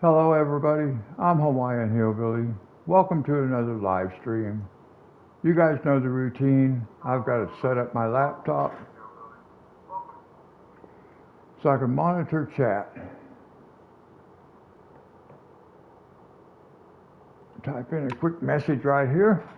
Hello everybody, I'm Hawaiian Hillbilly. Welcome to another live stream. You guys know the routine. I've got to set up my laptop so I can monitor chat. Type in a quick message right here.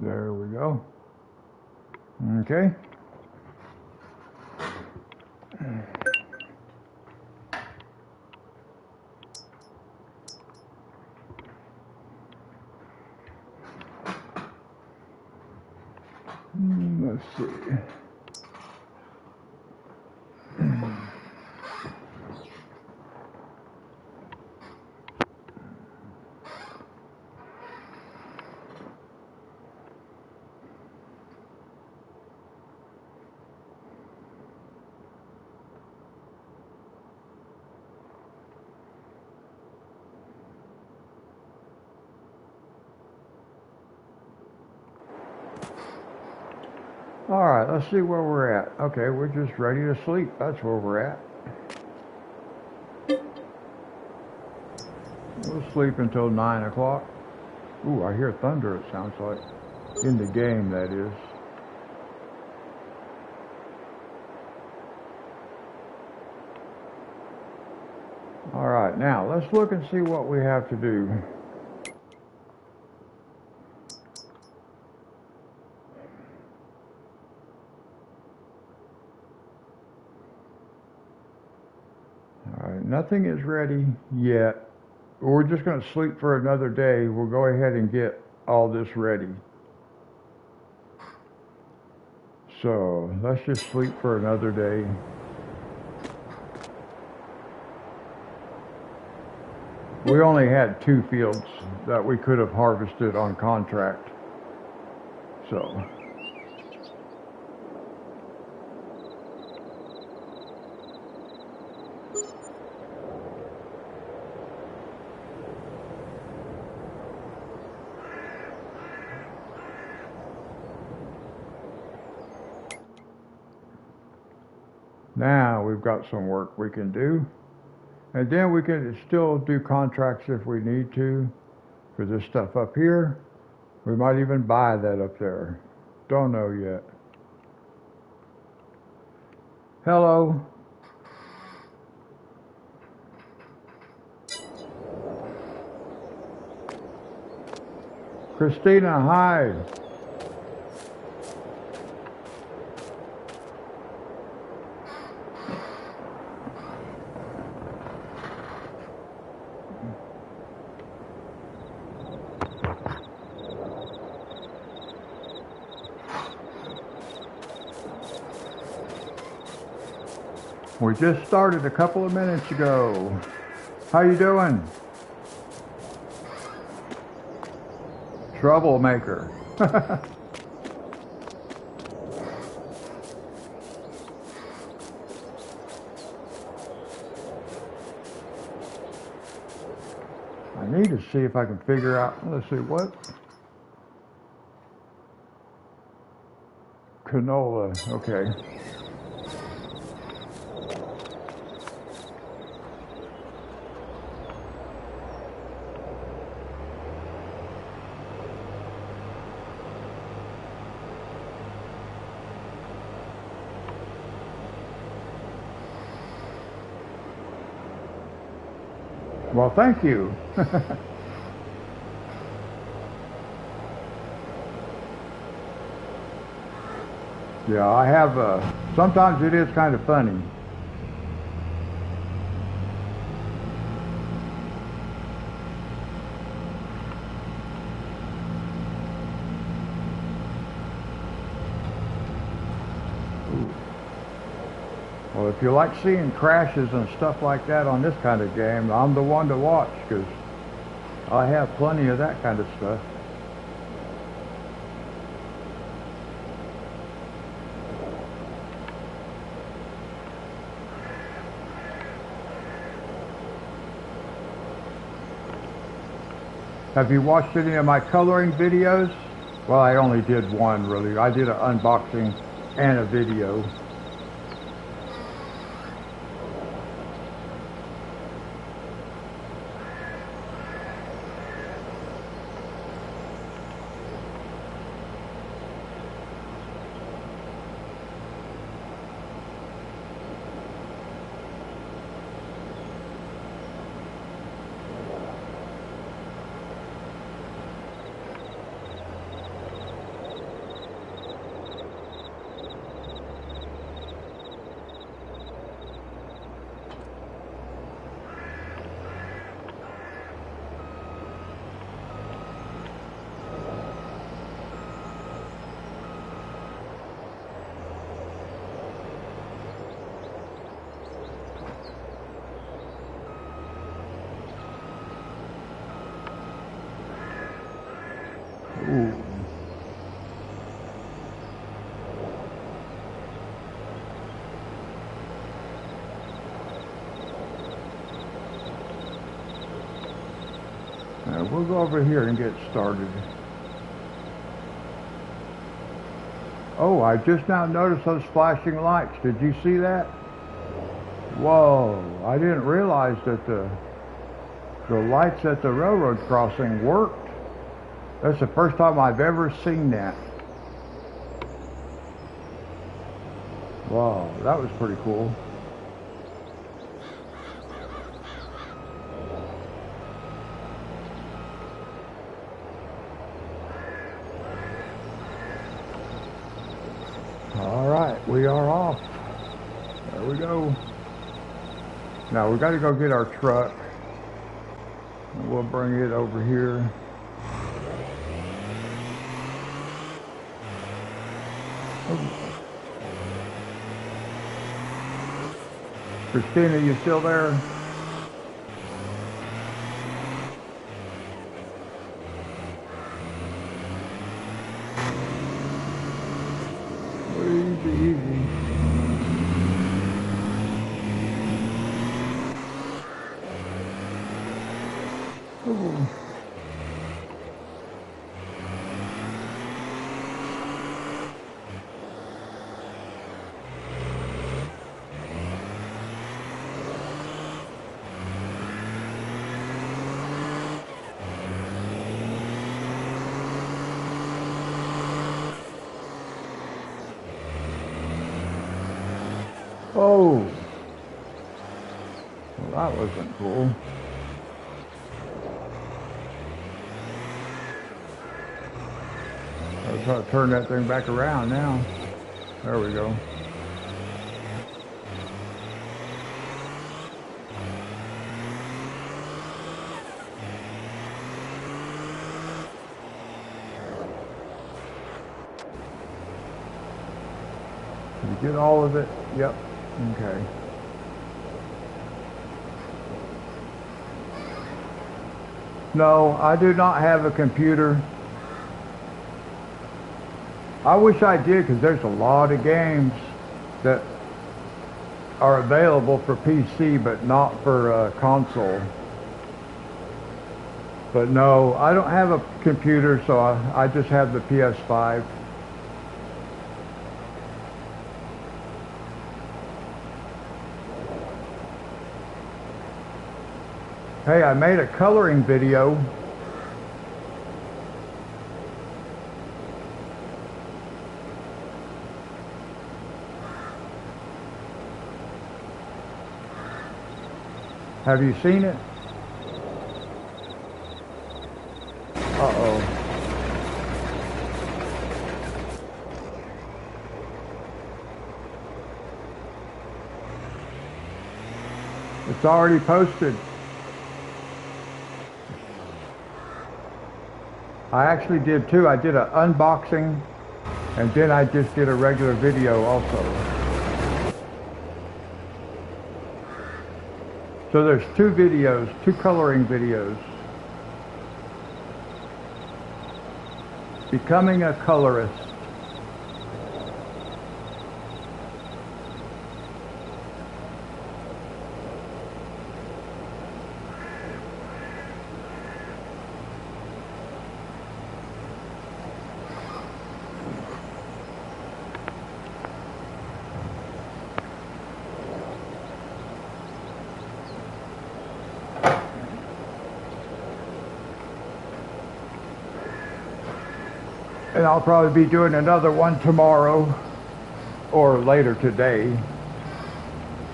There we go. Okay. Let's see. All right, let's see where we're at. Okay, we're just ready to sleep. That's where we're at. We'll sleep until 9 o'clock. Ooh, I hear thunder, it sounds like. In the game, that is. All right, now let's look and see what we have to do. All right, nothing is ready yet. We're just going to sleep for another day. We'll go ahead and get all this ready. So let's just sleep for another day. We only had 2 fields that we could have harvested on contract. So now we've got some work we can do. And then we can still do contracts if we need to for this stuff up here. We might even buy that up there. Don't know yet. Hello. Christina, hi. We just started a couple of minutes ago. How you doing? Troublemaker. I need to see if I can figure out, let's see, what? Canola, okay. Well, thank you. Yeah, I have, sometimes it is kind of funny. Well, if you like seeing crashes and stuff like that on this kind of game, I'm the one to watch because I have plenty of that kind of stuff. Have you watched any of my coloring videos? Well, I only did one really. I did an unboxing and a video. Ooh. Now we'll go over here and get started. Oh, I just now noticed those flashing lights. Did you see that? Whoa, I didn't realize that the lights at the railroad crossing worked. That's the first time I've ever seen that. Wow, that was pretty cool. All right, we are off. There we go. Now we got to go get our truck. And we'll bring it over here. Christina, you still there? Easy, easy. Ooh. Oh, well, that wasn't cool. I'll try to turn that thing back around now. There we go. Did you get all of it? Yep. Okay. No, I do not have a computer. I wish I did, because there's a lot of games that are available for PC but not for console. But no, I don't have a computer, so I just have the PS5. Hey, I made a coloring video. Have you seen it? Uh-oh. It's already posted. I actually did two. I did an unboxing, and then I just did a regular video also. So there's two videos, two coloring videos. Becoming a colorist. And I'll probably be doing another one tomorrow or later today.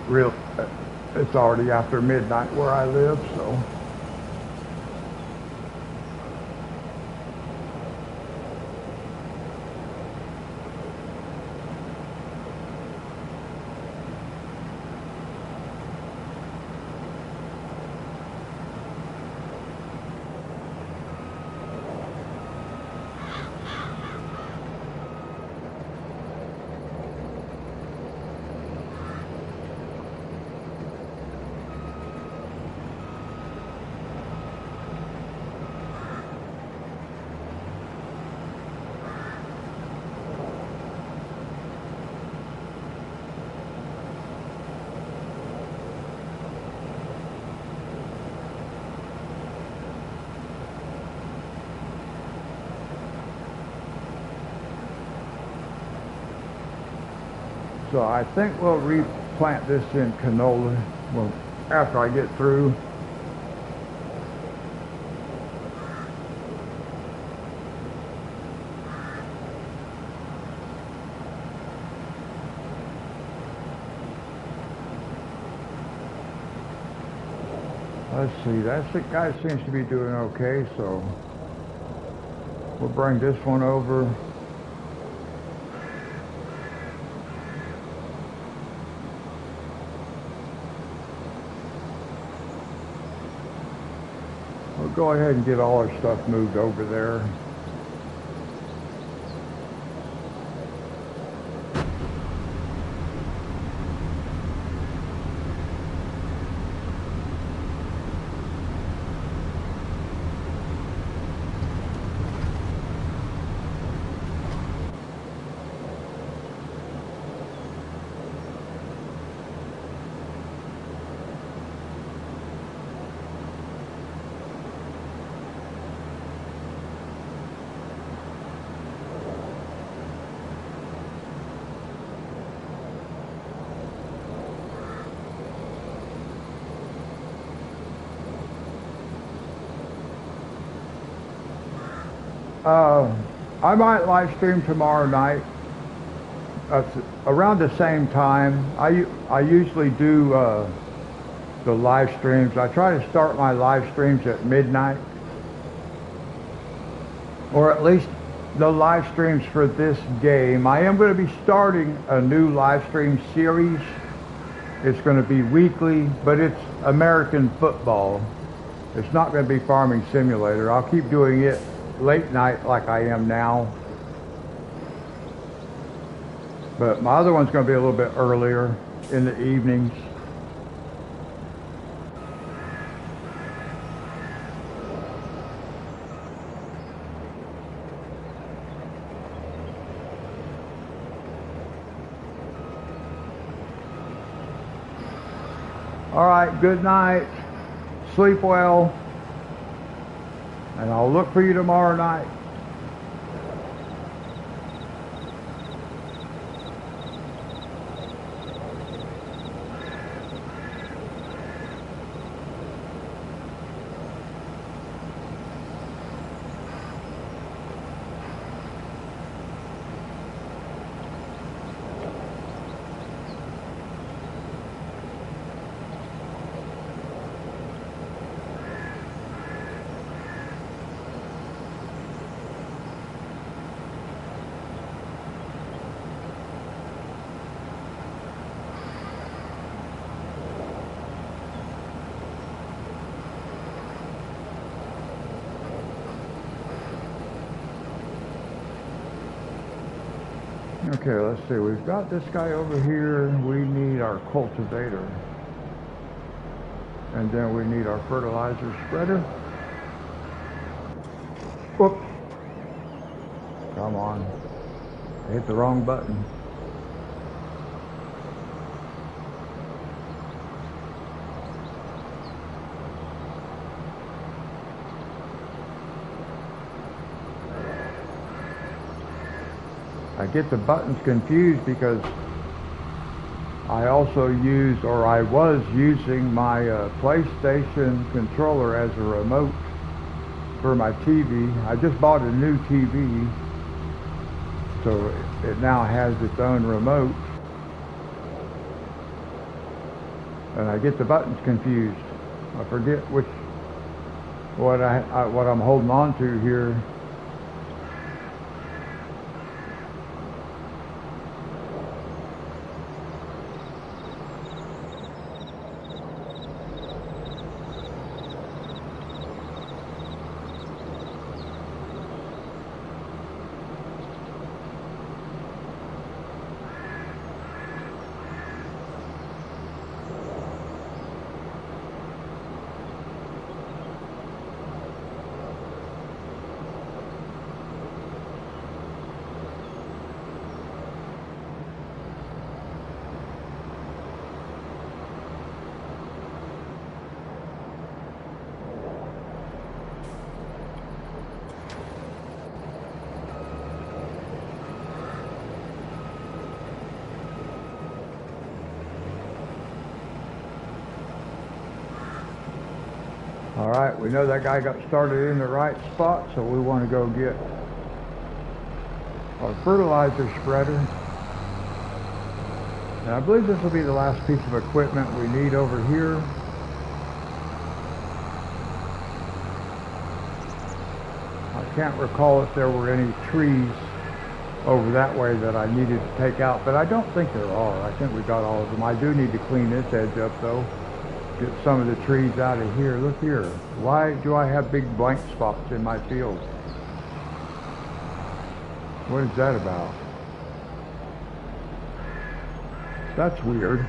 It's already after midnight where I live, so. So I think we'll replant this in canola after I get through. Let's see, that guy seems to be doing okay, so we'll bring this one over. We'll go ahead and get all our stuff moved over there. I might live stream tomorrow night around the same time. I usually do the live streams. I try to start my live streams at midnight, or at least the live streams for this game. I am going to be starting a new live stream series. It's going to be weekly, but it's American football. It's not going to be Farming Simulator. I'll keep doing it late night like I am now, but my other one's going to be a little bit earlier in the evenings. All right, good night, sleep well, and I'll look for you tomorrow night. Okay, let's see. We've got this guy over here. We need our cultivator. And then we need our fertilizer spreader. Whoop. Come on. I hit the wrong button. I get the buttons confused because I also use, or I was using, my PlayStation controller as a remote for my TV. I just bought a new TV, So it now has its own remote, and I get the buttons confused. I forget what I'm holding on to here. All right, we know that guy got started in the right spot, so we want to go get our fertilizer spreader. And I believe this will be the last piece of equipment we need over here. I can't recall if there were any trees over that way that I needed to take out, but I don't think there are. I think we got all of them. I do need to clean this edge up though. Get some of the trees out of here. Look here. Why do I have big blank spots in my field? What is that about? That's weird.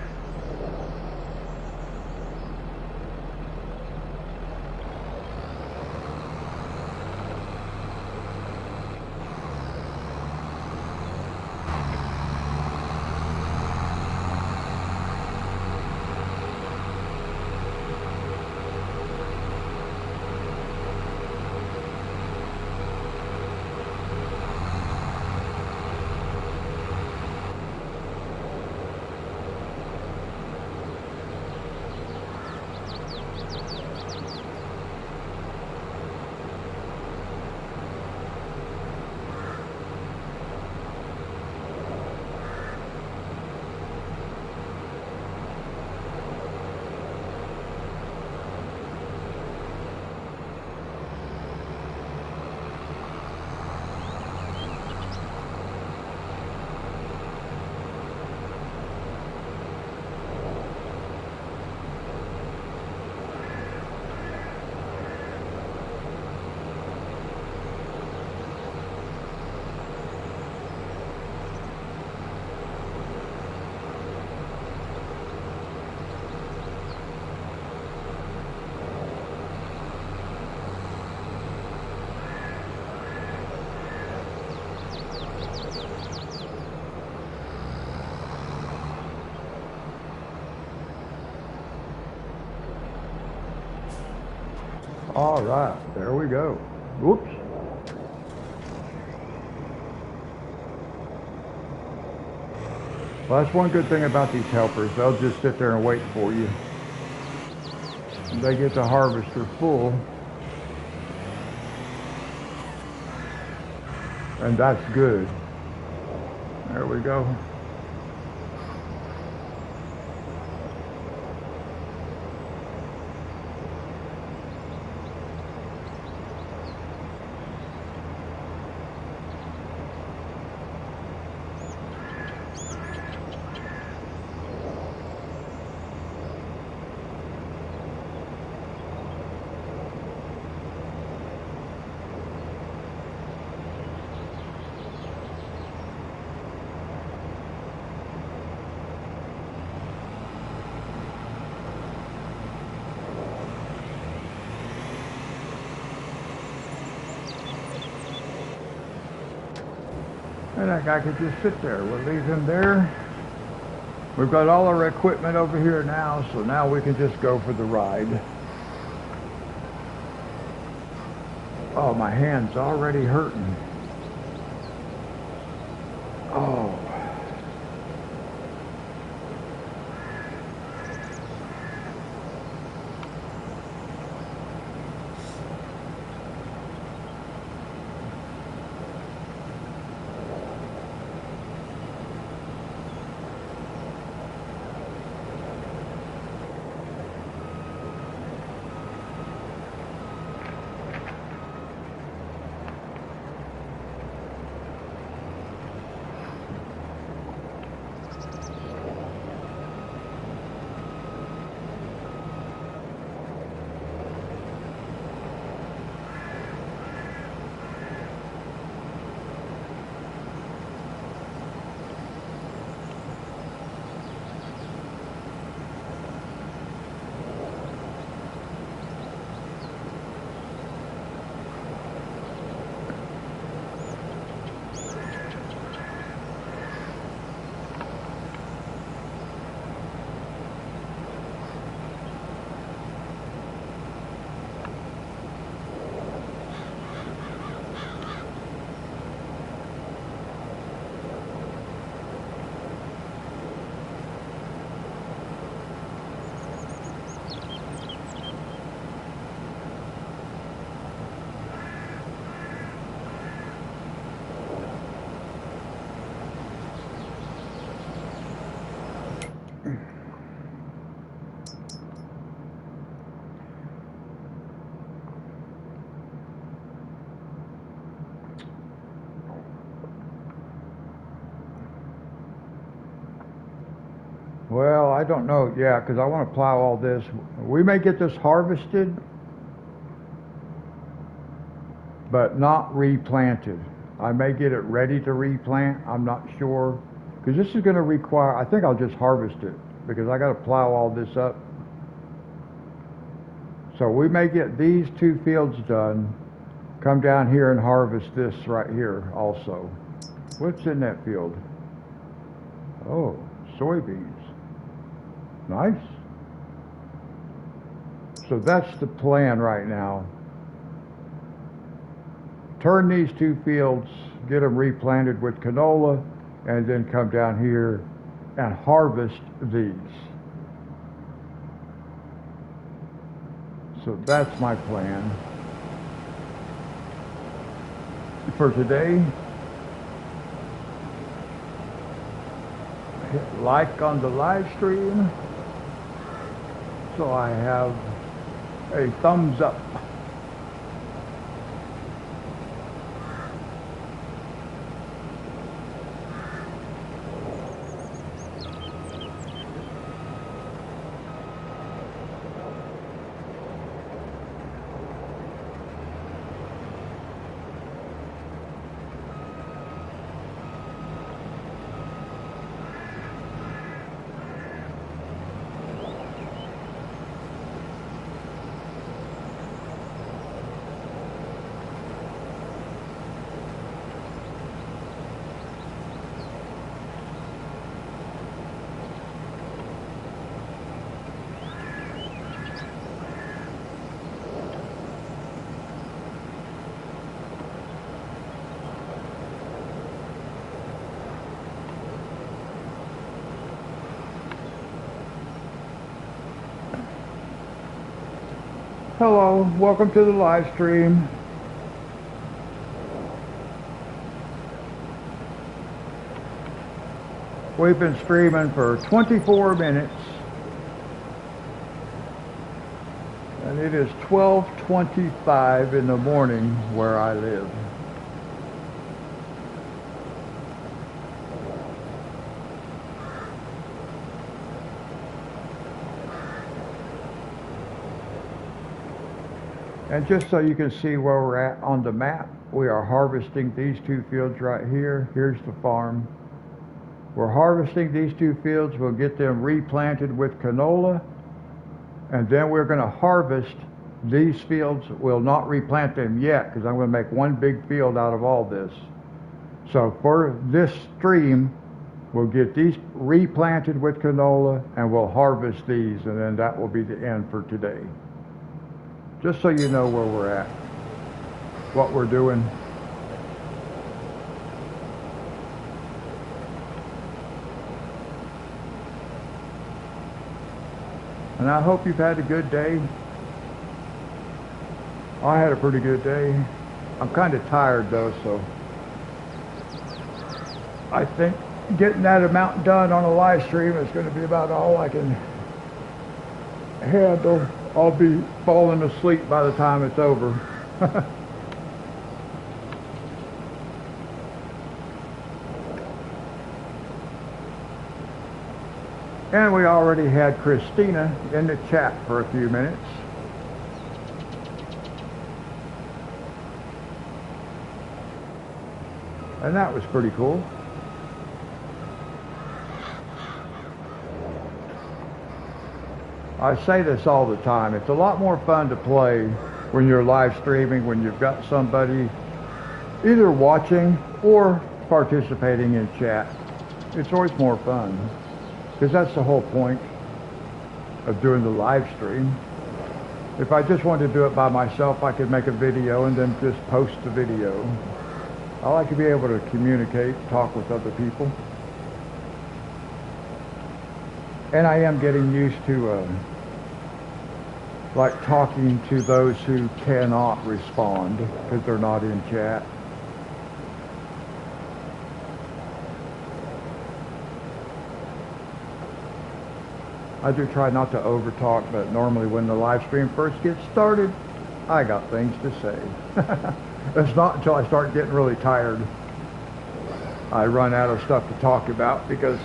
All right, there we go. Whoops. Well, that's one good thing about these helpers. They'll just sit there and wait for you. They get the harvester full. And that's good. There we go. And that guy could just sit there. We'll leave him there. We've got all our equipment over here now, so now we can just go for the ride. Oh, my hand's already hurting. Oh. Well, I don't know, yeah, because I want to plow all this. We may get this harvested, but not replanted. I may get it ready to replant, I'm not sure. Because this is going to require, I think I'll just harvest it, because I got to plow all this up. So we may get these 2 fields done, come down here and harvest this right here also. What's in that field? Oh, soybeans. Nice. So that's the plan right now. Turn these 2 fields, get them replanted with canola, and then come down here and harvest these. So that's my plan for today. Hit like on the live stream so I have a thumbs up. Hello, welcome to the live stream. We've been streaming for 24 minutes and it is 12:25 in the morning where I live. And just so you can see where we're at on the map, we are harvesting these 2 fields right here. Here's the farm. We're harvesting these 2 fields. We'll get them replanted with canola. And then we're going to harvest these fields. We'll not replant them yet because I'm going to make one big field out of all this. So for this stream, we'll get these replanted with canola and we'll harvest these, and then that will be the end for today. Just so you know where we're at, what we're doing. And I hope you've had a good day. I had a pretty good day. I'm kind of tired though, so I think getting that amount done on a live stream is going to be about all I can handle. I'll be falling asleep by the time it's over. And we already had Christina in the chat for a few minutes. And that was pretty cool. I say this all the time. It's a lot more fun to play when you're live streaming, when you've got somebody either watching or participating in chat. It's always more fun, because that's the whole point of doing the live stream. If I just wanted to do it by myself, I could make a video and then just post the video. I like to be able to communicate, talk with other people. And I am getting used to like talking to those who cannot respond because they're not in chat. I do try not to overtalk, but normally when the live stream first gets started, I got things to say. It's not until I start getting really tired I run out of stuff to talk about, because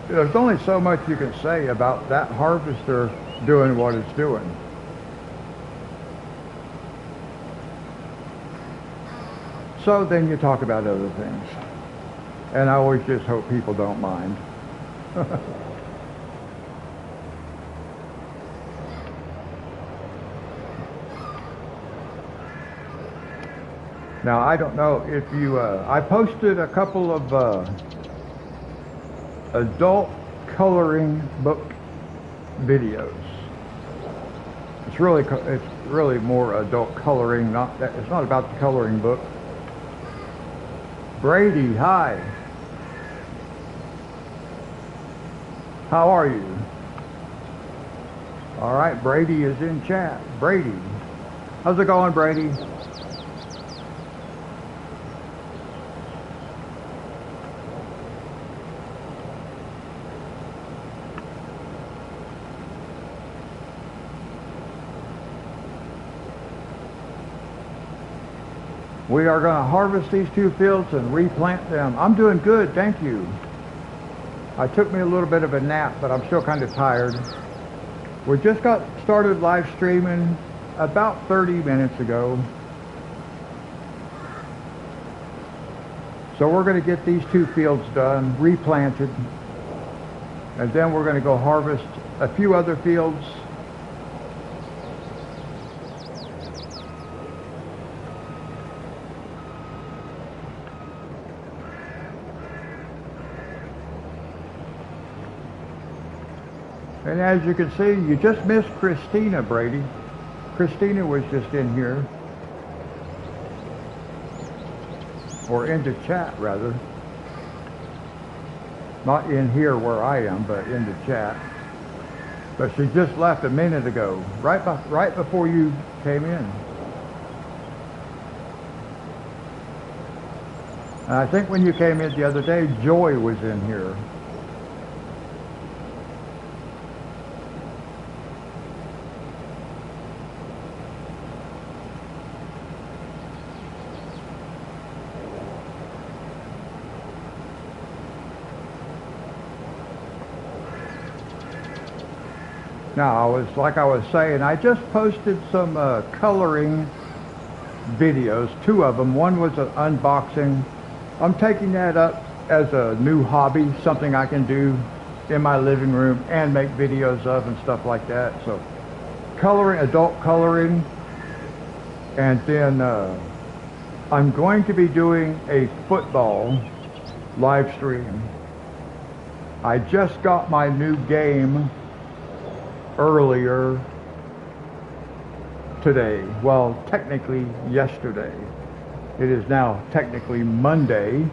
there's only so much you can say about that harvester doing what it's doing. So then you talk about other things. And I always just hope people don't mind. Now, I don't know if you, I posted a couple of adult coloring book videos. It's really more adult coloring, it's not about the coloring book. Brady, hi. How are you? All right, Brady is in chat. Brady, how's it going, Brady? We are going to harvest these 2 fields and replant them. I'm doing good, thank you. I took me a little bit of a nap, but I'm still kind of tired. We just got started live streaming about 30 minutes ago. So we're going to get these 2 fields done, replanted, and then we're going to go harvest a few other fields. And as you can see, you just missed Christina, Brady. Christina was just in here. Or in the chat, rather. Not in here where I am, but in the chat. But she just left a minute ago, right before you came in. And I think when you came in the other day, Joy was in here. Now, like I was saying, I just posted some coloring videos, 2 of them. One was an unboxing. I'm taking that up as a new hobby, something I can do in my living room and make videos of and stuff like that. So, coloring, adult coloring, and then I'm going to be doing a football live stream. I just got my new game earlier today. Well, technically yesterday. It is now technically Monday,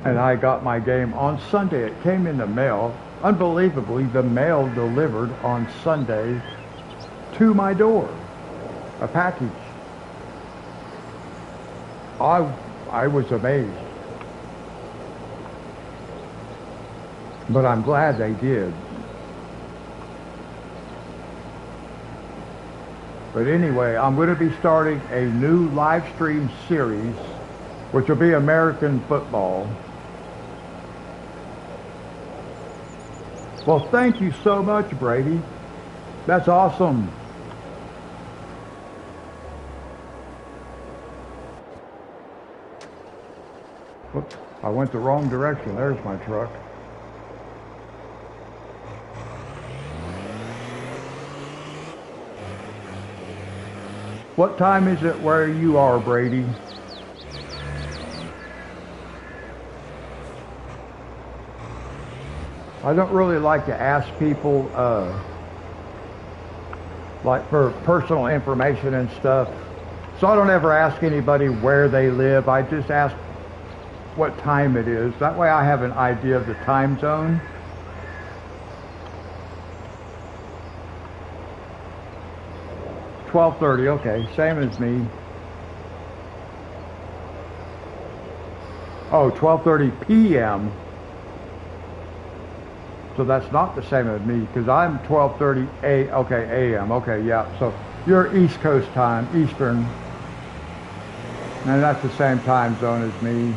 and I got my game on Sunday. It came in the mail. Unbelievably, the mail delivered on Sunday to my door. A package. I was amazed. But I'm glad they did. But anyway, I'm going to be starting a new live stream series, which will be American football. Well, thank you so much, Brady. That's awesome. Whoops, I went the wrong direction. There's my truck. What time is it where you are, Brady? I don't really like to ask people, like for personal information and stuff. So I don't ever ask anybody where they live. I just ask what time it is. That way I have an idea of the time zone. $12:30, okay, same as me. Oh, 12:30 p.m. So that's not the same as me, because I'm 12:30 a.m. Okay, yeah. So you're East Coast time, Eastern, and that's the same time zone as me.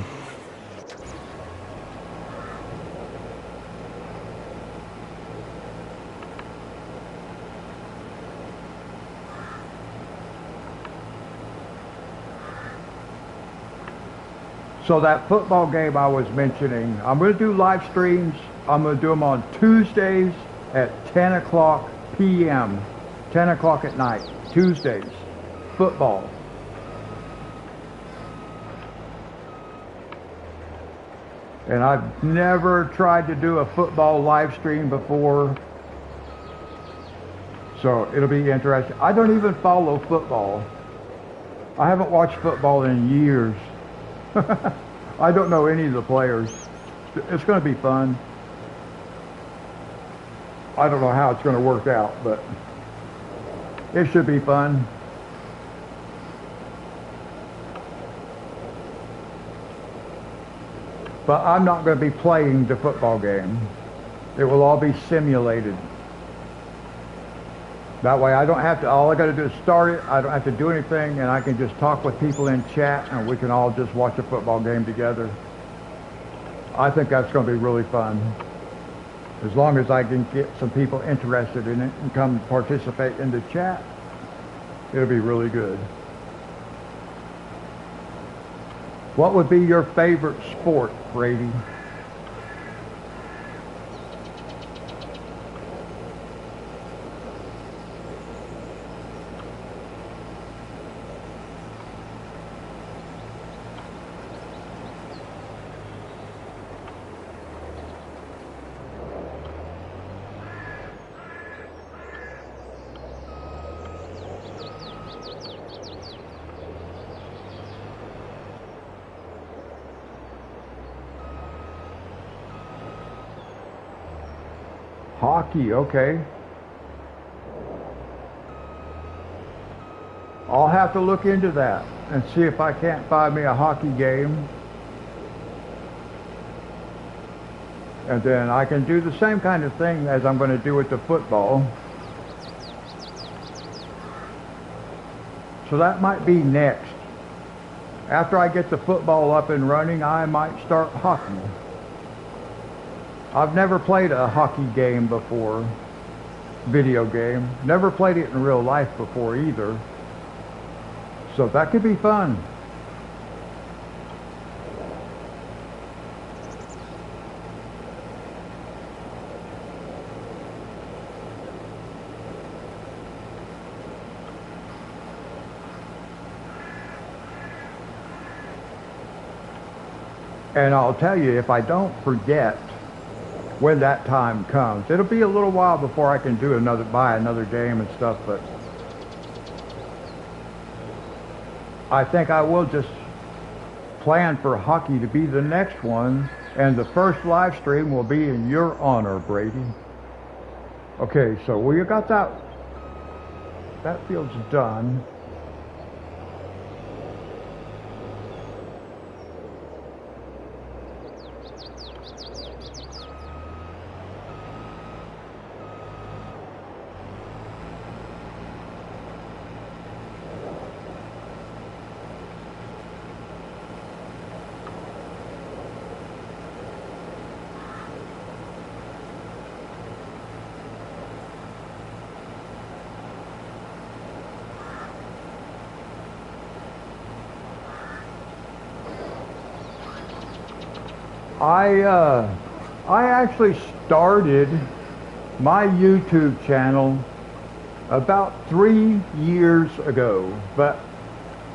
So that football game I was mentioning, I'm going to do live streams. I'm going to do them on Tuesdays at 10 o'clock p.m., 10 o'clock at night, Tuesdays, football. And I've never tried to do a football live stream before, so it'll be interesting. I don't even follow football. I haven't watched football in years. I don't know any of the players. It's going to be fun. I don't know how it's going to work out, but it should be fun. But I'm not going to be playing the football game. It will all be simulated. That way I don't have to, all I got to do is start it, I don't have to do anything, and I can just talk with people in chat, and we can all just watch a football game together. I think that's going to be really fun. As long as I can get some people interested in it and come participate in the chat, it'll be really good. What would be your favorite sport, Brady? Hockey, okay. I'll have to look into that and see if I can't find me a hockey game. And then I can do the same kind of thing as I'm going to do with the football. So that might be next. After I get the football up and running, I might start hockey. I've never played a hockey game before, video game. Never played it in real life before either. So that could be fun. And I'll tell you, if I don't forget, when that time comes, it'll be a little while before I can do buy another game and stuff, but I think I will just plan for hockey to be the next one, and the first live stream will be in your honor, Brady. Okay, so we got that field's done. I actually started my YouTube channel about 3 years ago, but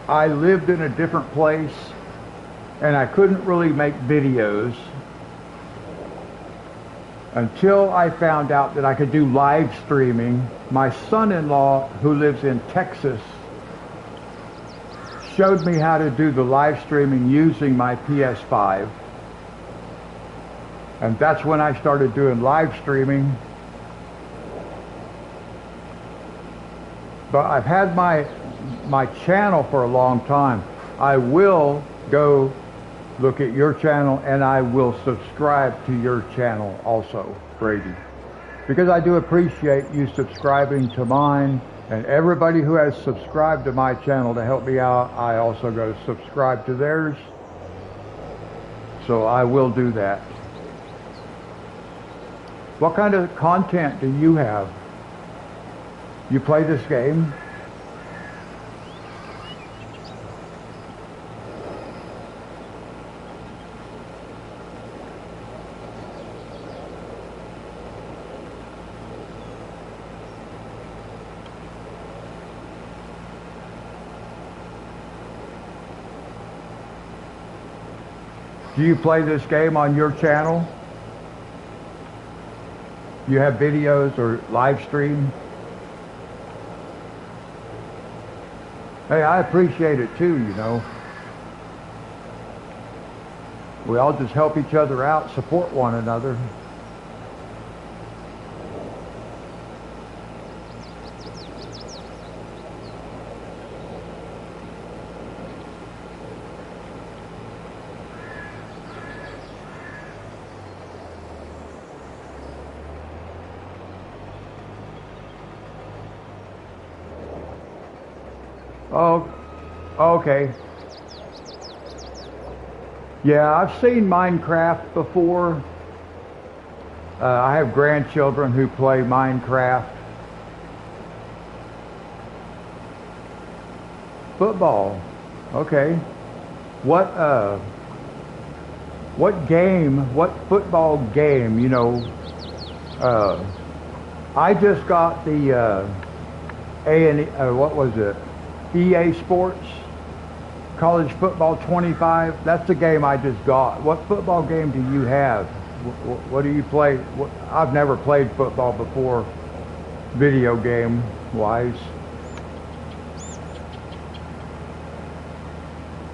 I lived in a different place and I couldn't really make videos until I found out that I could do live streaming. My son-in-law, who lives in Texas, showed me how to do the live streaming using my PS5. And that's when I started doing live streaming. But I've had my channel for a long time. I will go look at your channel, and I will subscribe to your channel also, Brady. Because I do appreciate you subscribing to mine, and everybody who has subscribed to my channel to help me out, I also go subscribe to theirs. So I will do that. What kind of content do you have? You play this game? Do you play this game on your channel? You have videos or live stream? Hey, I appreciate it too, you know. We all just help each other out, support one another. Oh, okay. Yeah, I've seen Minecraft before. I have grandchildren who play Minecraft. Football. Okay. What what football game, you know, I just got the what was it? EA Sports College Football 25. That's the game I just got. What football game do you have? What do you play? I've never played football before, video game wise.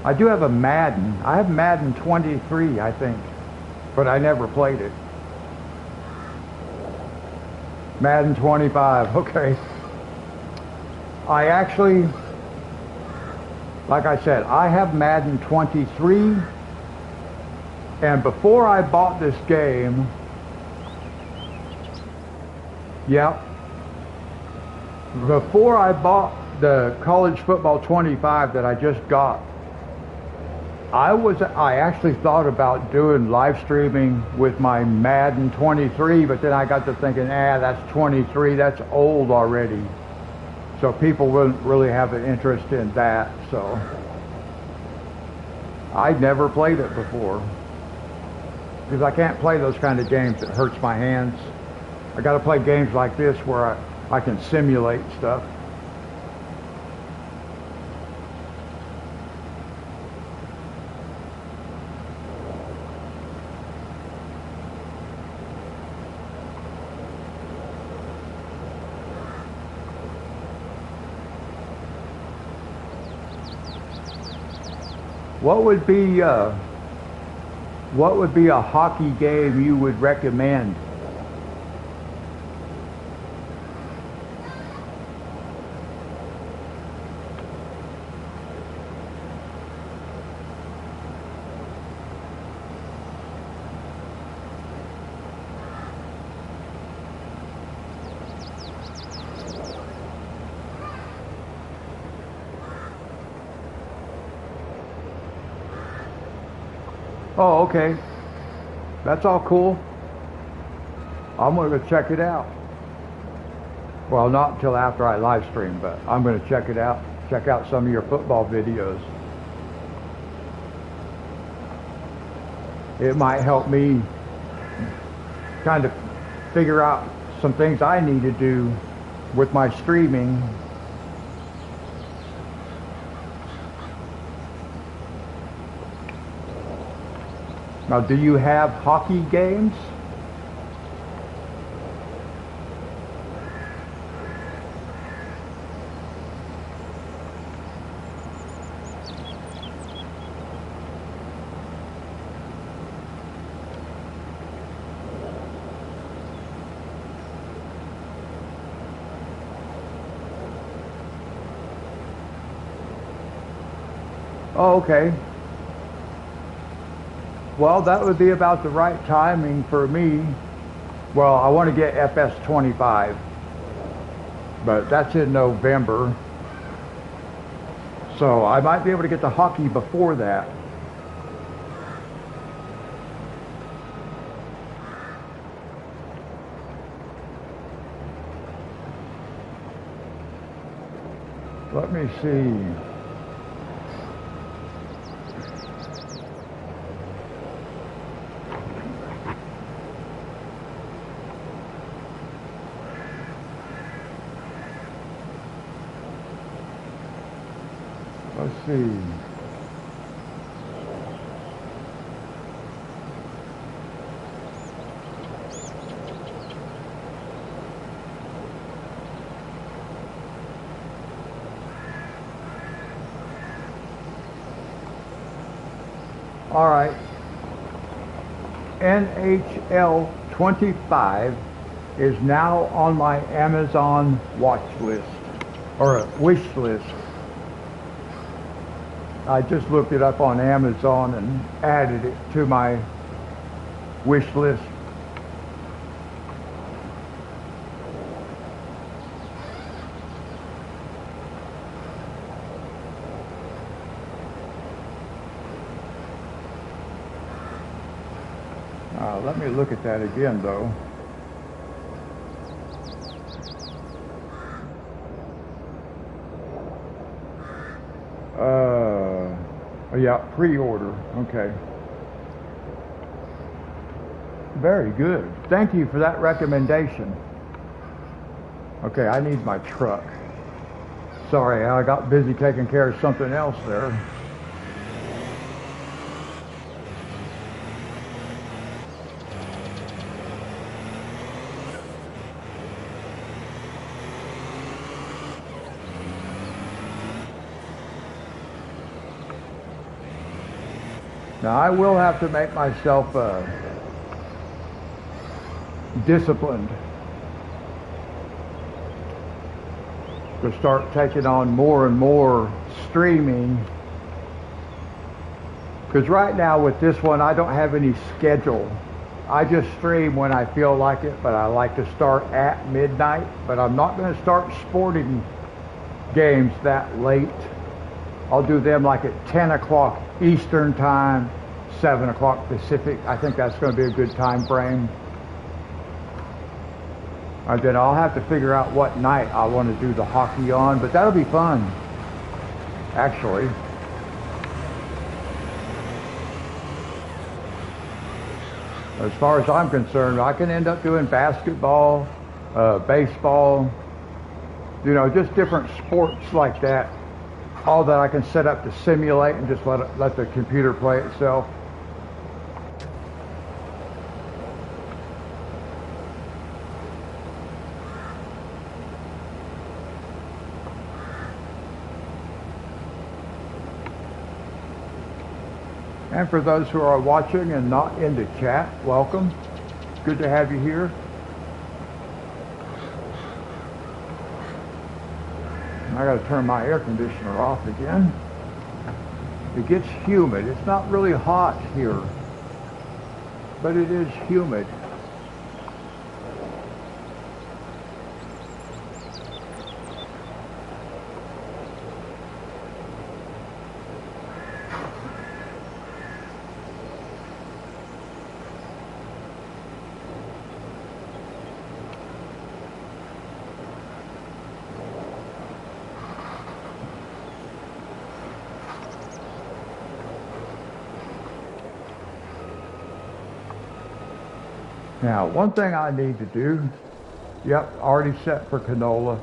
I do have a Madden. I have Madden 23, I think, but I never played it. Madden 25, okay. I actually, like I said, I have Madden 23, and before I bought this game, before I bought the College Football 25 that I just got, I actually thought about doing live streaming with my Madden 23, but then I got to thinking, that's 23, that's old already. So people wouldn't really have an interest in that, so I'd never played it before. Because I can't play those kind of games, it hurts my hands. I gotta play games like this where I can simulate stuff. What would be a hockey game you would recommend? Oh, okay. That's all cool. I'm going to go check it out. Well, not until after I live stream, but I'm going to check it out. Check out some of your football videos. It might help me kind of figure out some things I need to do with my streaming. Now, do you have hockey games? Oh, okay. Well, that would be about the right timing for me. Well, I want to get FS25, but that's in November. So I might be able to get the hockey before that. Let me see. Let's see. All right. NHL 25 is now on my Amazon watch list, or wish list. I just looked it up on Amazon and added it to my wish list. Let me look at that again, though. Yeah, pre-order. Okay. Very good. Thank you for that recommendation. Okay, I need my truck. Sorry, I got busy taking care of something else there. Now, I will have to make myself disciplined to start taking on more and more streaming. Because right now with this one, I don't have any schedule. I just stream when I feel like it, but I like to start at midnight. But I'm not going to start sporting games that late. I'll do them like at 10 o'clock Eastern time, 7 o'clock Pacific. I think that's going to be a good time frame. And then I'll have to figure out what night I want to do the hockey on, but that'll be fun, actually. As far as I'm concerned, I can end up doing basketball, baseball, you know, just different sports like that. All that I can set up to simulate and just let the computer play itself. And for those who are watching and not in the chat, welcome. Good to have you here. I got to turn my air conditioner off again. It gets humid. It's not really hot here, but it is humid. Now, one thing I need to do, yep, already set for canola.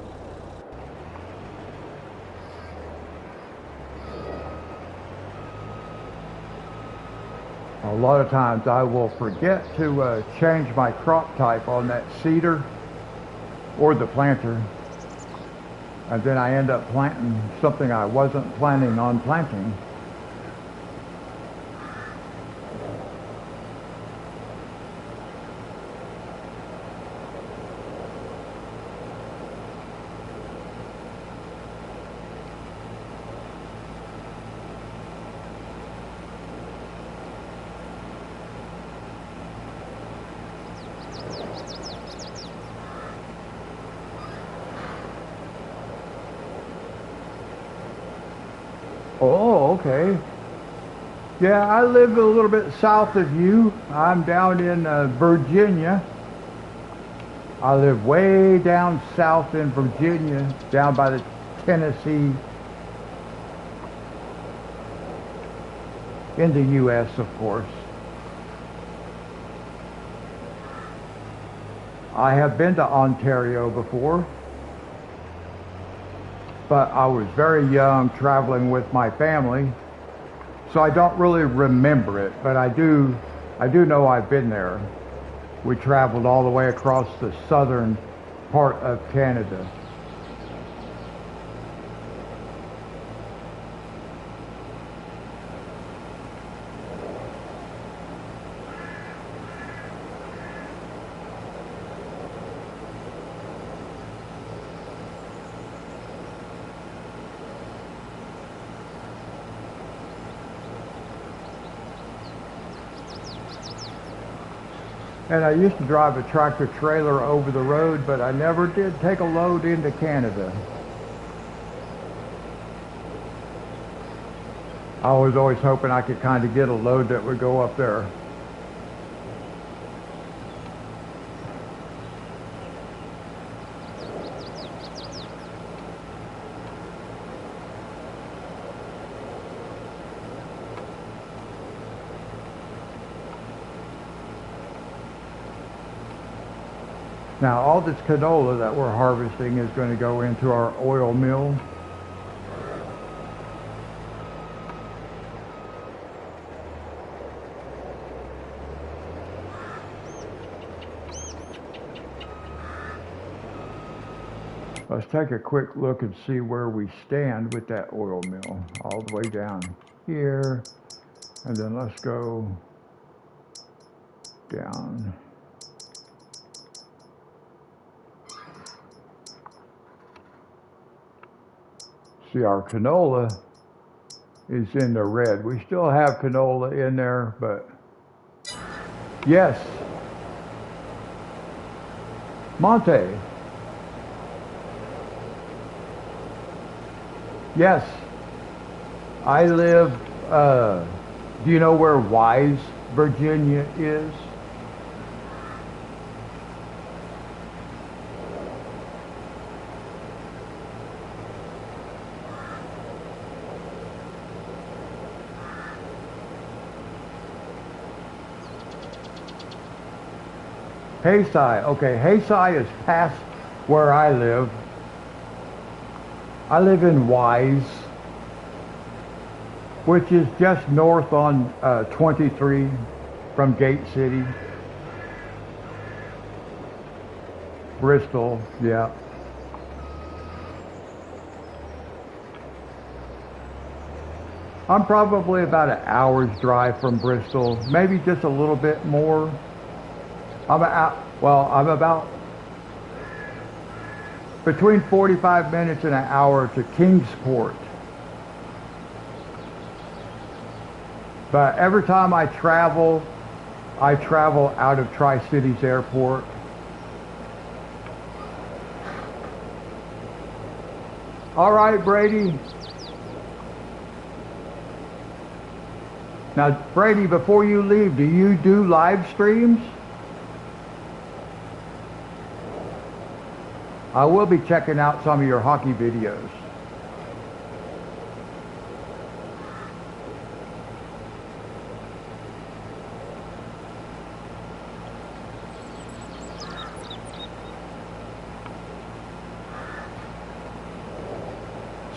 A lot of times I will forget to change my crop type on that seeder or the planter, and then I end up planting something I wasn't planning on planting. Oh, okay. Yeah, I live a little bit south of you. I'm down in Virginia. I live way down south in Virginia, down by the Tennessee, in the U.S., of course. I have been to Ontario before, but I was very young traveling with my family, so I don't really remember it, but I do know I've been there. We traveled all the way across the southern part of Canada. And I used to drive a tractor trailer over the road, but I never did take a load into Canada. I was always hoping I could kind of get a load that would go up there. Now all this canola that we're harvesting is going to go into our oil mill. Let's take a quick look and see where we stand with that oil mill. All the way down here. And then let's go down. See, our canola is in the red. We still have canola in there, but yes. Monte. Yes. I live, do you know where Wise, Virginia is? Hayside. Okay, Hayside is past where I live. I live in Wise, which is just north on 23 from Gate City. Bristol, yeah. I'm probably about an hour's drive from Bristol, maybe just a little bit more. I'm about between 45 minutes and an hour to Kingsport. But every time I travel out of Tri-Cities Airport. All right, Brady. Now, Brady, before you leave, do you do live streams? I will be checking out some of your hockey videos.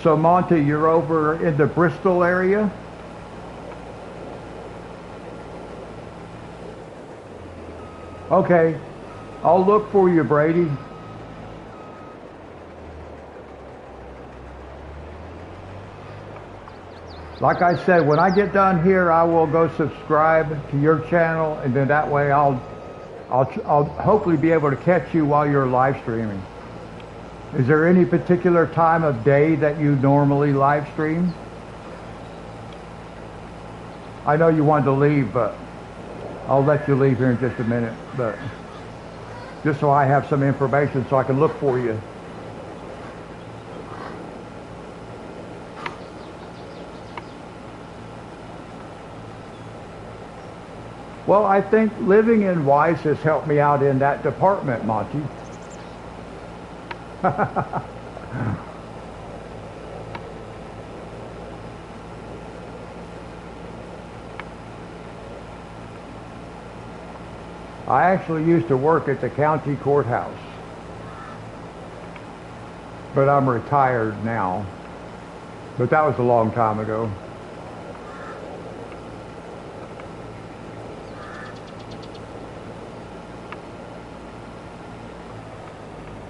So Monty, you're over in the Bristol area? Okay, I'll look for you, Brady. Like I said, when I get done here, I will go subscribe to your channel, and then that way I'll hopefully be able to catch you while you're live streaming. Is there any particular time of day that you normally live stream? I know you wanted to leave, but I'll let you leave here in just a minute, but just so I have some information so I can look for you. Well, I think living in Wise has helped me out in that department, Monty. I actually used to work at the county courthouse, but I'm retired now. But that was a long time ago.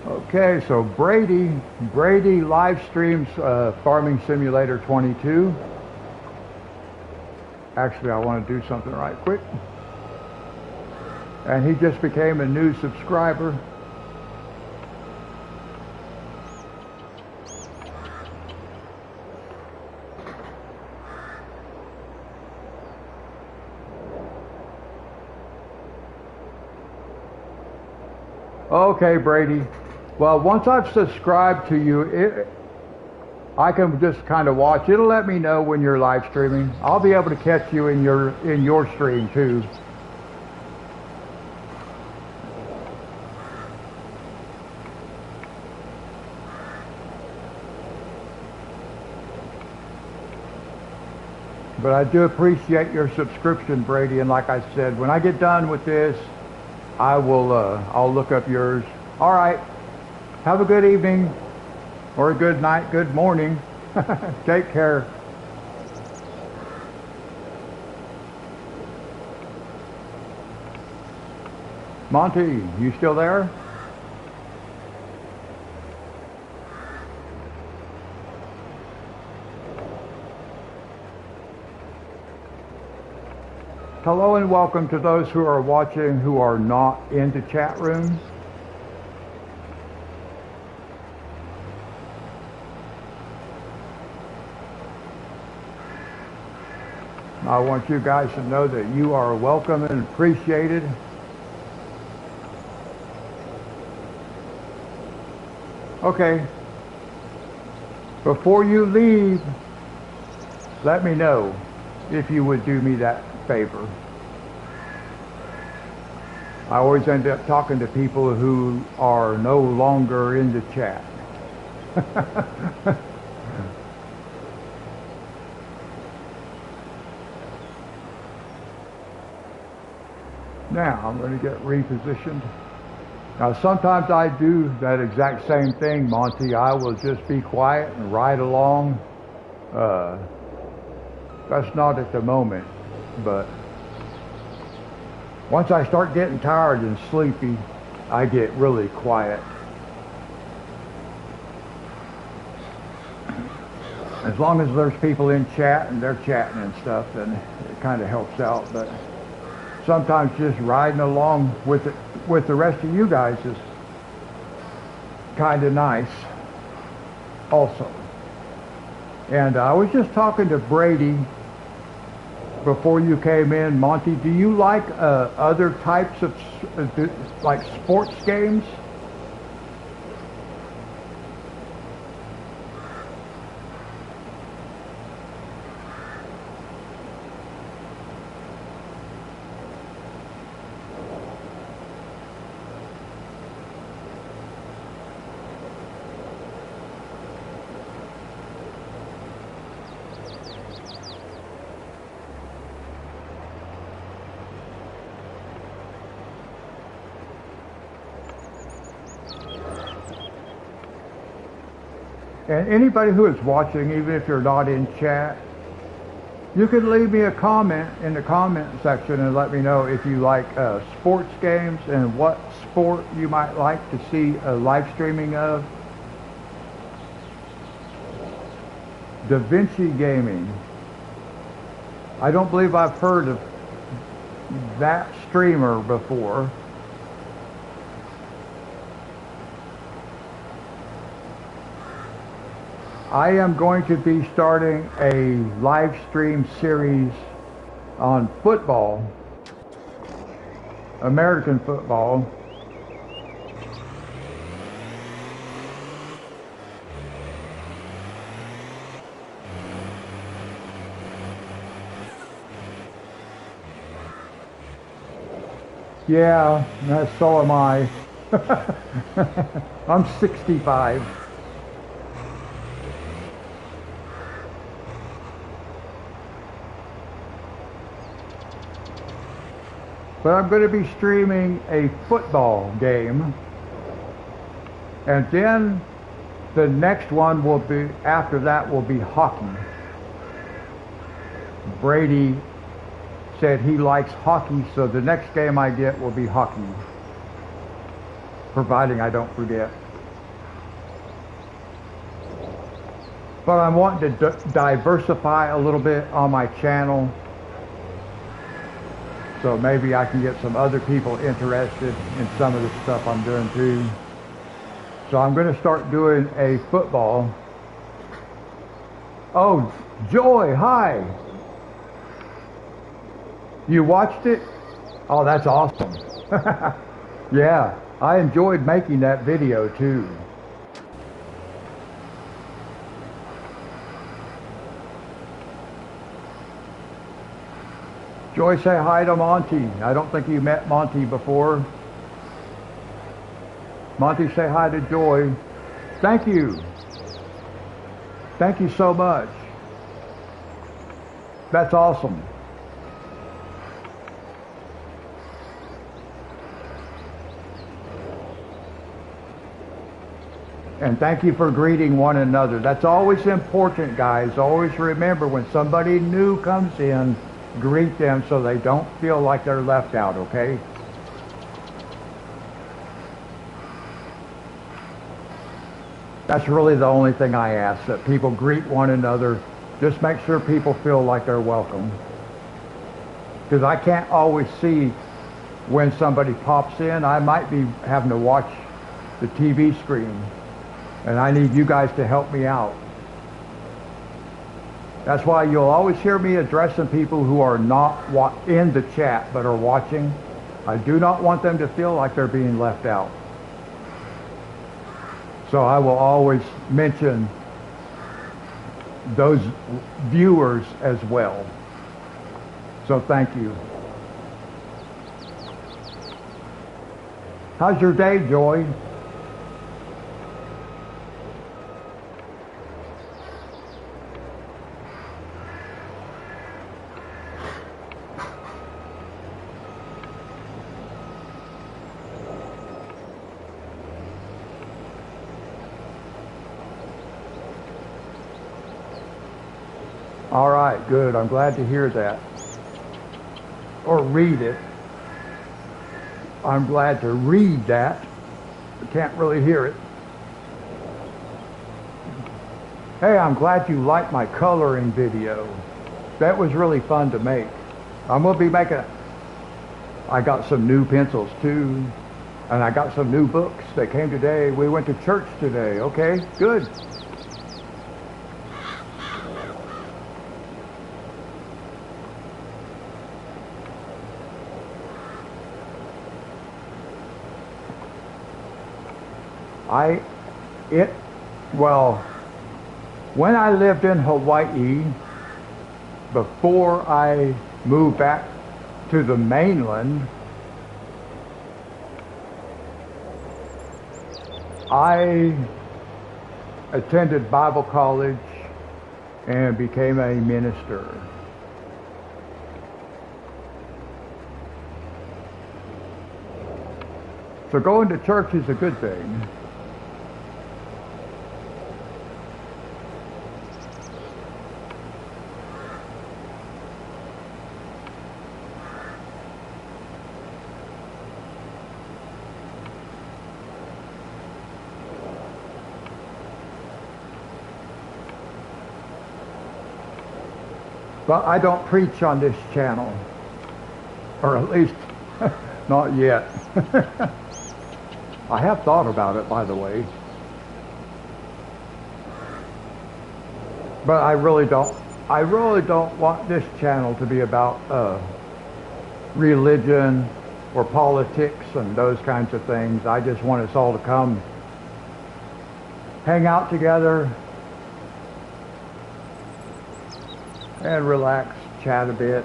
Okay, so Brady live streams Farming Simulator 22. Actually, I want to do something right quick. And he just became a new subscriber. Okay, Brady. Well, once I've subscribed to you, I can just kind of watch. It'll let me know when you're live streaming. I'll be able to catch you in your stream too. But I do appreciate your subscription, Brady. And like I said, when I get done with this, I'll look up yours. All right. Have a good evening or a good night, good morning. Take care. Monty, you still there? Hello and welcome to those who are watching who are not in the chat room. I want you guys to know that you are welcome and appreciated. Okay. Before you leave, let me know if you would do me that favor. I always end up talking to people who are no longer in the chat. Now I'm going to get repositioned. Now sometimes I do that exact same thing, Monty. I will just be quiet and ride along. That's not at the moment, but once I start getting tired and sleepy, I get really quiet. As long as there's people in chat and they're chatting and stuff, then it kind of helps out. But sometimes just riding along with the rest of you guys is kind of nice also. And I was just talking to Brady before you came in. Monty, do you like other types of like sports games? And anybody who is watching, even if you're not in chat, you can leave me a comment in the comment section and let me know if you like sports games and what sport you might like to see a live streaming of. Da Vinci Gaming. I don't believe I've heard of that streamer before. I am going to be starting a live stream series on football, American football. Yeah, so am I. I'm 65. But I'm going to be streaming a football game. And then the next one will be, after that will be hockey. Brady said he likes hockey, so the next game I get will be hockey. Providing I don't forget. But I'm wanting to diversify a little bit on my channel. So maybe I can get some other people interested in some of the stuff I'm doing too. So I'm going to start doing a football. Oh, Joy, hi. You watched it? Oh, that's awesome. Yeah, I enjoyed making that video too. Joy, say hi to Monty. I don't think you met Monty before. Monty, say hi to Joy. Thank you. Thank you so much. That's awesome. And thank you for greeting one another. That's always important, guys. Always remember when somebody new comes in, greet them so they don't feel like they're left out, okay? That's really the only thing I ask, that people greet one another. Just make sure people feel like they're welcome. Because I can't always see when somebody pops in. I might be having to watch the TV screen, and I need you guys to help me out. That's why you'll always hear me addressing people who are not in the chat but are watching. I do not want them to feel like they're being left out. So I will always mention those viewers as well. So thank you. How's your day, Joy? All right, good. I'm glad to hear that. Or read it. I'm glad to read that. I can't really hear it. Hey, I'm glad you liked my coloring video. That was really fun to make. I'm going to be making... I got some new pencils too. And I got some new books. They came today. We went to church today. Okay, good. Well, when I lived in Hawaii, before I moved back to the mainland, I attended Bible college and became a minister. So going to church is a good thing. But I don't preach on this channel, or at least not yet. I have thought about it, by the way, but I really don't want this channel to be about religion or politics and those kinds of things. I just want us all to come hang out together and relax, chat a bit.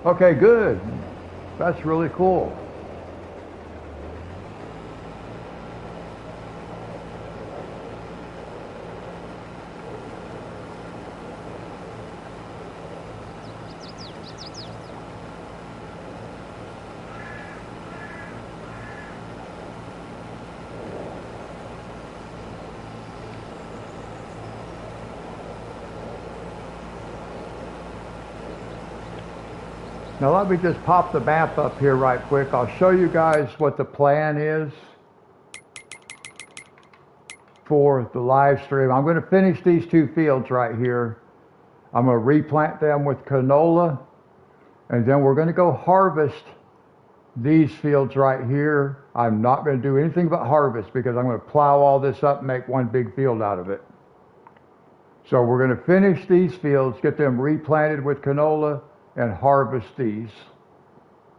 Okay, good. That's really cool. Now let me just pop the map up here right quick. I'll show you guys what the plan is for the live stream. I'm going to finish these two fields right here. I'm going to replant them with canola, and then we're going to go harvest These fields right here, I'm not going to do anything but harvest because I'm going to plow all this up and make one big field out of it. So we're going to finish these fields, get them replanted with canola, and harvest these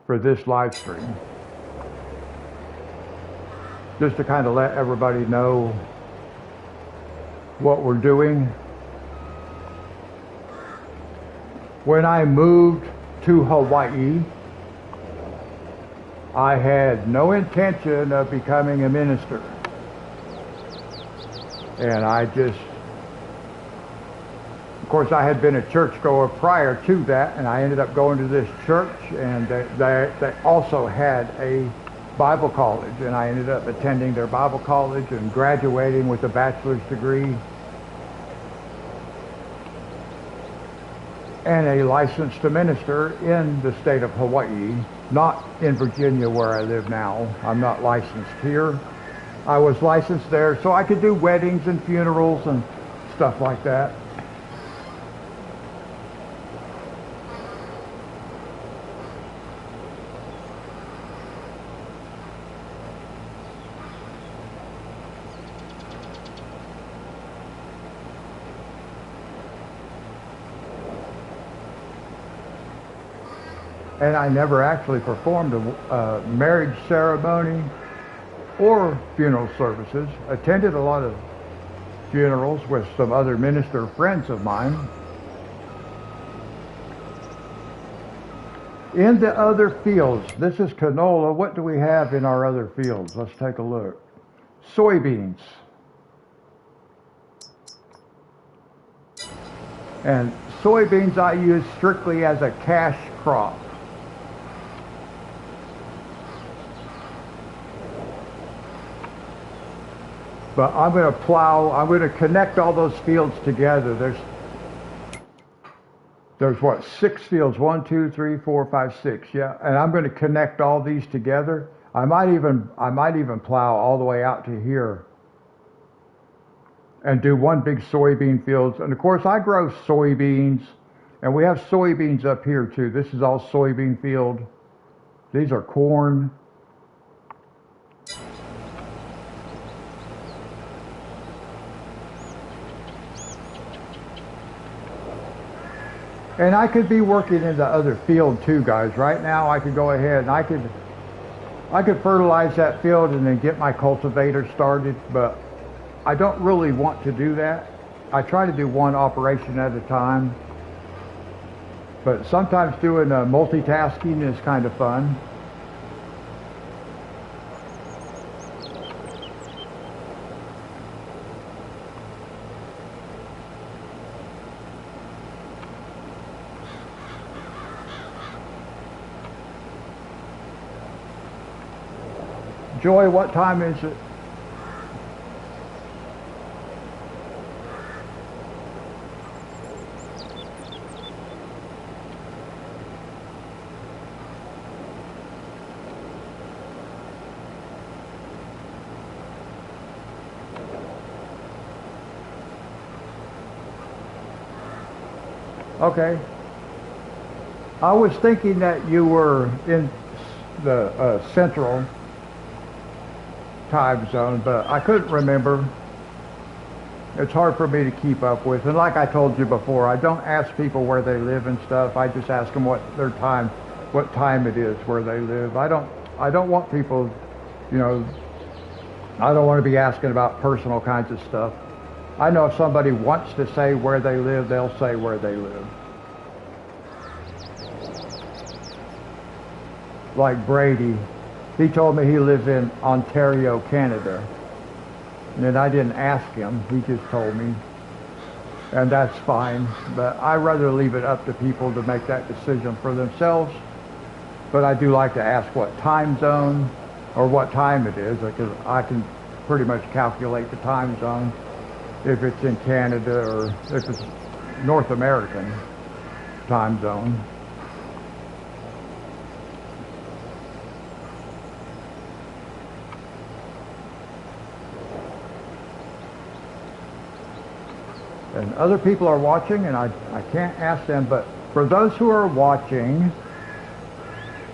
for this live stream. Just to kind of let everybody know what we're doing. When I moved to Hawaii, I had no intention of becoming a minister. And of course, I had been a churchgoer prior to that, and I ended up going to this church, and they also had a Bible college, and I ended up attending their Bible college and graduating with a bachelor's degree and a license to minister in the state of Hawaii, not in Virginia where I live now. I'm not licensed here. I was licensed there so I could do weddings and funerals and stuff like that. And I never actually performed a marriage ceremony or funeral services. Attended a lot of funerals with some other minister friends of mine. In the other fields, this is canola. What do we have in our other fields? Let's take a look. Soybeans. And soybeans I use strictly as a cash crop. But I'm going to connect all those fields together. There's what, 6 fields, 1, 2, 3, 4, 5, 6, yeah. And I'm going to connect all these together. I might even plow all the way out to here and do one big soybean field. And of course I grow soybeans, and we have soybeans up here too. This is all soybean field. These are corn. And I could be working in the other field too, guys. Right now I could go ahead and I could fertilize that field and then get my cultivator started, but I don't really want to do that. I try to do one operation at a time, but sometimes doing multitasking is kind of fun. Joy, what time is it? Okay. I was thinking that you were in the central time zone, but I couldn't remember. It's hard for me to keep up with. And like I told you before, I don't ask people where they live and stuff. I just ask them what time it is where they live. I don't want people, you know, I don't want to be asking about personal kinds of stuff. I know if somebody wants to say where they live, they'll say where they live. Like Brady, he told me he lives in Ontario, Canada. And then I didn't ask him, he just told me. And that's fine, but I rather leave it up to people to make that decision for themselves. But I do like to ask what time zone or what time it is, because I can pretty much calculate the time zone if it's in Canada or if it's North American time zone. And other people are watching, and I can't ask them, but for those who are watching,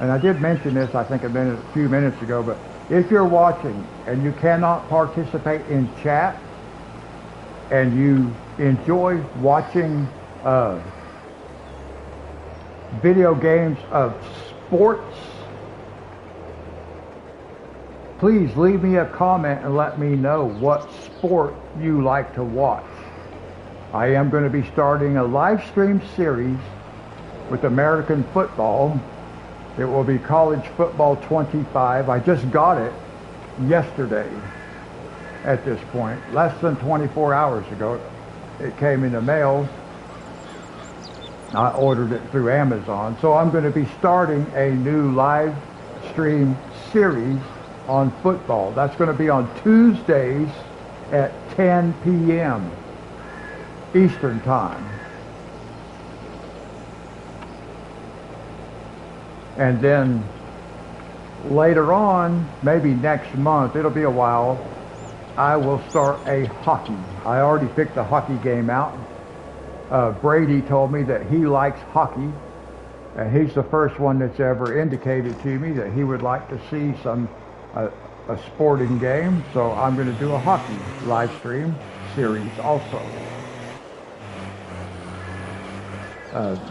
and I did mention this, I think a few minutes ago, but if you're watching and you cannot participate in chat and you enjoy watching video games of sports, please leave me a comment and let me know what sport you like to watch. I am going to be starting a live stream series with American football. It will be College Football 25. I just got it yesterday at this point. Less than 24 hours ago, it came in the mail. I ordered it through Amazon. So I'm going to be starting a new live stream series on football. That's going to be on Tuesdays at 10 p.m. Eastern Time. And then later on, maybe next month, it'll be a while, I will start a hockey. I already picked the hockey game out. Brady told me that he likes hockey, and he's the first one that's ever indicated to me that he would like to see a sporting game. So I'm going to do a hockey live stream series also.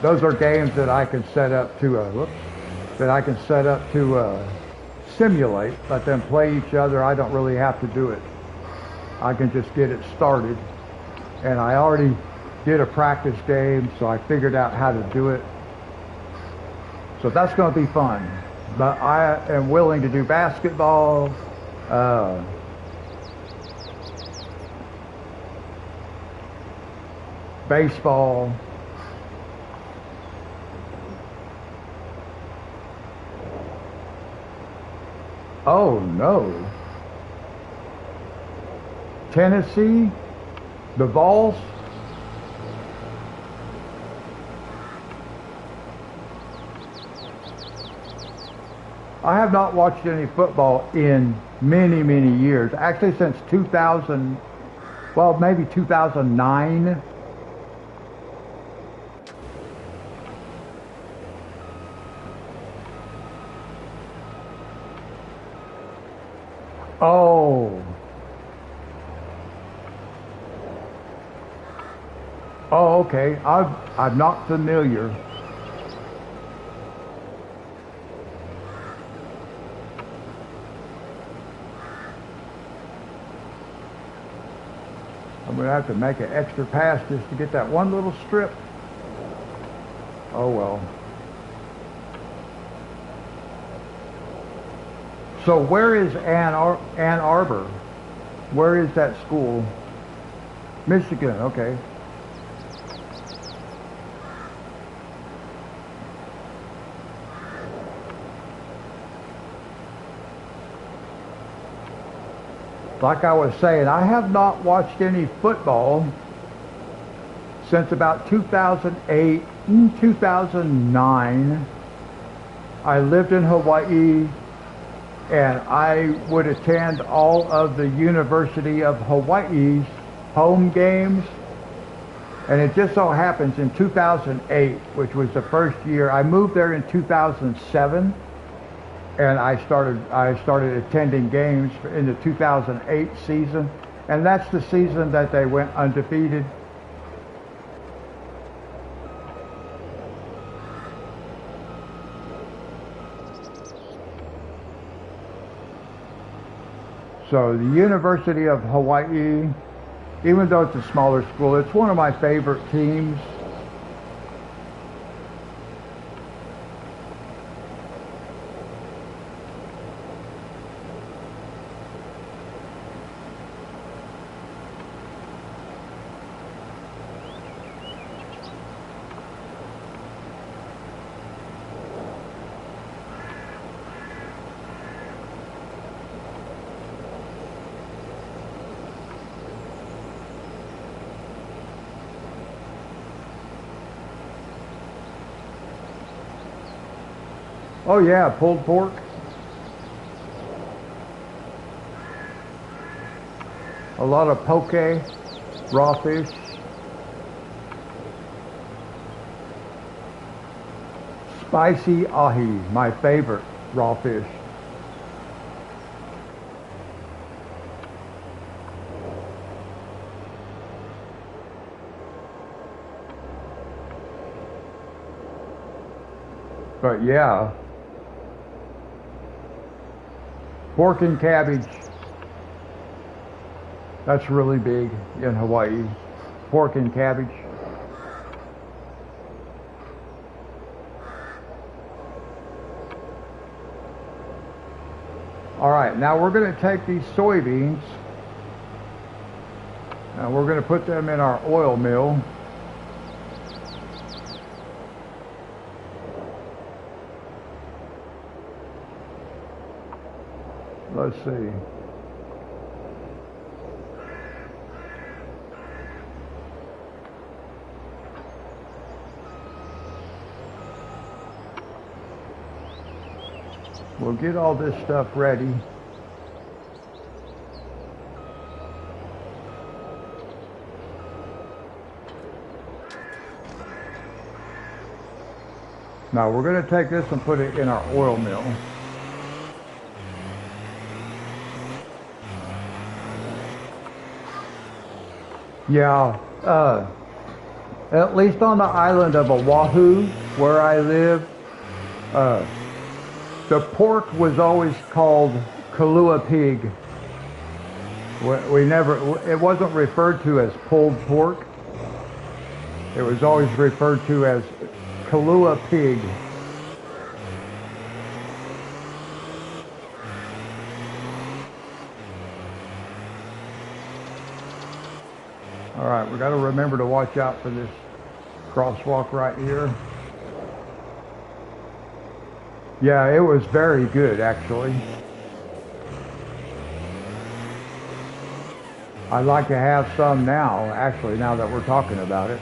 Those are games that I can set up to simulate, let them play each other. I don't really have to do it. I can just get it started. And I already did a practice game, so I figured out how to do it. So that's going to be fun. But I am willing to do basketball, baseball, oh no. Tennessee, the Vols. I have not watched any football in many, many years. Actually since 2000, well, maybe 2009. Oh. Oh, okay. I'm not familiar. I'm going to have to make an extra pass just to get that one little strip. Oh well. So where is Ann Arbor? Where is that school? Michigan, okay. Like I was saying, I have not watched any football since about 2008, 2009. I lived in Hawaii, and I would attend all of the University of Hawaii's home games. And it just so happens in 2008, which was the first year, I moved there in 2007. And I started attending games in the 2008 season, and that's the season that they went undefeated. So the University of Hawaii, even though it's a smaller school, it's one of my favorite teams. Oh yeah, pulled pork. A lot of poke, raw fish. Spicy ahi, my favorite raw fish. But yeah, pork and cabbage, that's really big in Hawaii. Pork and cabbage. All right, now we're going to take these soybeans and we're going to put them in our oil mill. Let's see. We'll get all this stuff ready. Now we're going to take this and put it in our oil mill. Yeah, at least on the island of Oahu, where I live, the pork was always called kalua pig. It wasn't referred to as pulled pork. It was always referred to as kalua pig. All right, we got to remember to watch out for this crosswalk right here. Yeah, it was very good, actually. I'd like to have some now, actually, now that we're talking about it.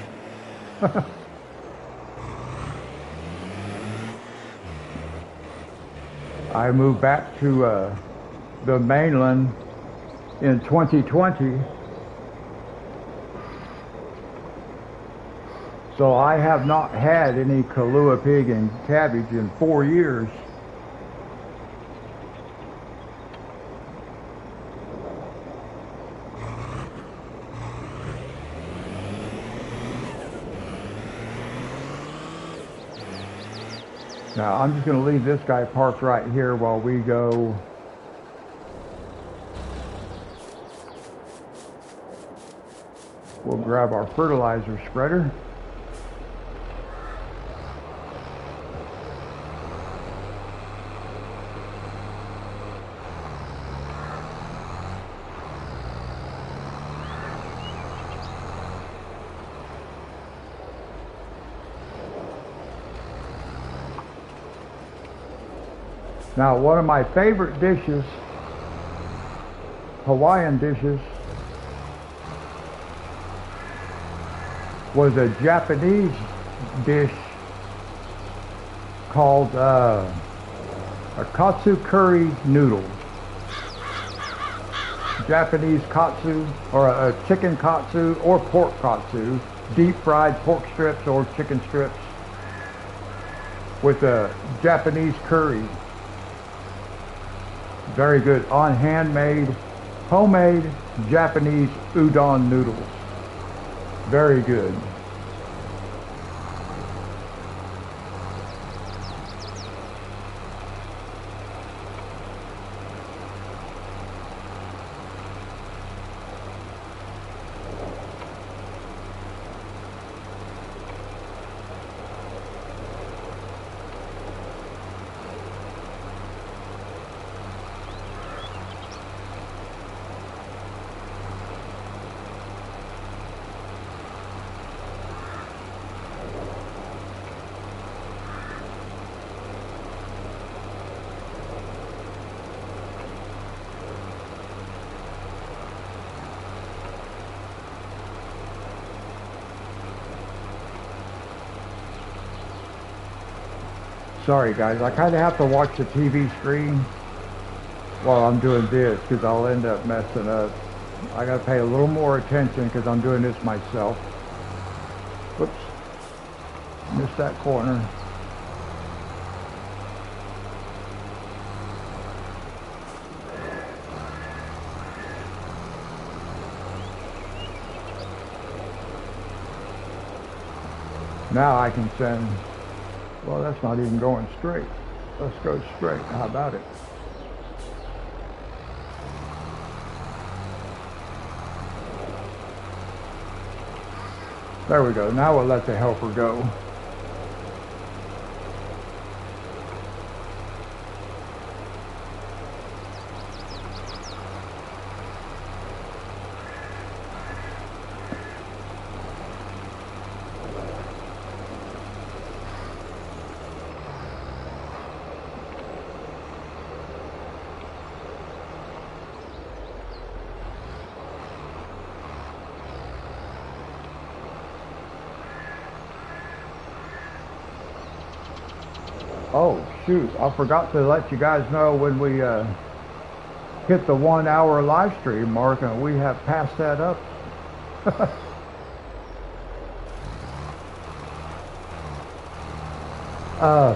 I moved back to the mainland in 2020. So I have not had any kalua pig and cabbage in 4 years. Now I'm just going to leave this guy parked right here while we go. We'll grab our fertilizer spreader. Now, one of my favorite dishes, Hawaiian dishes, was a Japanese dish called a katsu curry noodle. Japanese katsu, or a chicken katsu, or pork katsu, deep fried pork strips or chicken strips with a Japanese curry. Very good on handmade, homemade Japanese udon noodles. Very good. Sorry guys, I kind of have to watch the TV screen while I'm doing this because I'll end up messing up. I got to pay a little more attention because I'm doing this myself. Whoops, missed that corner. Now I can send, well, that's not even going straight. Let's go straight. How about it? There we go. Now we'll let the helper go. Oh, shoot. I forgot to let you guys know when we hit the 1 hour live stream mark, and we have passed that up.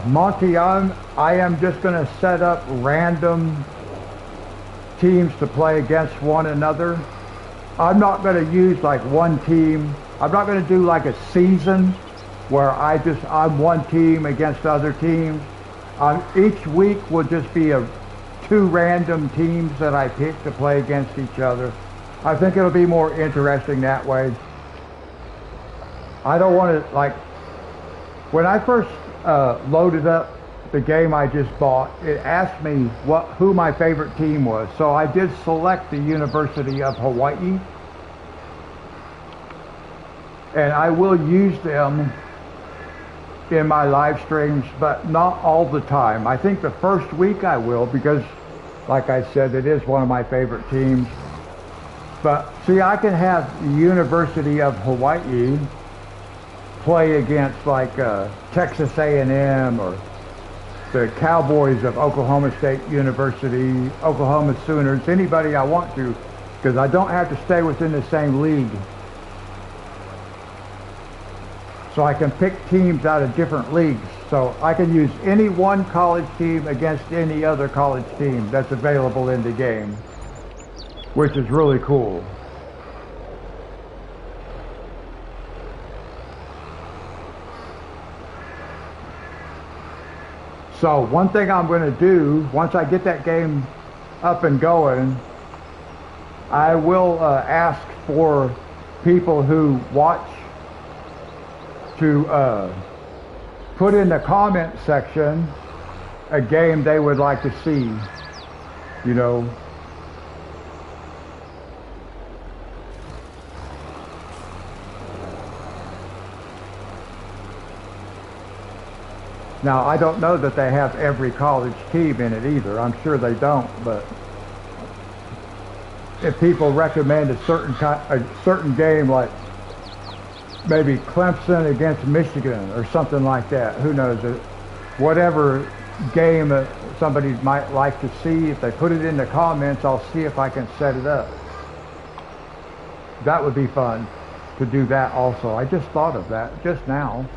Monty, I am just going to set up random teams to play against one another. I'm not going to use like one team. I'm not going to do like a season where I'm one team against other teams. Each week will just be two random teams that I pick to play against each other. I think it'll be more interesting that way. I don't want to, like, when I first loaded up the game I just bought, it asked me who my favorite team was. So I did select the University of Hawaii, and I will use them in my live streams, but not all the time. I think the first week I will, because like I said, it is one of my favorite teams. But see, I can have the University of Hawaii play against like Texas A&M or the Cowboys of Oklahoma State University, Oklahoma Sooners, anybody I want to, because I don't have to stay within the same league. So I can pick teams out of different leagues. So I can use any one college team against any other college team that's available in the game, which is really cool. So one thing I'm going to do, once I get that game up and going, I will ask for people who watch to put in the comment section a game they would like to see, you know. Now, I don't know that they have every college team in it either. I'm sure they don't, but if people recommend a certain game, like maybe Clemson against Michigan or something like that, who knows? Whatever game somebody might like to see, if they put it in the comments, I'll see if I can set it up. That would be fun to do that also. I just thought of that just now.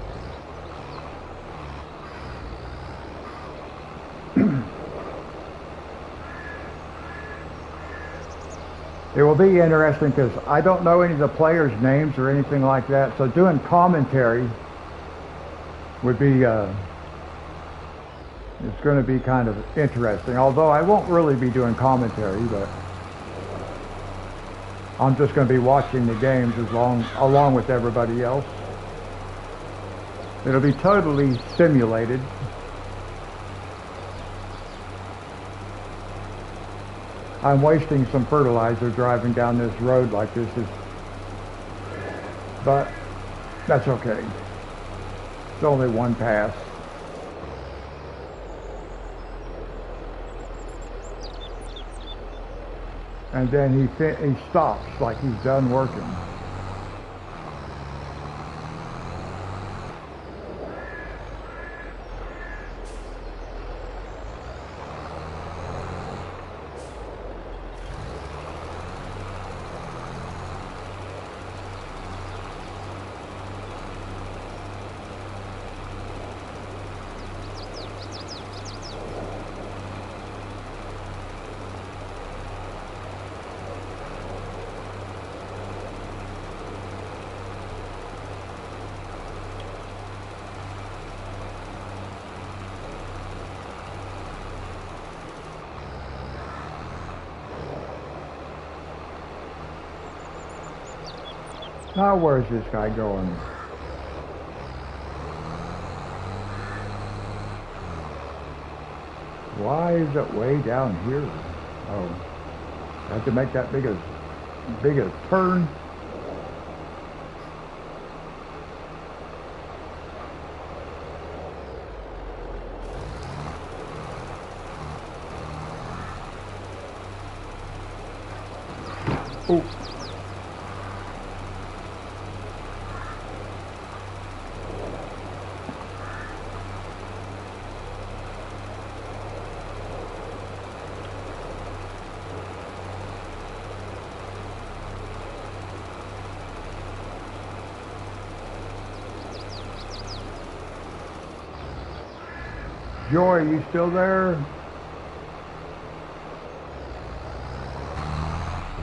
It will be interesting because I don't know any of the players' names or anything like that, so doing commentary would be, it's going to be kind of interesting, although I won't really be doing commentary, but I'm just going to be watching the games along with everybody else. It'll be totally simulated. I'm wasting some fertilizer driving down this road like this, but that's okay. It's only one pass. And then he stops like he's done working. Now where's this guy going? Why is it way down here? Oh, I have to make that big a turn. Oh. Joy, you still there?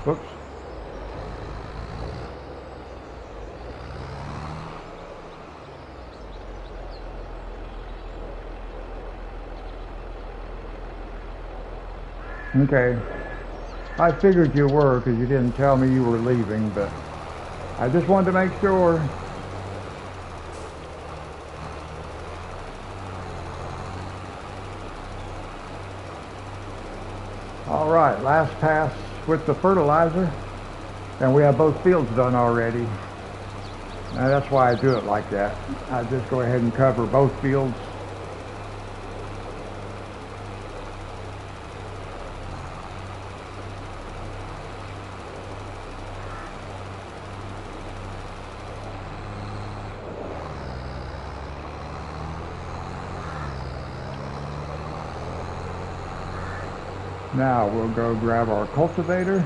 Oops. Okay. I figured you were because you didn't tell me you were leaving, but I just wanted to make sure. All right, last pass with the fertilizer, and we have both fields done already. Now that's why I do it like that. I just go ahead and cover both fields. Now we'll go grab our cultivator.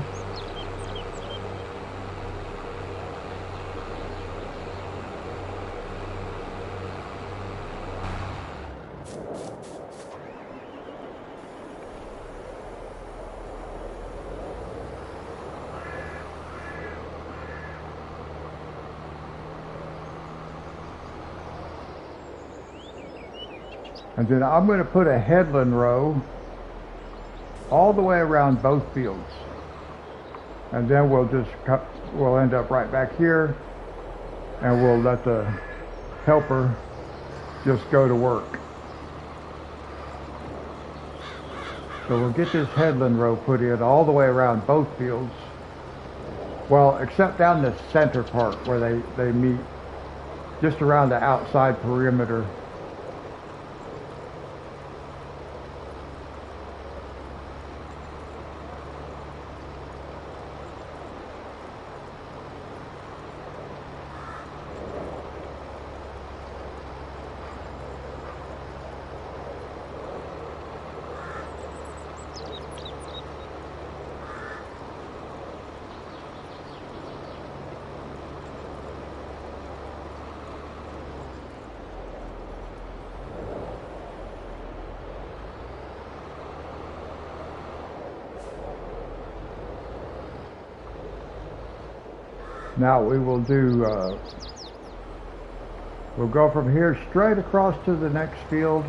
And then I'm going to put a headland row all the way around both fields. And then we'll end up right back here, and we'll let the helper just go to work. So we'll get this headland row put in all the way around both fields. Well, except down the center part where they meet, just around the outside perimeter. Now we will we'll go from here straight across to the next field.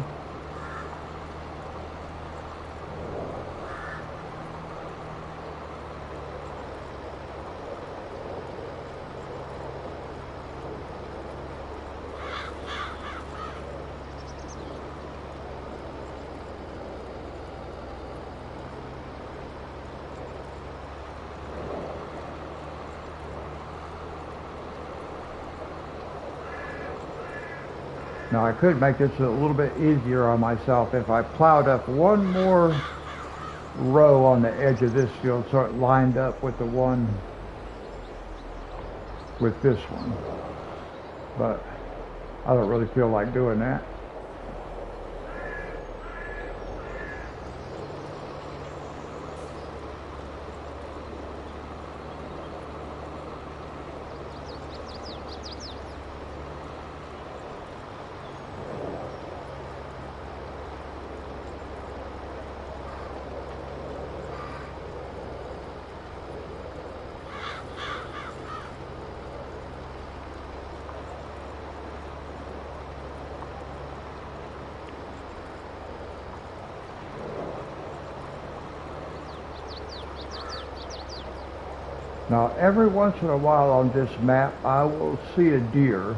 Now I could make this a little bit easier on myself if I plowed up one more row on the edge of this field so it lined up with the one with this one. But I don't really feel like doing that. Now, every once in a while on this map, I will see a deer,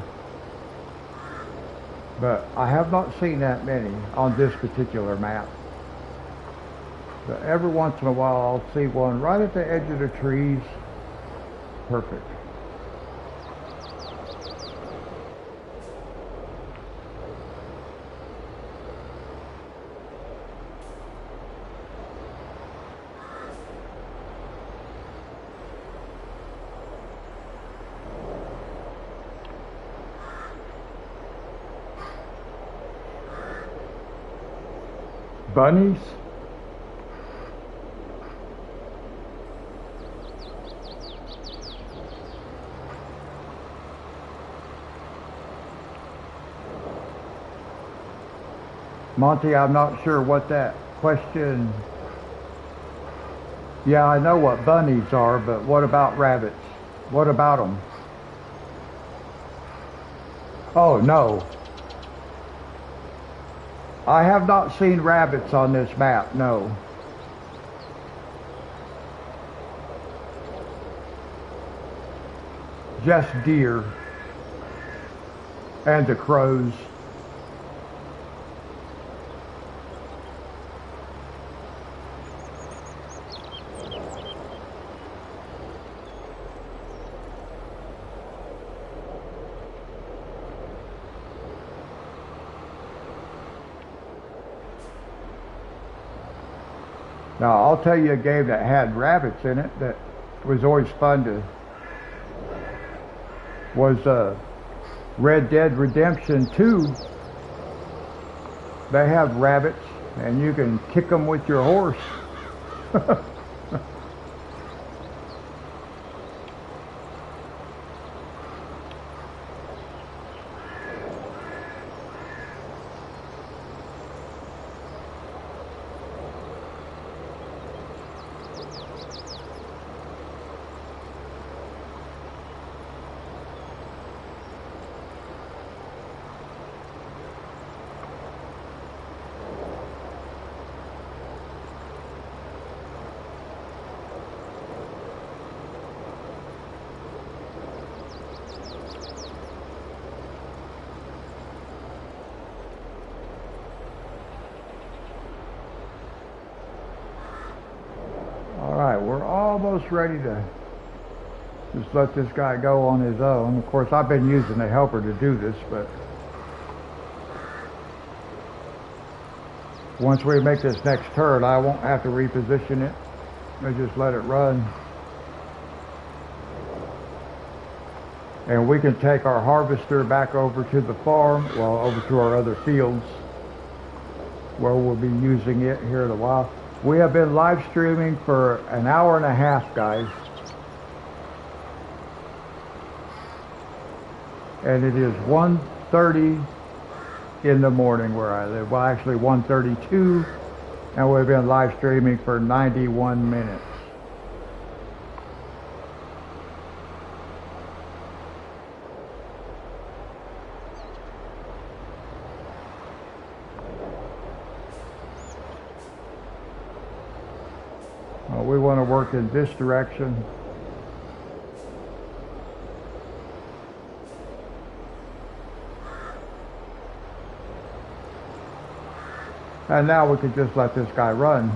but I have not seen that many on this particular map. But every once in a while, I'll see one right at the edge of the trees. Perfect. Bunnies? Monty, I'm not sure what that question... Yeah, I know what bunnies are, but what about rabbits? What about them? Oh, no. I have not seen rabbits on this map, no. Just deer and the crows. Now, I'll tell you a game that had rabbits in it that was always fun to... was Red Dead Redemption 2. They have rabbits, and you can kick them with your horse. We're almost ready to just let this guy go on his own. Of course, I've been using a helper to do this, but once we make this next turn, I won't have to reposition it. I just let it run. And we can take our harvester back over to the farm, well, over to our other fields, where we'll be using it here in a while. We have been live streaming for an hour and a half, guys. And it is 1:30 in the morning where I live. Well, actually 1:32, and we've been live streaming for 91 minutes. We want to work in this direction. And now we can just let this guy run.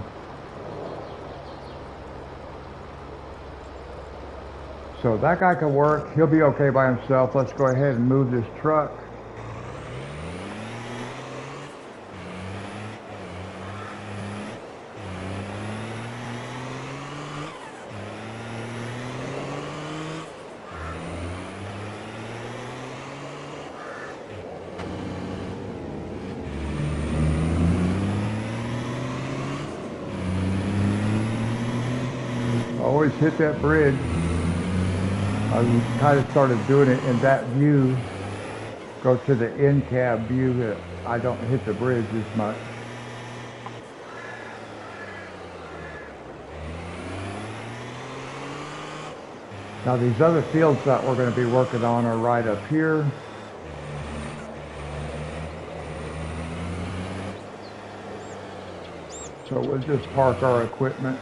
So that guy can work. He'll be okay by himself. Let's go ahead and move this truck. Always hit that bridge. I kind of started doing it in that view. Go to the end cab view that I don't hit the bridge as much. Now these other fields that we're going to be working on are right up here. So we'll just park our equipment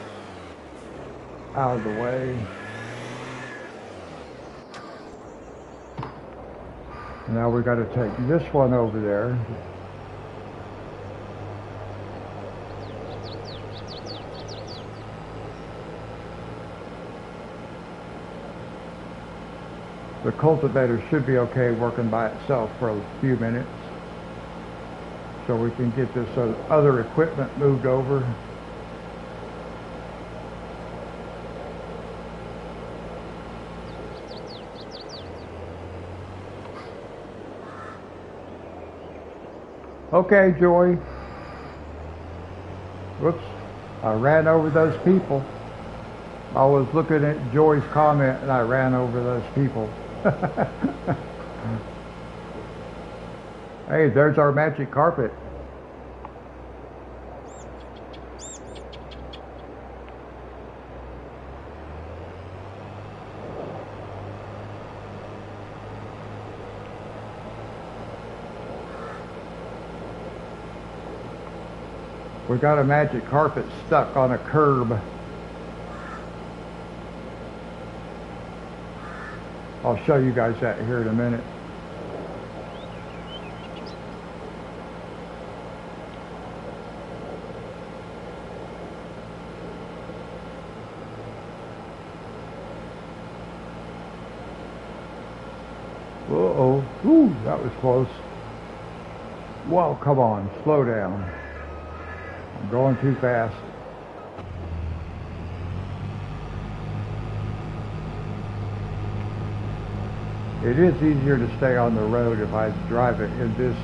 out of the way. Now we got to take this one over there. The cultivator should be okay working by itself for a few minutes, so we can get this other equipment moved over. Okay, Joy. Whoops, I ran over those people. I was looking at Joy's comment and I ran over those people. Hey, there's our magic carpet. We got a magic carpet stuck on a curb. I'll show you guys that here in a minute. Uh-oh. Ooh, that was close. Whoa, come on, slow down. I'm going too fast. It is easier to stay on the road if I drive it in this,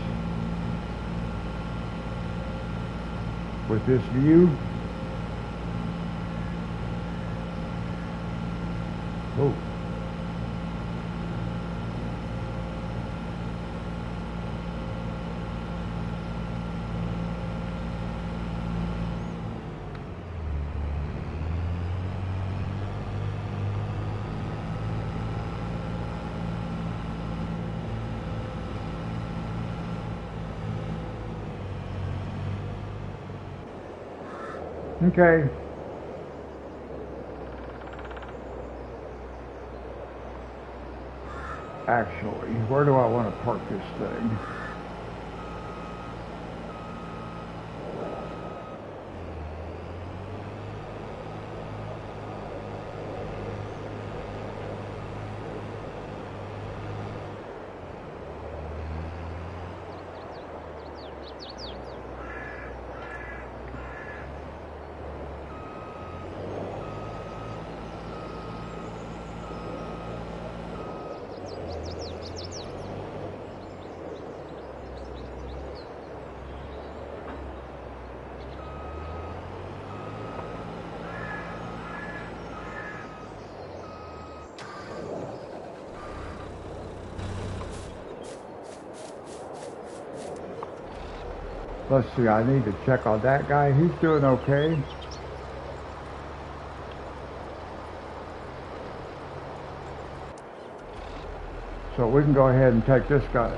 with this view. Oh. Okay. Actually, where do I want to park this thing? Let's see, I need to check on that guy. He's doing okay. So we can go ahead and take this guy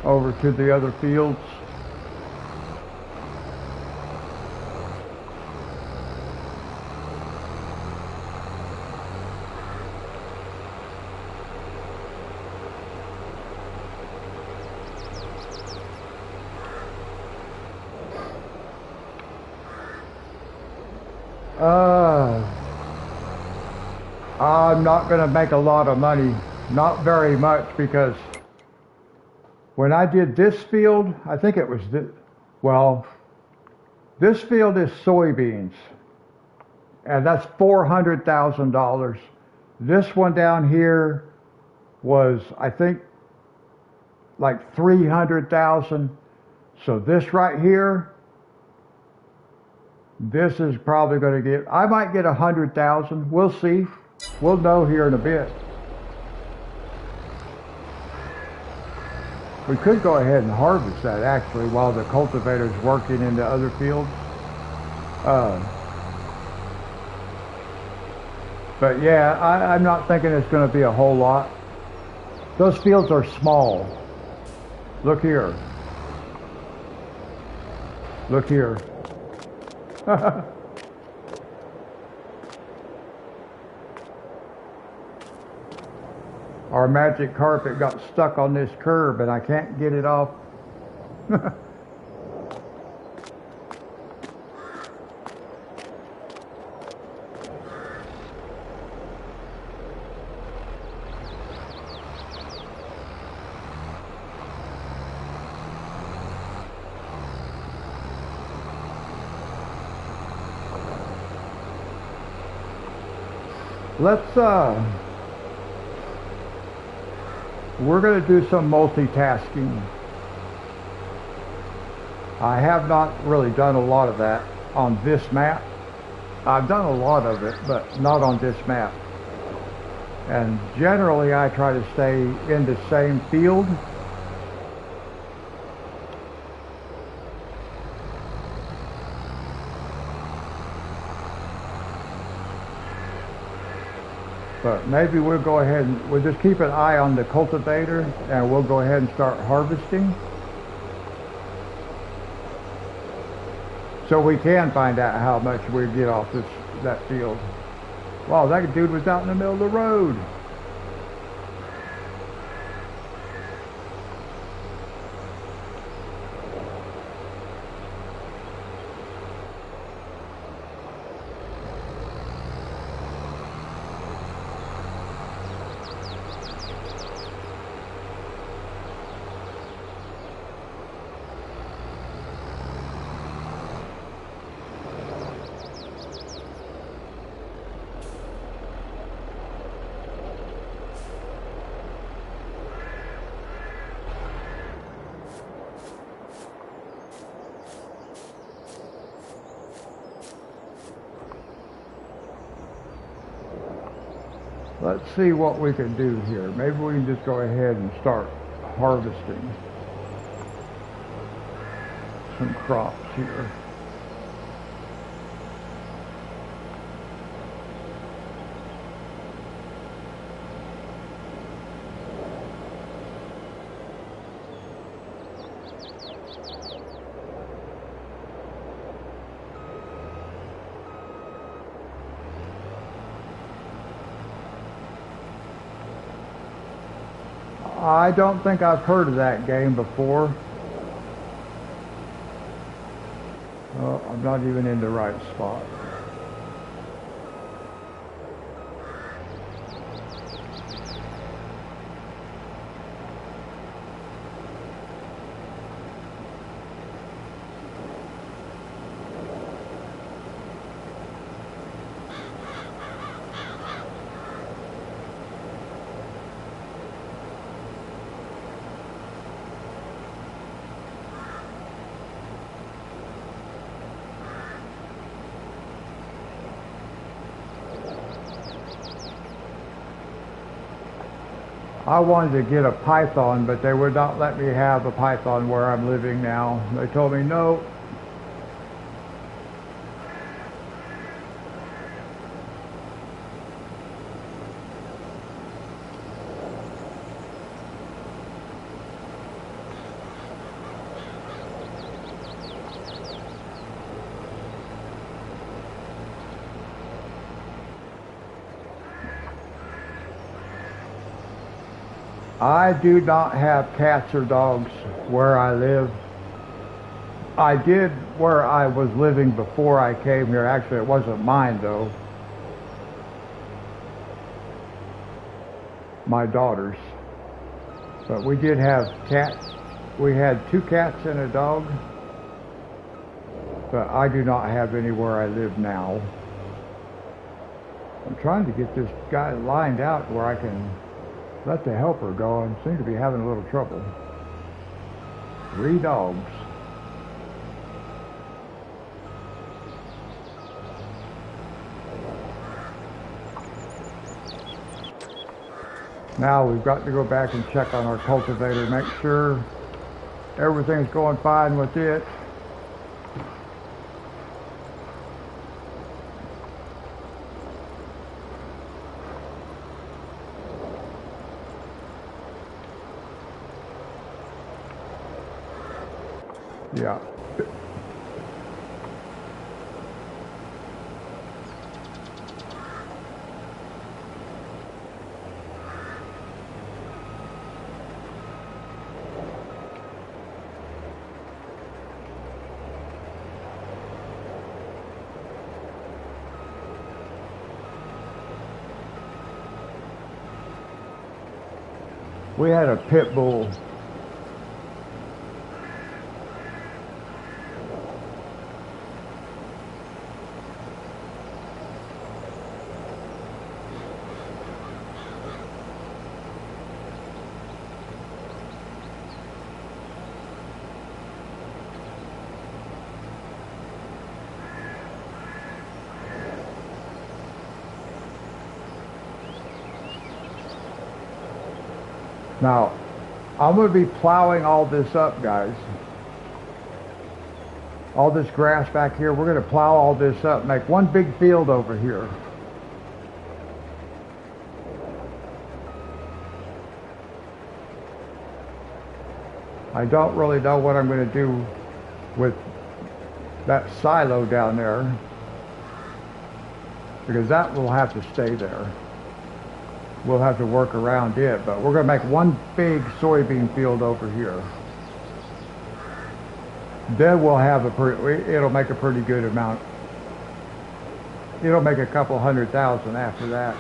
over to the other fields. I'm not going to make a lot of money, not very much, because when I did this field, I think it was this, well, this field is soybeans, and that's $400,000. This one down here was, I think, like 300,000. So this right here, this is probably going to get, I might get 100,000. We'll see. We'll know here in a bit. We could go ahead and harvest that actually while the cultivator's working in the other fields. But yeah, I'm not thinking it's going to be a whole lot. Those fields are small. Look here. Look here. Our magic carpet got stuck on this curb and I can't get it off. We're going to do some multitasking. I have not really done a lot of that on this map. I've done a lot of it, but not on this map. And generally I try to stay in the same field. But maybe we'll go ahead and we'll just keep an eye on the cultivator and we'll go ahead and start harvesting. So we can find out how much we get off that field. Wow, that dude was out in the middle of the road. Let's see what we can do here. Maybe we can just go ahead and start harvesting some crops here. I don't think I've heard of that game before. Oh, I'm not even in the right spot. I wanted to get a python, but they would not let me have a python where I'm living now. They told me no. I do not have cats or dogs where I live. I did where I was living before I came here. Actually, it wasn't mine though. My daughter's. But we did have cats. We had 2 cats and a dog. But I do not have anywhere I live now. I'm trying to get this guy lined out where I can let the helper go and seem to be having a little trouble. 3 dogs. Now we've got to go back and check on our cultivator, make sure everything's going fine with it. Yeah. We had a pit bull. Now, I'm going to be plowing all this up, guys. All this grass back here, we're going to plow all this up, make one big field over here. I don't really know what I'm going to do with that silo down there, because that will have to stay there. We'll have to work around it, but we're going to make one big soybean field over here. Then we'll have it'll make a pretty good amount. It'll make a couple 100,000 after that.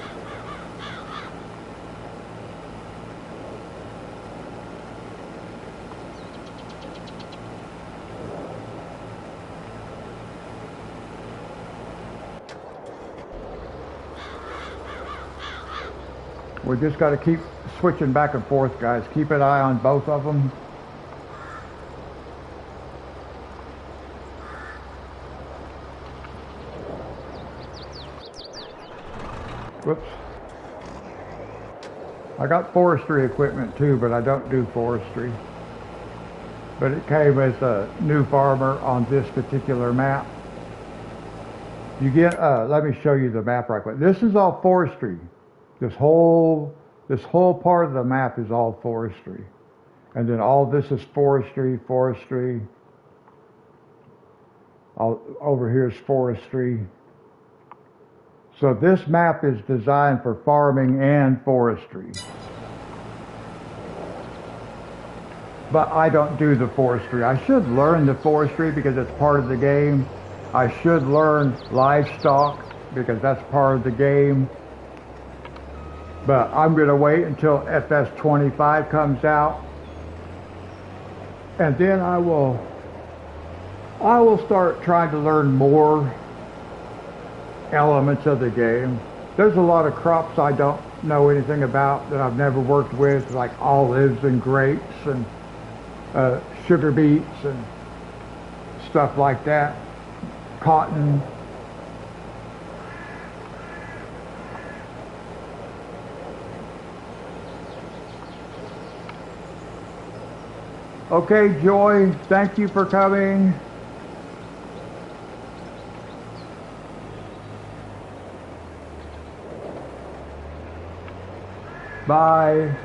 We just got to keep switching back and forth, guys. Keep an eye on both of them. Whoops. I got forestry equipment too, but I don't do forestry. But it came as a new farmer on this particular map. You get, let me show you the map right quick. This is all forestry. This whole part of the map is all forestry. And then all this is forestry. All over here is forestry. So this map is designed for farming and forestry. But I don't do the forestry. I should learn the forestry because it's part of the game. I should learn livestock because that's part of the game. But I'm going to wait until FS25 comes out, and then I will start trying to learn more elements of the game. There's a lot of crops I don't know anything about that I've never worked with, like olives and grapes and sugar beets and stuff like that, cotton. Okay, Joy, thank you for coming. Bye.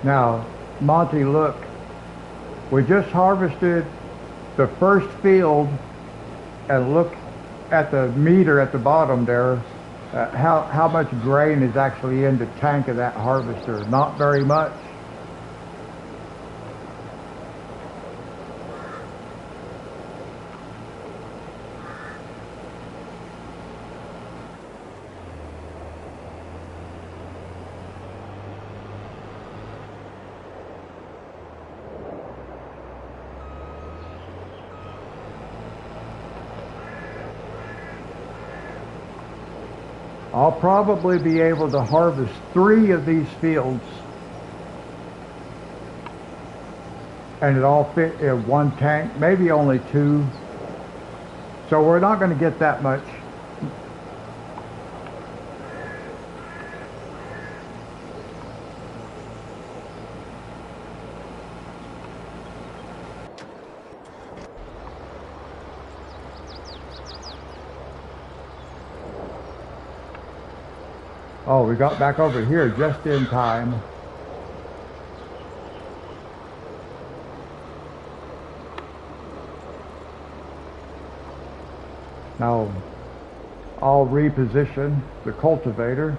Now, Monty, look, we just harvested the first field, and look at the meter at the bottom there, how much grain is actually in the tank of that harvester. Not very much. I'll probably be able to harvest 3 of these fields, and it all fit in one tank, maybe only 2. So we're not going to get that much. Oh, we got back over here just in time. Now, I'll reposition the cultivator.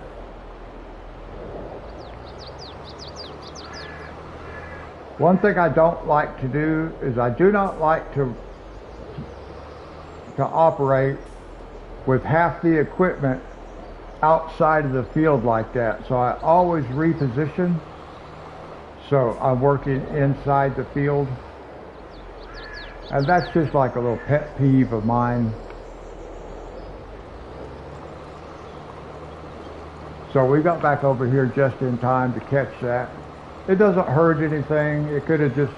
One thing I don't like to do is I do not like to operate with half the equipment outside of the field like that. So I always reposition so I'm working inside the field. And that's just like a little pet peeve of mine. So we got back over here just in time to catch that. It doesn't hurt anything. It could have just,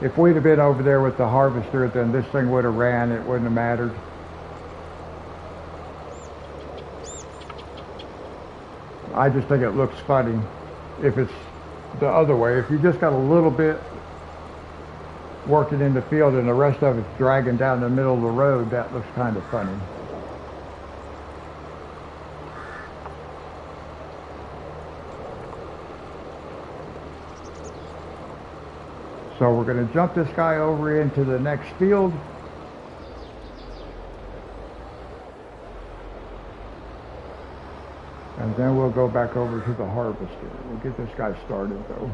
if we'd have been over there with the harvester, then this thing would have ran. It wouldn't have mattered. I just think it looks funny if it's the other way. If you just got a little bit working in the field and the rest of it's dragging down the middle of the road, that looks kind of funny. So we're going to jump this guy over into the next field. And then we'll go back over to the harvester. We'll get this guy started though.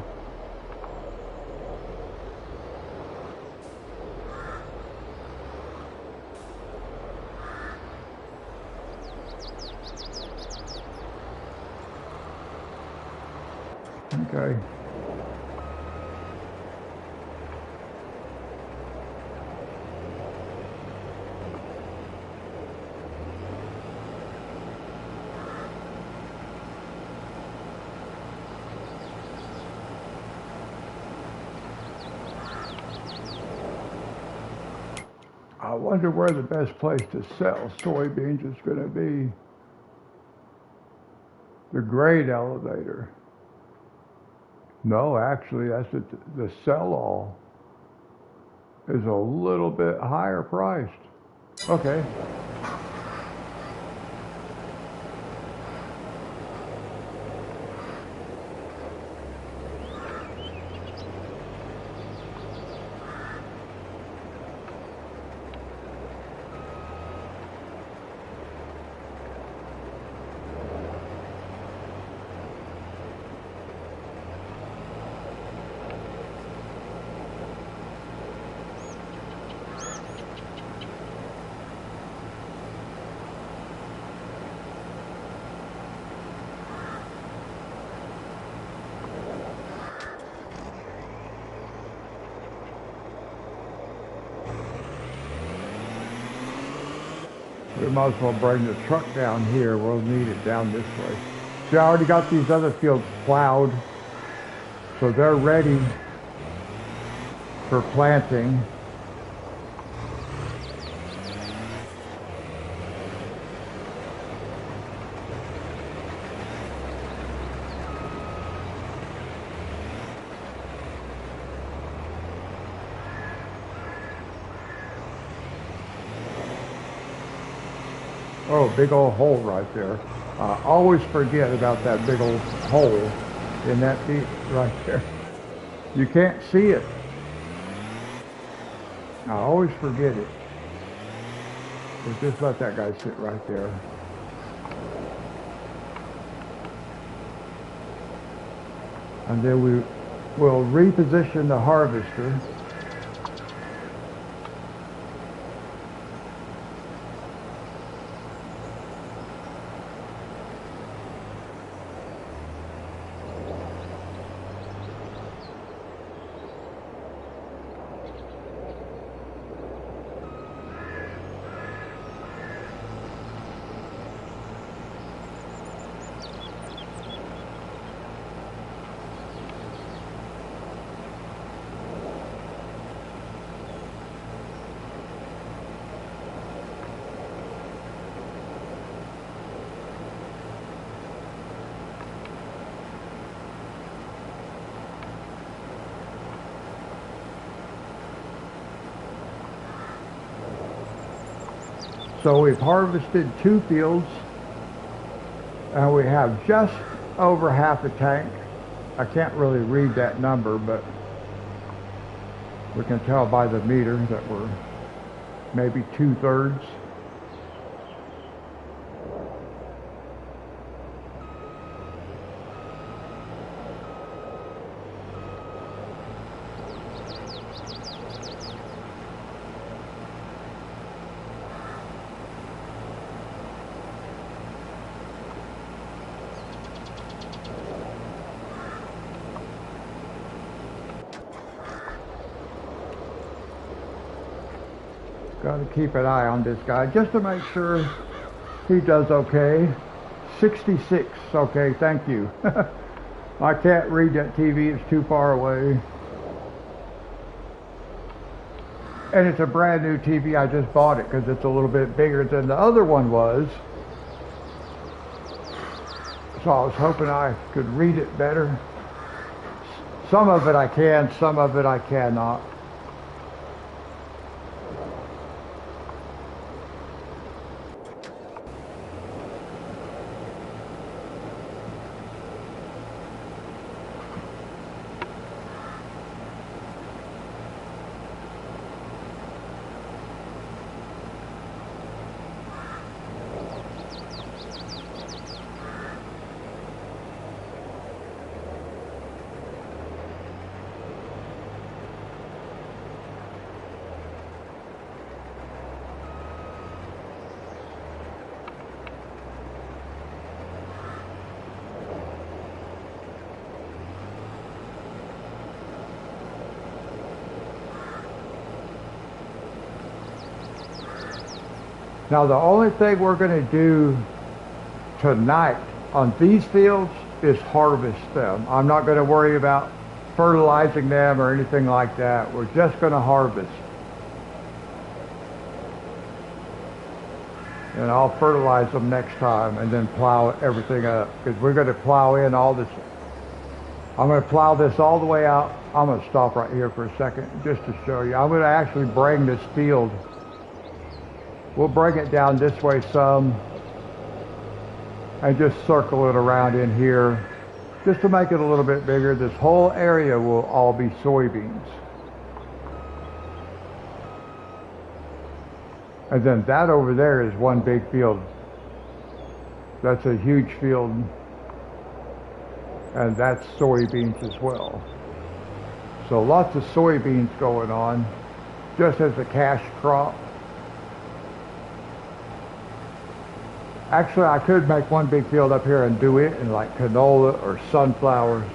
Okay. I wonder where the best place to sell soybeans is going to be. The grade elevator. No, actually, that's the sell-all is a little bit higher priced. Okay. We might as well bring the truck down here. We'll need it down this way. See, I already got these other fields plowed, so they're ready for planting. Oh, big old hole right there. I always forget about that big old hole in that field right there. You can't see it. I always forget it. But just let that guy sit right there. And then we will reposition the harvester. So we've harvested 2 fields and we have just over half a tank. I can't really read that number, but we can tell by the meter that we're maybe 2/3. Got to keep an eye on this guy just to make sure he does okay. 66. Okay, thank you. I can't read that TV. It's too far away. And it's a brand new TV. I just bought it because it's a little bit bigger than the other one was. So I was hoping I could read it better. Some of it I can, some of it I cannot. Now the only thing we're going to do tonight on these fields is harvest them. I'm not going to worry about fertilizing them or anything like that. We're just going to harvest. And I'll fertilize them next time and then plow everything up, because we're going to plow in all this. I'm going to plow this all the way out. I'm going to stop right here for a second just to show you. I'm going to actually bring this field. We'll bring it down this way some and just circle it around in here just to make it a little bit bigger. This whole area will all be soybeans. And then that over there is one big field. That's a huge field. And that's soybeans as well. So lots of soybeans going on just as a cash crop. Actually, I could make one big field up here and do it in like canola or sunflowers,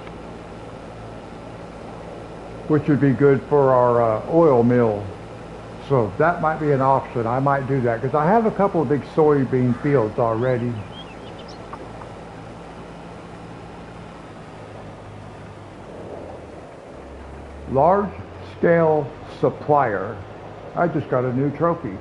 which would be good for our oil mill. So that might be an option. I might do that because I have a couple of big soybean fields already. Large scale supplier. I just got a new trophy.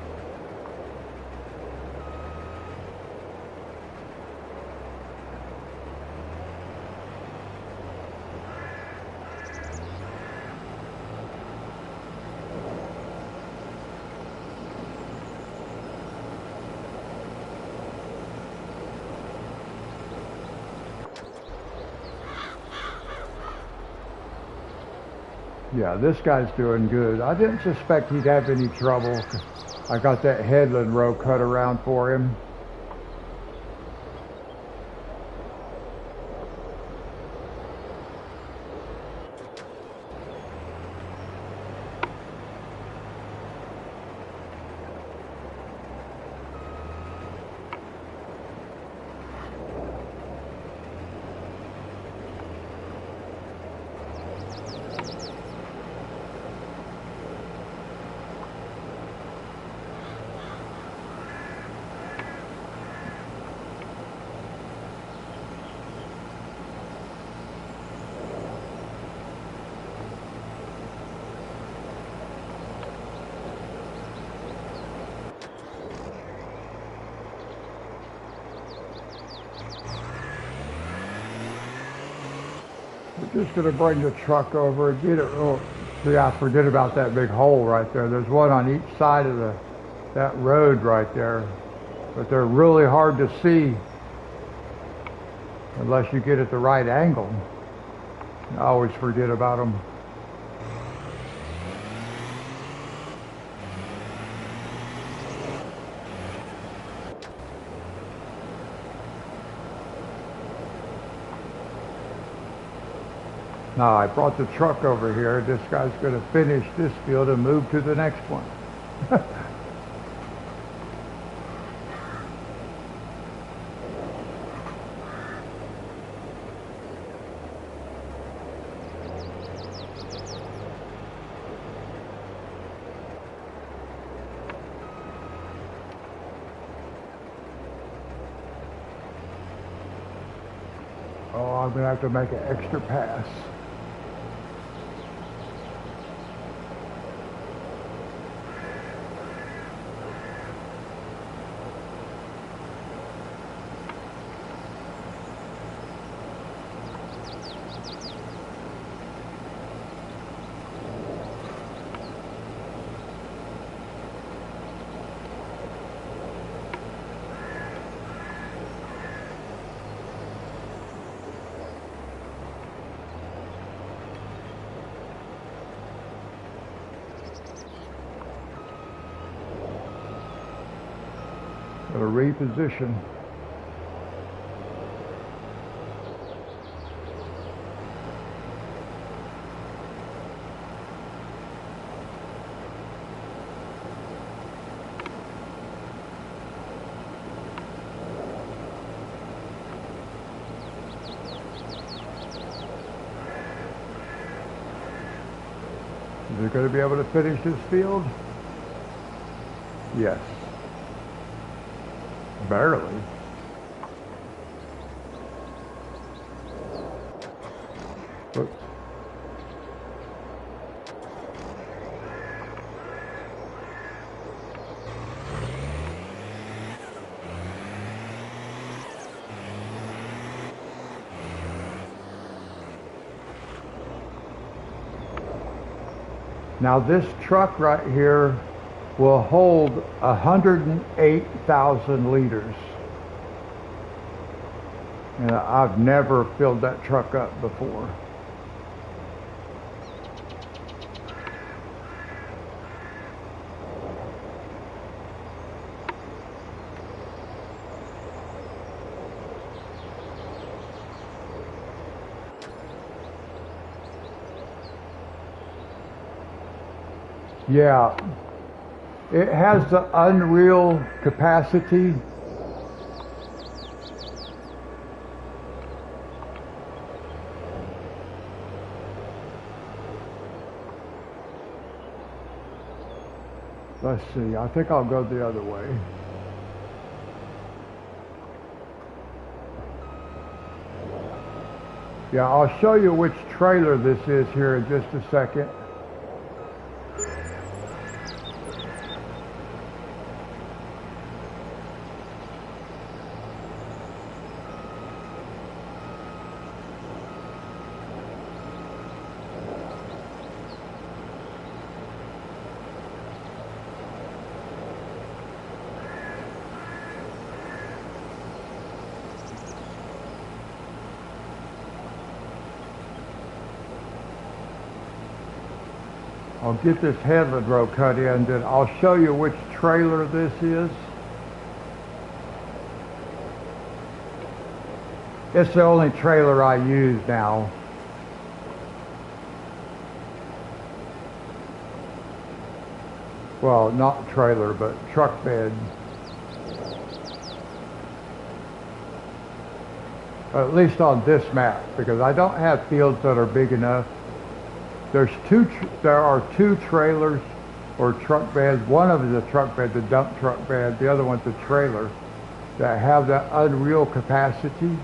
Yeah, this guy's doing good. I didn't suspect he'd have any trouble. I got that headland row cut around for him. We're just going to bring the truck over and get it. Oh, see, I forget about that big hole right there. There's one on each side of that road right there. But they're really hard to see unless you get at the right angle. I always forget about them. Now I brought the truck over here. This guy's going to finish this field and move to the next one. I'm going to have to make an extra pass. Gotta reposition. Is it going to be able to finish this field? Yes. Barely. Oops. Now this truck right here will hold 108,000 liters. And I've never filled that truck up before. Yeah. It has the unreal capacity. Let's see, I think I'll go the other way. Yeah, I'll show you which trailer this is here in just a second. I'll get this headland row cut in, then I'll show you which trailer this is. It's the only trailer I use now. Well, not trailer, but truck bed. At least on this map, because I don't have fields that are big enough. There are two trailers or truck beds. One of them is a truck bed, the dump truck bed. The other one's a trailer that have that unreal capacity.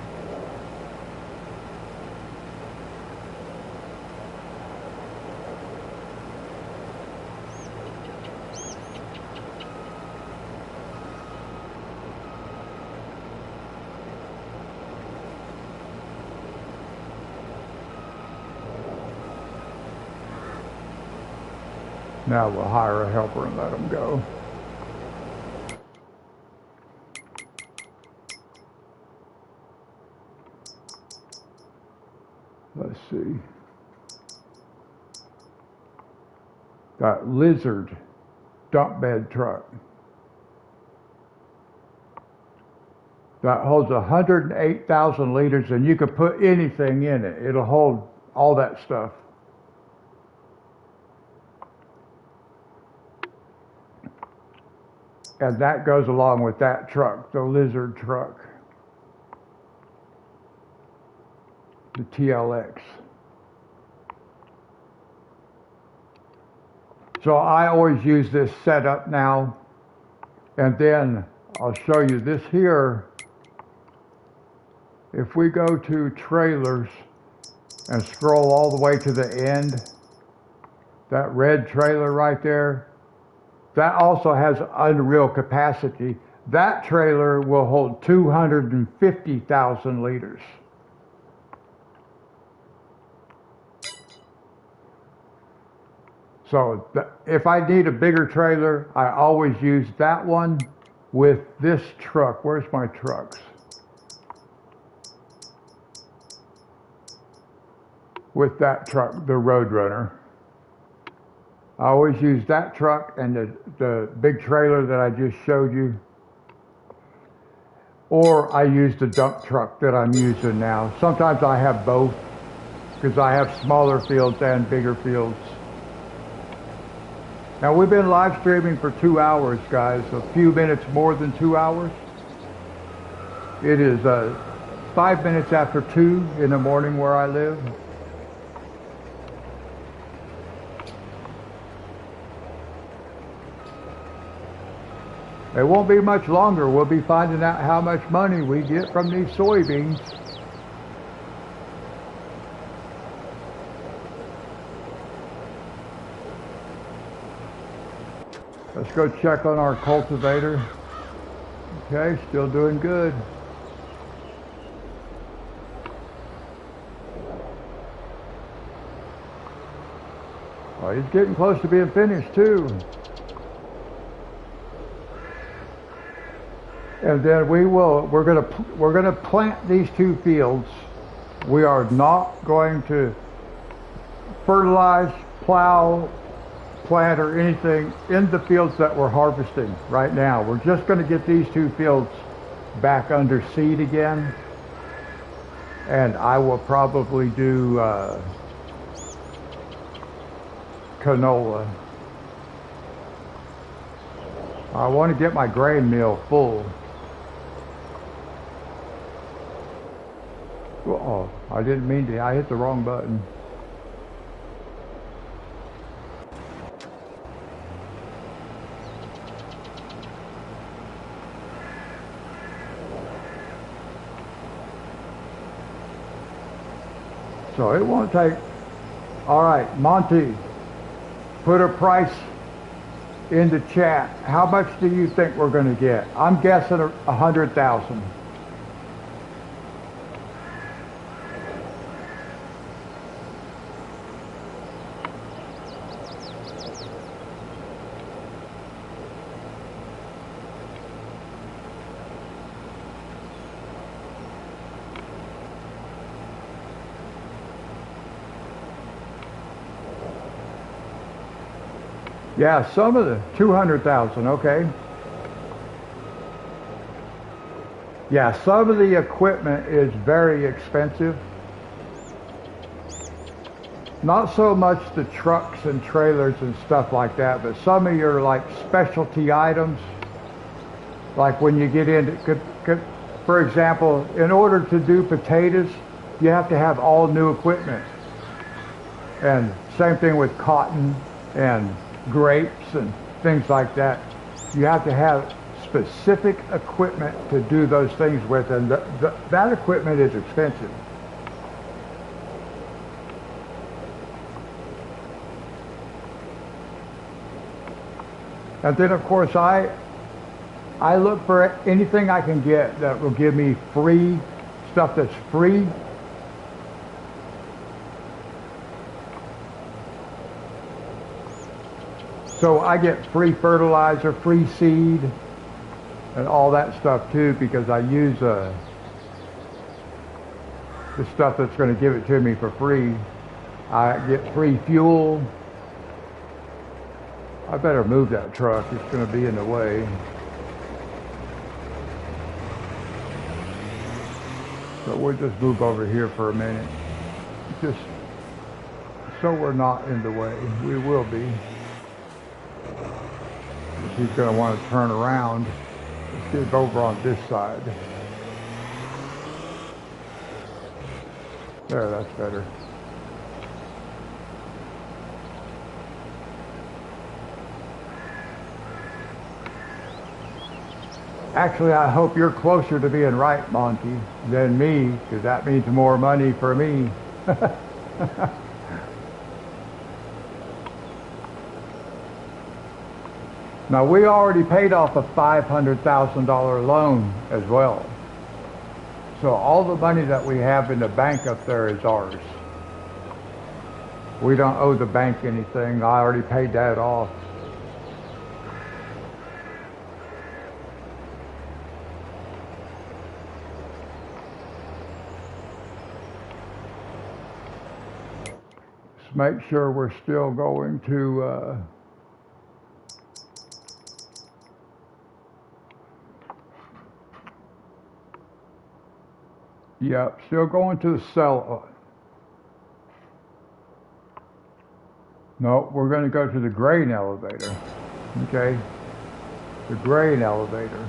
Now we'll hire a helper and let them go. Let's see. That Lizard dump bed truck. That holds 108,000 liters, and you can put anything in it. It'll hold all that stuff. And that goes along with that truck, the Lizard truck, the TLX. So I always use this setup now, and then I'll show you this here If we go to trailers and scroll all the way to the end, that red trailer right there, that also has unreal capacity. That trailer will hold 250,000 liters. So if I need a bigger trailer, I always use that one with this truck. Where's my trucks? With that truck, the Roadrunner. I always use that truck and the big trailer that I just showed you. Or I use the dump truck that I'm using now. Sometimes I have both because I have smaller fields and bigger fields. Now we've been live streaming for 2 hours, guys, a few minutes more than 2 hours. It is 5 minutes after 2 in the morning where I live. It won't be much longer. We'll be finding out how much money we get from these soybeans. Let's go check on our cultivator. Okay, still doing good. Oh, he's getting close to being finished too. And then we're gonna plant these 2 fields. We are not going to fertilize, plow, plant or anything in the fields that we're harvesting right now. We're just going to get these 2 fields back under seed again. And I will probably do canola. I want to get my grain mill full. Uh-oh, I didn't mean to. I hit the wrong button. So it won't take. All right, Monty, put a price in the chat. How much do you think we're going to get? I'm guessing 100,000. Yeah, some of the 200,000, okay. Yeah, some of the equipment is very expensive. Not so much the trucks and trailers and stuff like that, but some of your like specialty items, like when you get into, for example, in order to do potatoes, you have to have all new equipment. And same thing with cotton and grapes and things like that. You have to have specific equipment to do those things with, and that equipment is expensive. And then of course I look for anything I can get that will give me free stuff that's free. So I get free fertilizer, free seed, and all that stuff too, because I use the stuff that's going to give it to me for free. I get free fuel. I better move that truck. It's going to be in the way. So we'll just move over here for a minute. Just so we're not in the way. We will be. He's going to want to turn around. Let's get over on this side. There, that's better. Actually, I hope you're closer to being right, Monty, than me, because that means more money for me. Now, we already paid off a $500,000 loan as well. So all the money that we have in the bank up there is ours. We don't owe the bank anything. I already paid that off. Let's make sure we're still going to yep, still going to the cell. No, we're going to go to the grain elevator. Okay, the grain elevator.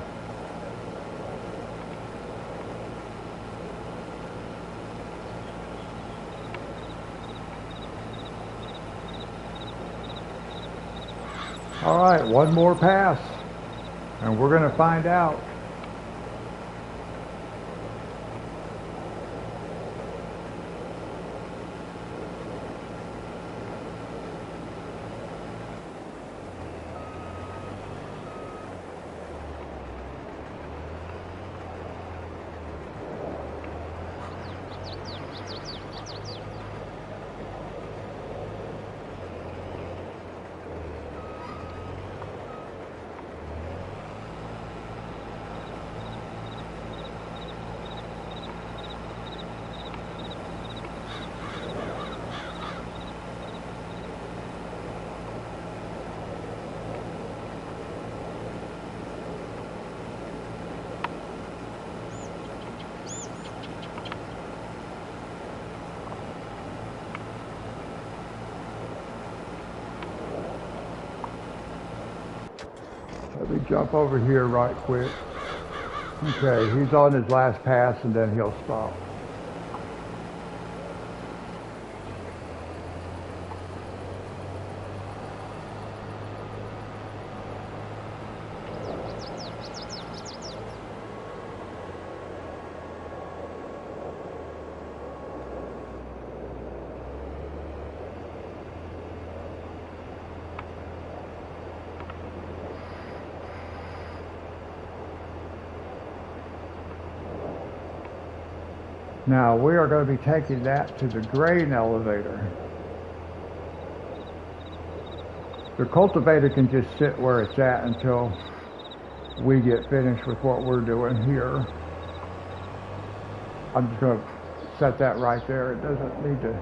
All right, one more pass, and we're going to find out. Let me jump over here right quick. Okay, he's on his last pass and then he'll stop. Now we are going to be taking that to the grain elevator. The cultivator can just sit where it's at until we get finished with what we're doing here. I'm just going to set that right there. It doesn't need to.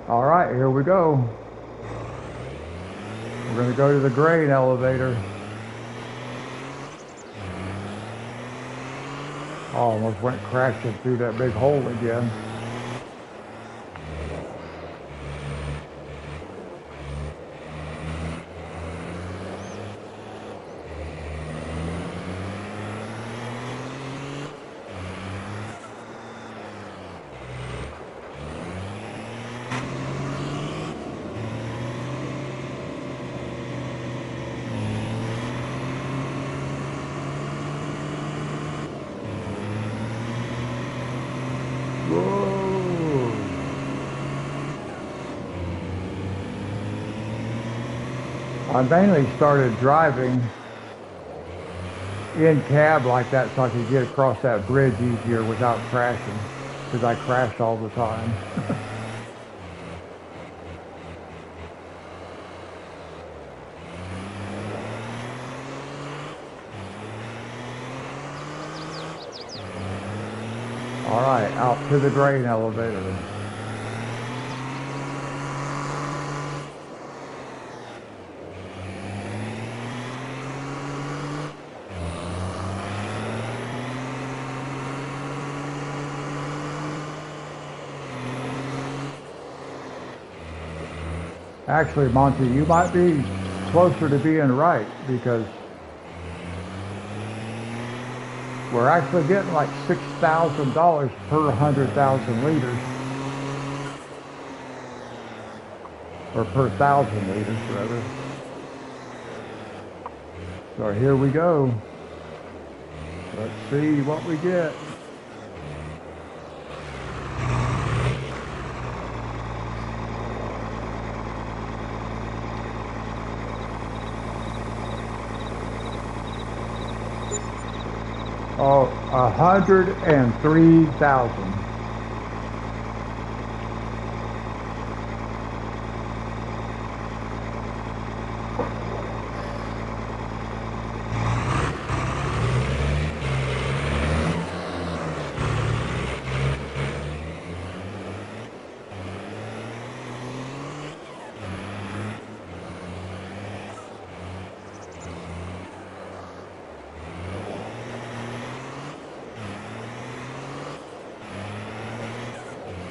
All right, here we go. We're going to go to the grain elevator. Almost went crashing through that big hole again. I mainly started driving in cab like that so I could get across that bridge easier without crashing, because I crash all the time. All right, out to the grain elevator. Actually, Monty, you might be closer to being right, because we're actually getting like $6,000 per 100,000 liters. Or per 1,000 liters, rather. So here we go. Let's see what we get. Oh, 103,000.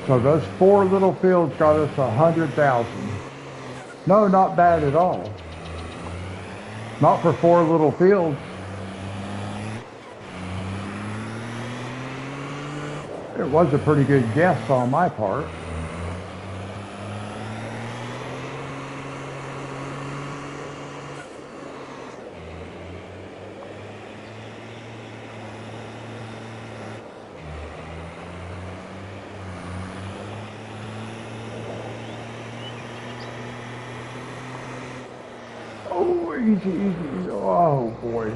So those 4 little fields got us 100,000. No, not bad at all. Not for 4 little fields. It was a pretty good guess on my part. Oh, easy, easy, easy. Oh, boy.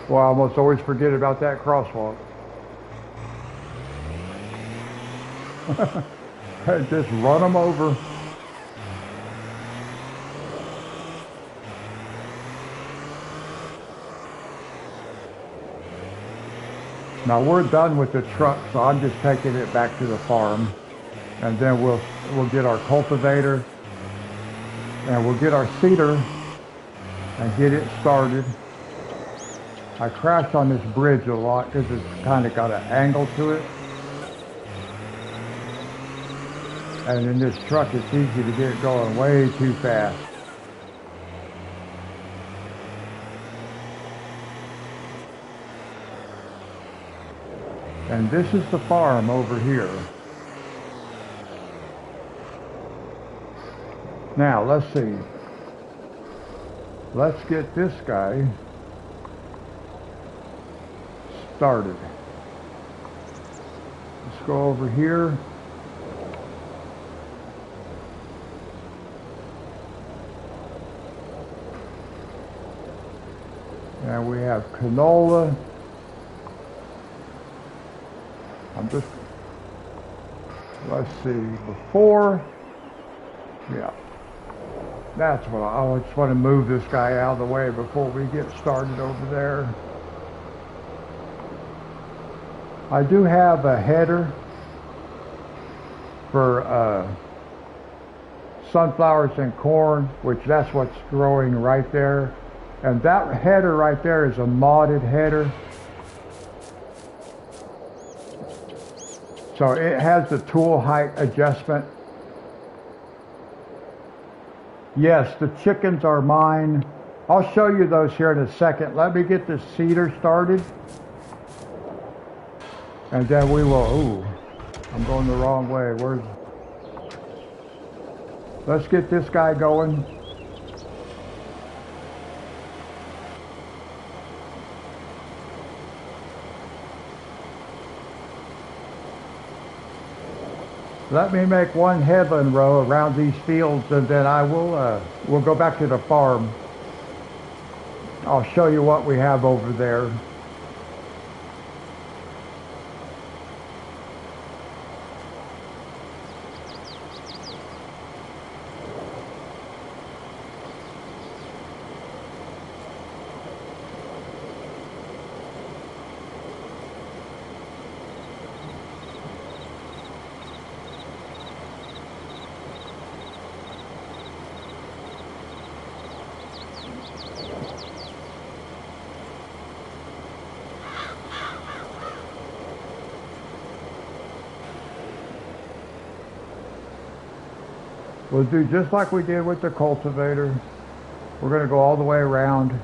Well, I almost always forget about that crosswalk. Just run them over. Now we're done with the truck, so I'm just taking it back to the farm, and then we'll get our cultivator, and we'll get our seeder and get it started. I crash on this bridge a lot because it's kind of got an angle to it. And in this truck, it's easy to get it going way too fast. And this is the farm over here. Now, let's see. Let's get this guy started. Let's go over here. And we have canola. Let's see, before, yeah, that's what I just want to move this guy out of the way before we get started over there. I do have a header for sunflowers and corn, which that's what's growing right there. And that header right there is a modded header. So it has the tool height adjustment. Yes, the chickens are mine. I'll show you those here in a second. Let me get the seeder started. And then we will, ooh, I'm going the wrong way. Let's get this guy going. Let me make one headland row around these fields, and then I will we'll go back to the farm. I'll show you what we have over there. We'll do just like we did with the cultivator. We're going to go all the way around.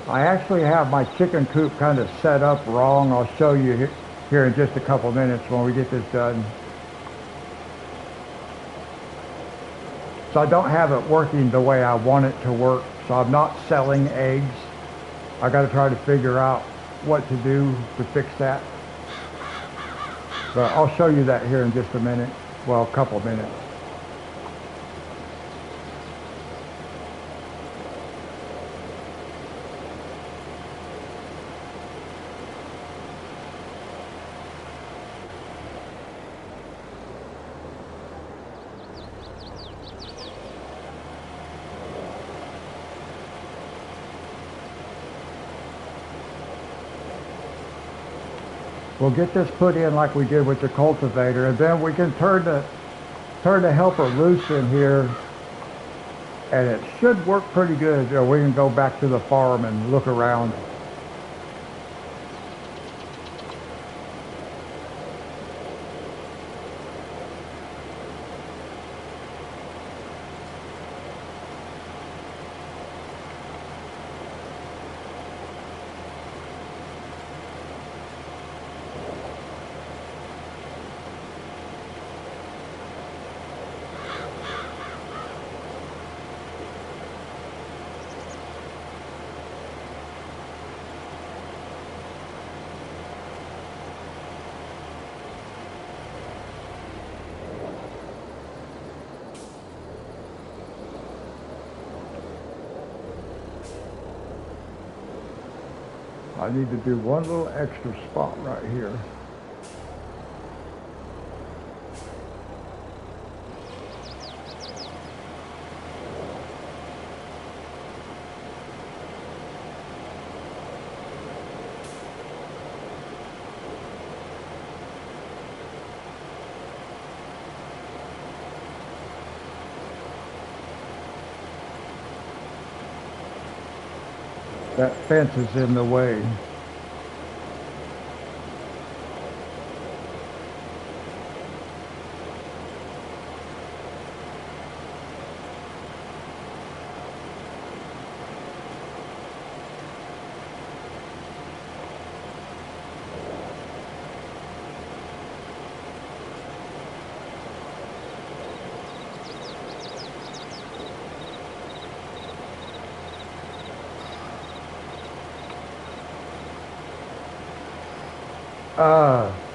I actually have my chicken coop kind of set up wrong. I'll show you here in just a couple minutes when we get this done. So I don't have it working the way I want it to work. So I'm not selling eggs. I got to try to figure out what to do to fix that. But I'll show you that here in just a minute. Well, a couple of minutes. We'll get this put in like we did with the cultivator, and then we can turn the helper loose in here, and it should work pretty good. We can go back to the farm and look around. I need to do one little extra spot right here. That fence is in the way.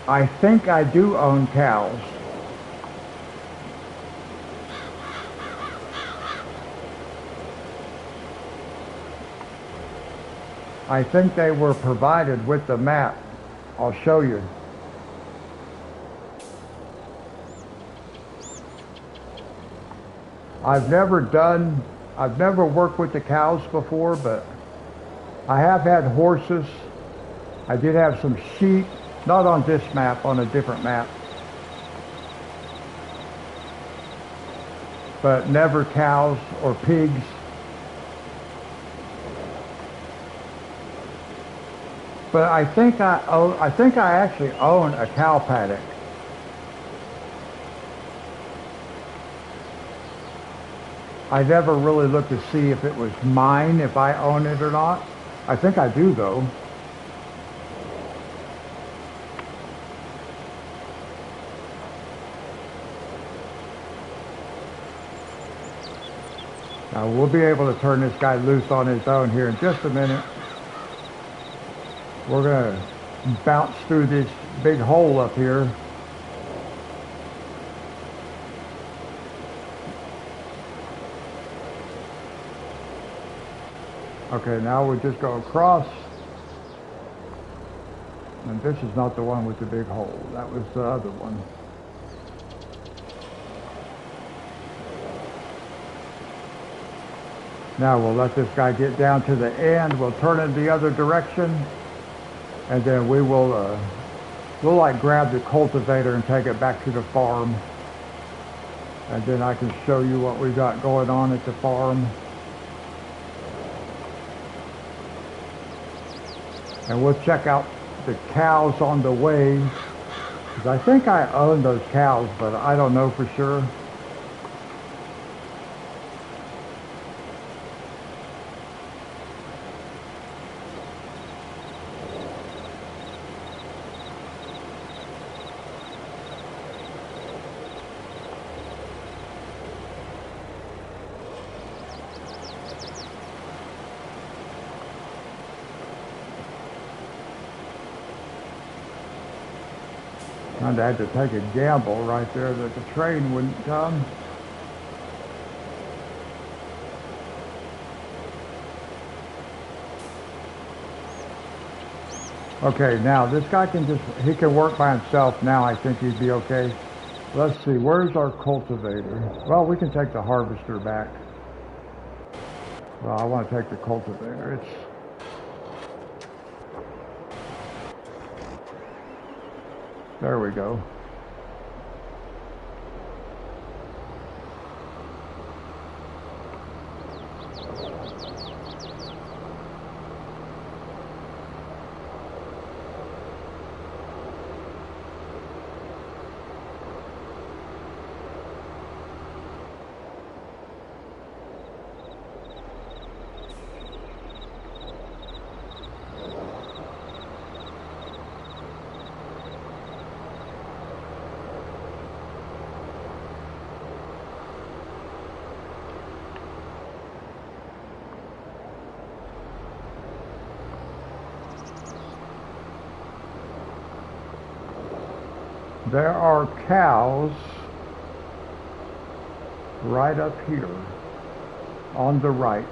I think I do own cows. I think they were provided with the map. I'll show you. I've never worked with the cows before, but I have had horses. I did have some sheep, not on this map, on a different map. But never cows or pigs. But I think I actually own a cow paddock. I never really looked to see if it was mine, if I own it or not. I think I do though. Now we'll be able to turn this guy loose on his own here in just a minute. We're going to bounce through this big hole up here. Okay, now we just go across. And this is not the one with the big hole. That was the other one. Now we'll let this guy get down to the end. We'll turn in the other direction. And then we'll like grab the cultivator and take it back to the farm. And then I can show you what we got going on at the farm. And we'll check out the cows on the way. Because I think I own those cows, but I don't know for sure. Kind of had to take a gamble right there that the train wouldn't come. Okay, now this guy he can work by himself now. I think he'd be okay. Let's see, where's our cultivator? Well, we can take the harvester back. Well, I want to take the cultivator. There we go. There are cows right up here on the right.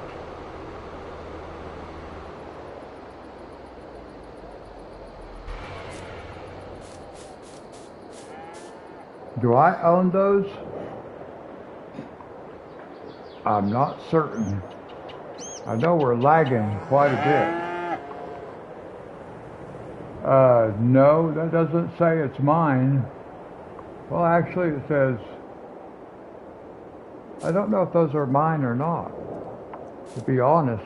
Do I own those? I'm not certain. I know we're lagging quite a bit. No, that doesn't say it's mine. Well, actually it says, I don't know if those are mine or not, to be honest.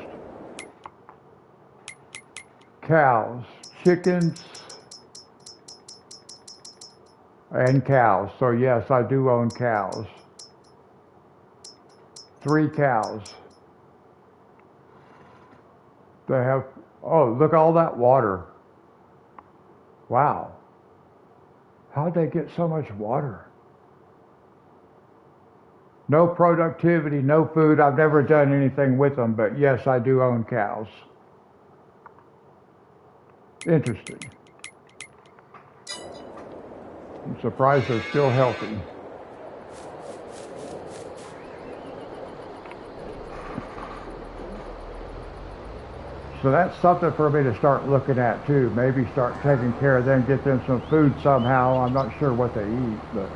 Cows, chickens, and cows. So yes, I do own cows. 3 cows. They have, oh, look at all that water. Wow. How'd they get so much water? No productivity, no food. I've never done anything with them, but yes, I do own cows. Interesting. I'm surprised they're still healthy. So that's something for me to start looking at too. Maybe start taking care of them, get them some food somehow. I'm not sure what they eat, but.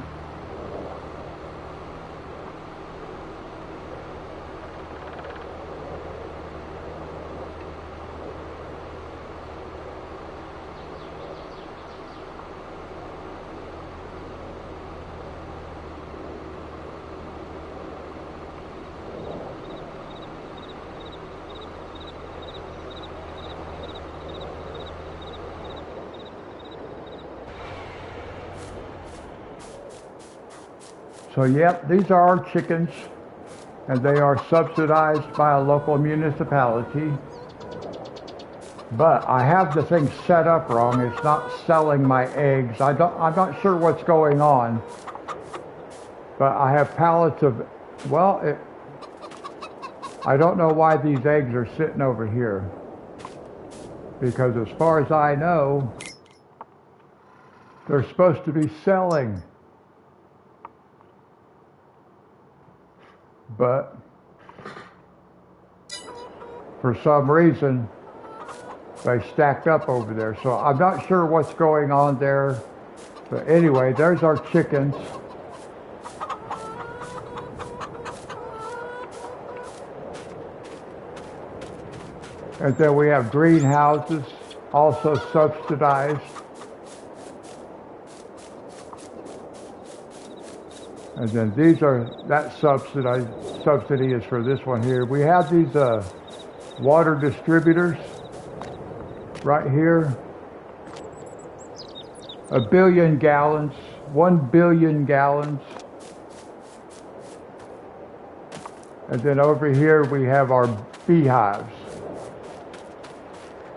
So yep, these are our chickens, and they are subsidized by a local municipality. But I have the thing set up wrong. It's not selling my eggs. I'm not sure what's going on. But I have pallets of, well, I don't know why these eggs are sitting over here. Because as far as I know, they're supposed to be selling. But for some reason, they stacked up over there. So I'm not sure what's going on there. But anyway, there's our chickens. And then we have greenhouses, also subsidized. And then these are, that subsidy is for this one here. We have these water distributors right here. 1 billion gallons, 1 billion gallons. And then over here we have our beehives.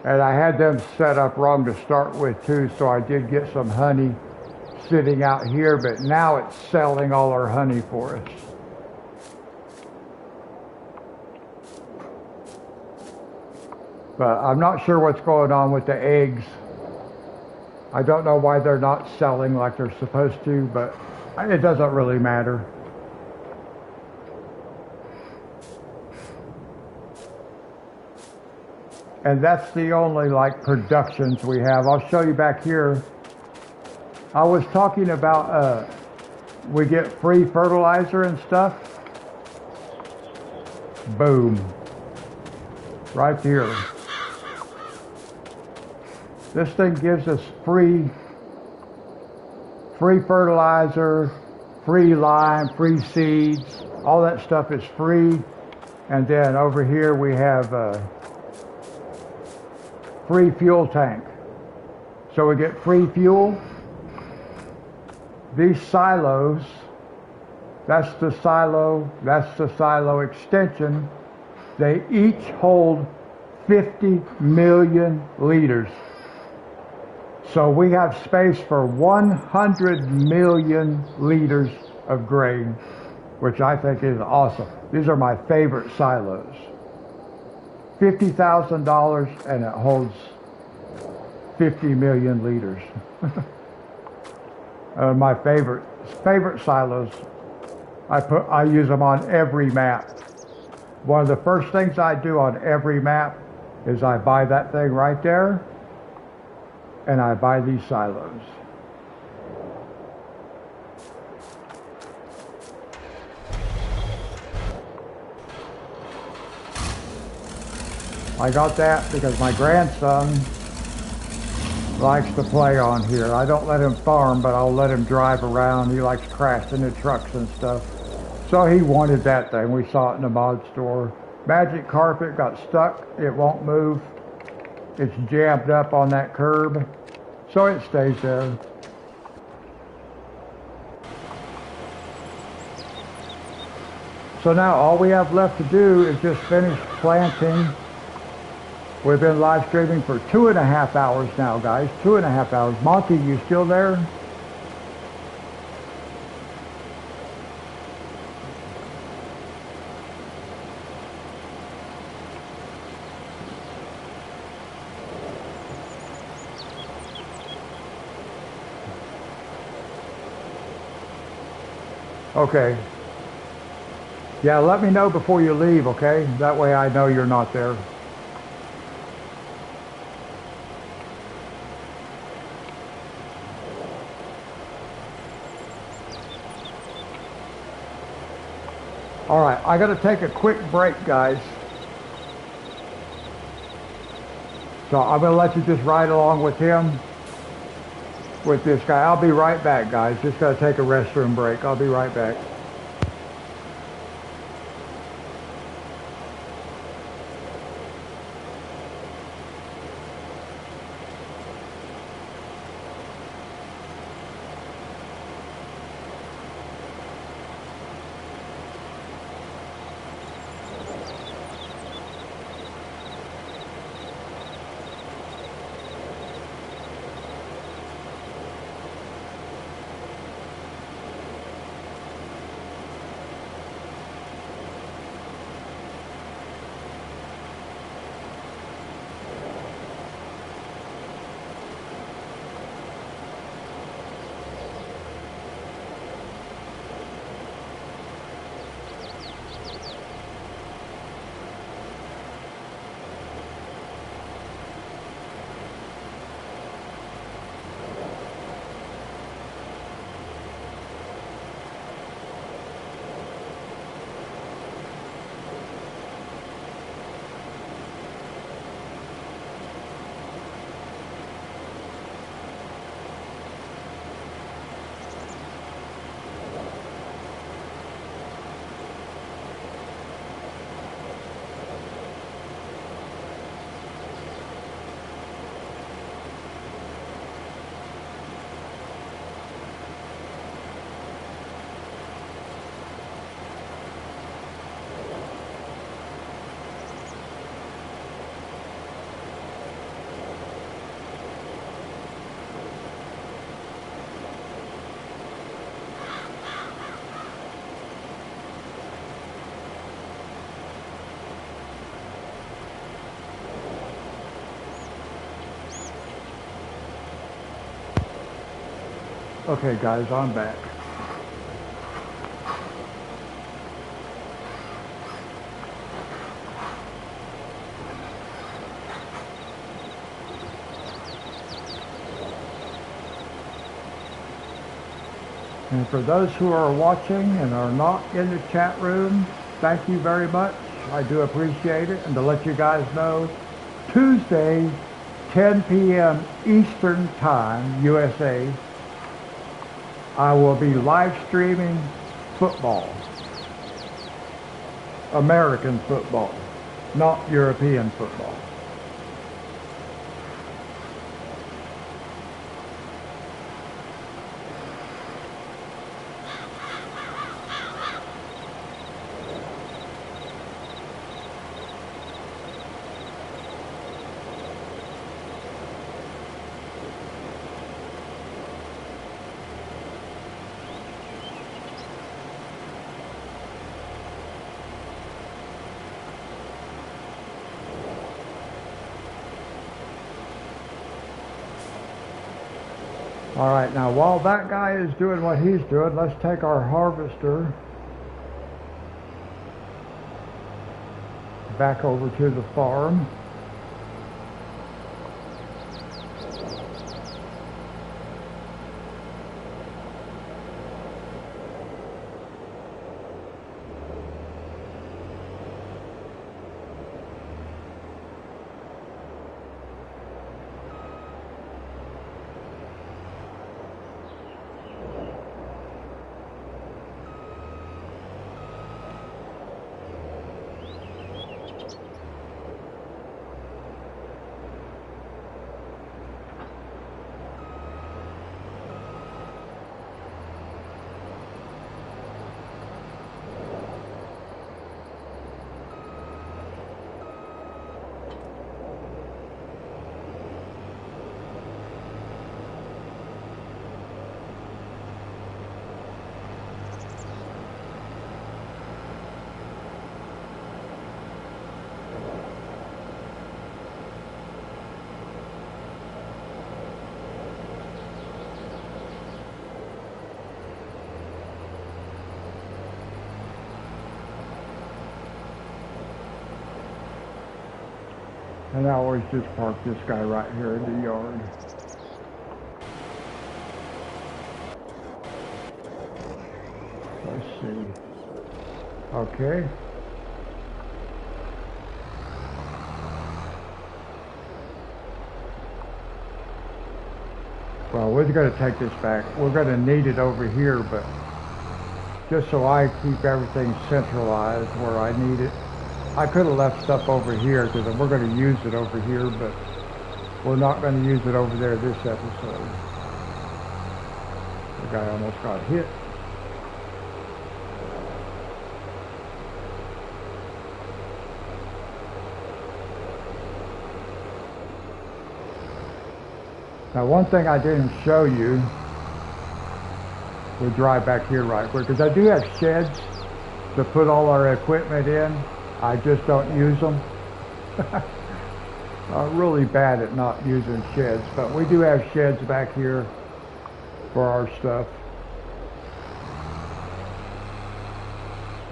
And I had them set up wrong to start with too, so I did get some honey sitting out here, but now it's selling all our honey for us. But I'm not sure what's going on with the eggs. I don't know why they're not selling like they're supposed to, but it doesn't really matter. And that's the only like productions we have. I'll show you back here. I was talking about we get free fertilizer and stuff. Boom. Right here. This thing gives us free fertilizer, free lime, free seeds. All that stuff is free. And then over here we have free fuel tank. So we get free fuel. These silos, that's the silo extension. They each hold 50 million liters. So we have space for 100 million liters of grain, which I think is awesome. These are my favorite silos. $50,000 and it holds 50 million liters. My favorite silos. I use them on every map. One of the first things I do on every map is I buy that thing right there, and I buy these silos. I got that because my grandson likes to play on here. I don't let him farm, but I'll let him drive around. He likes crashing the trucks and stuff. So he wanted that thing. We saw it in the mod store. Magic carpet got stuck. It won't move. It's jammed up on that curb. So it stays there. So now all we have left to do is just finish planting. We've been live streaming for 2.5 hours now, guys. 2.5 hours. Monty, you still there? Okay. Yeah, let me know before you leave, okay? That way I know you're not there. All right, I got to take a quick break, guys. So I'm going to let you just ride along with him, with this guy. I'll be right back, guys. Just got to take a restroom break. I'll be right back. Okay guys, I'm back. And for those who are watching and are not in the chat room, thank you very much. I do appreciate it. And to let you guys know, Tuesday, 10 p.m. Eastern Time, USA, I will be live streaming football. American football, not European football. All right, now while that guy is doing what he's doing, let's take our harvester back over to the farm. And I always just park this guy right here in the yard. Let's see. Okay. Well, we're going to take this back. We're going to need it over here, but just so I keep everything centralized where I need it. I could have left stuff over here because we're going to use it over here, but we're not going to use it over there this episode. The guy almost got hit. Now, one thing I didn't show you, we'll drive back here right quick, because I do have sheds to put all our equipment in. I just don't use them. I'm really bad at not using sheds, but we do have sheds back here for our stuff.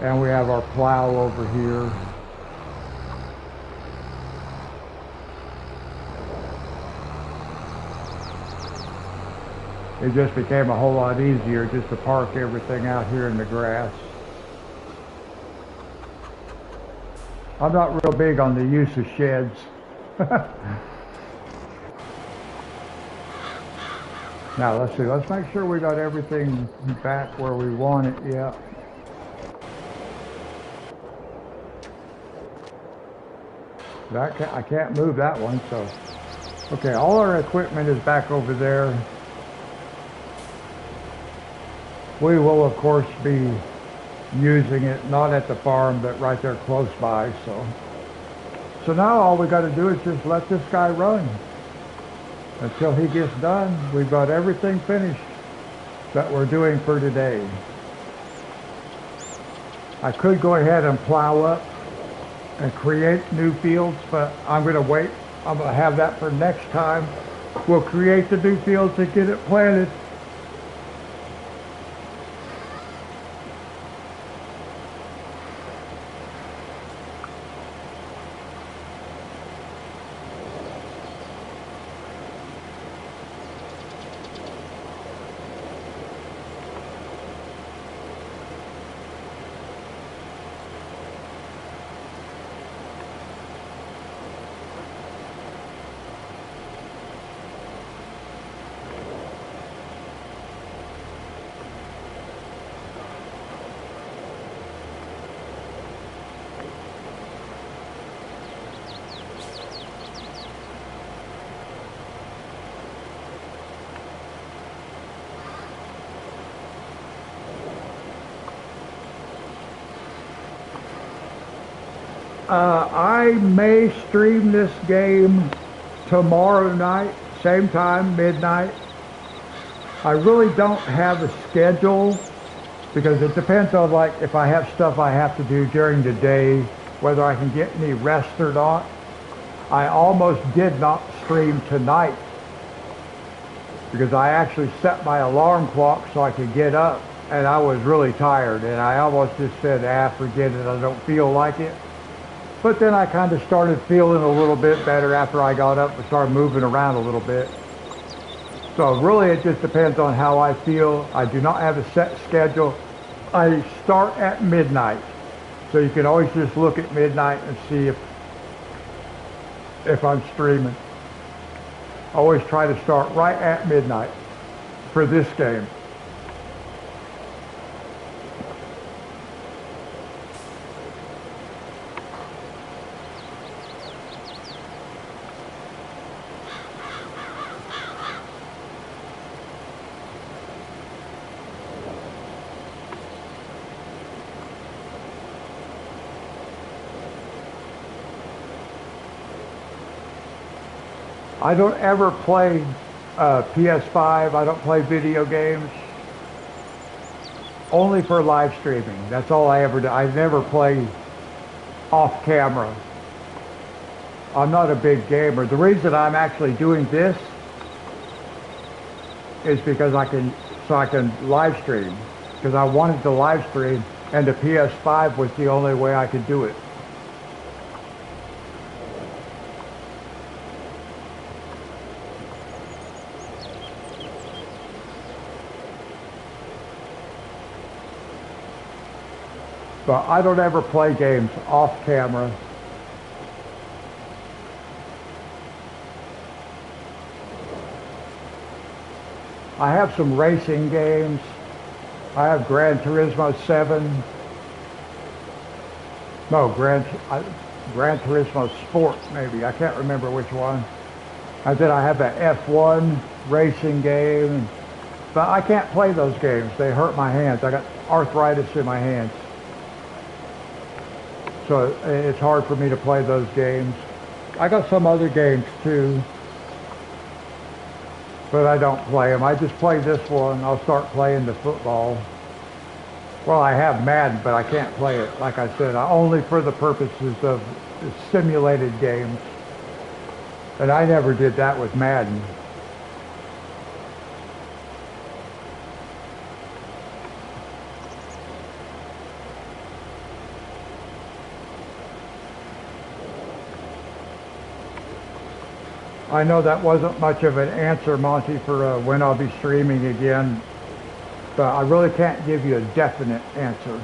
And we have our plow over here. It just became a whole lot easier just to park everything out here in the grass. I'm not real big on the use of sheds. Now let's see, let's make sure we got everything back where we want it. Yeah. I can't move that one, so. Okay, all our equipment is back over there. We will, of course, be using it, not at the farm, but right there close by, so now all we got to do is just let this guy run until he gets done. We've got everything finished that we're doing for today. I could go ahead and plow up and create new fields, but I'm going to wait. I'm going to have that for next time. We'll create the new fields and get it planted. I may stream this game tomorrow night, same time, midnight. I really don't have a schedule because it depends on like if I have stuff I have to do during the day, whether I can get any rest or not. I almost did not stream tonight because I actually set my alarm clock so I could get up, and I was really tired, and I almost just said, forget it, I don't feel like it. But then I kind of started feeling a little bit better after I got up and started moving around a little bit. So really it just depends on how I feel. I do not have a set schedule. I start at midnight. So you can always just look at midnight and see if I'm streaming. I always try to start right at midnight for this game. I don't ever play PS5. I don't play video games. Only for live streaming. That's all I ever do. I never play off camera. I'm not a big gamer. The reason I'm actually doing this is because I can live stream. Because I wanted to live stream, and the PS5 was the only way I could do it. But I don't ever play games off camera. I have some racing games. I have Gran Turismo 7. No, Gran Turismo Sport, maybe. I can't remember which one. And then I have an F1 racing game. But I can't play those games. They hurt my hands. I got arthritis in my hands. So it's hard for me to play those games. I got some other games too, but I don't play them. I just play this one. I'll start playing the football. Well, I have Madden, but I can't play it. Like I said, only for the purposes of simulated games. And I never did that with Madden. I know that wasn't much of an answer, Monty, for when I'll be streaming again, but I really can't give you a definite answer.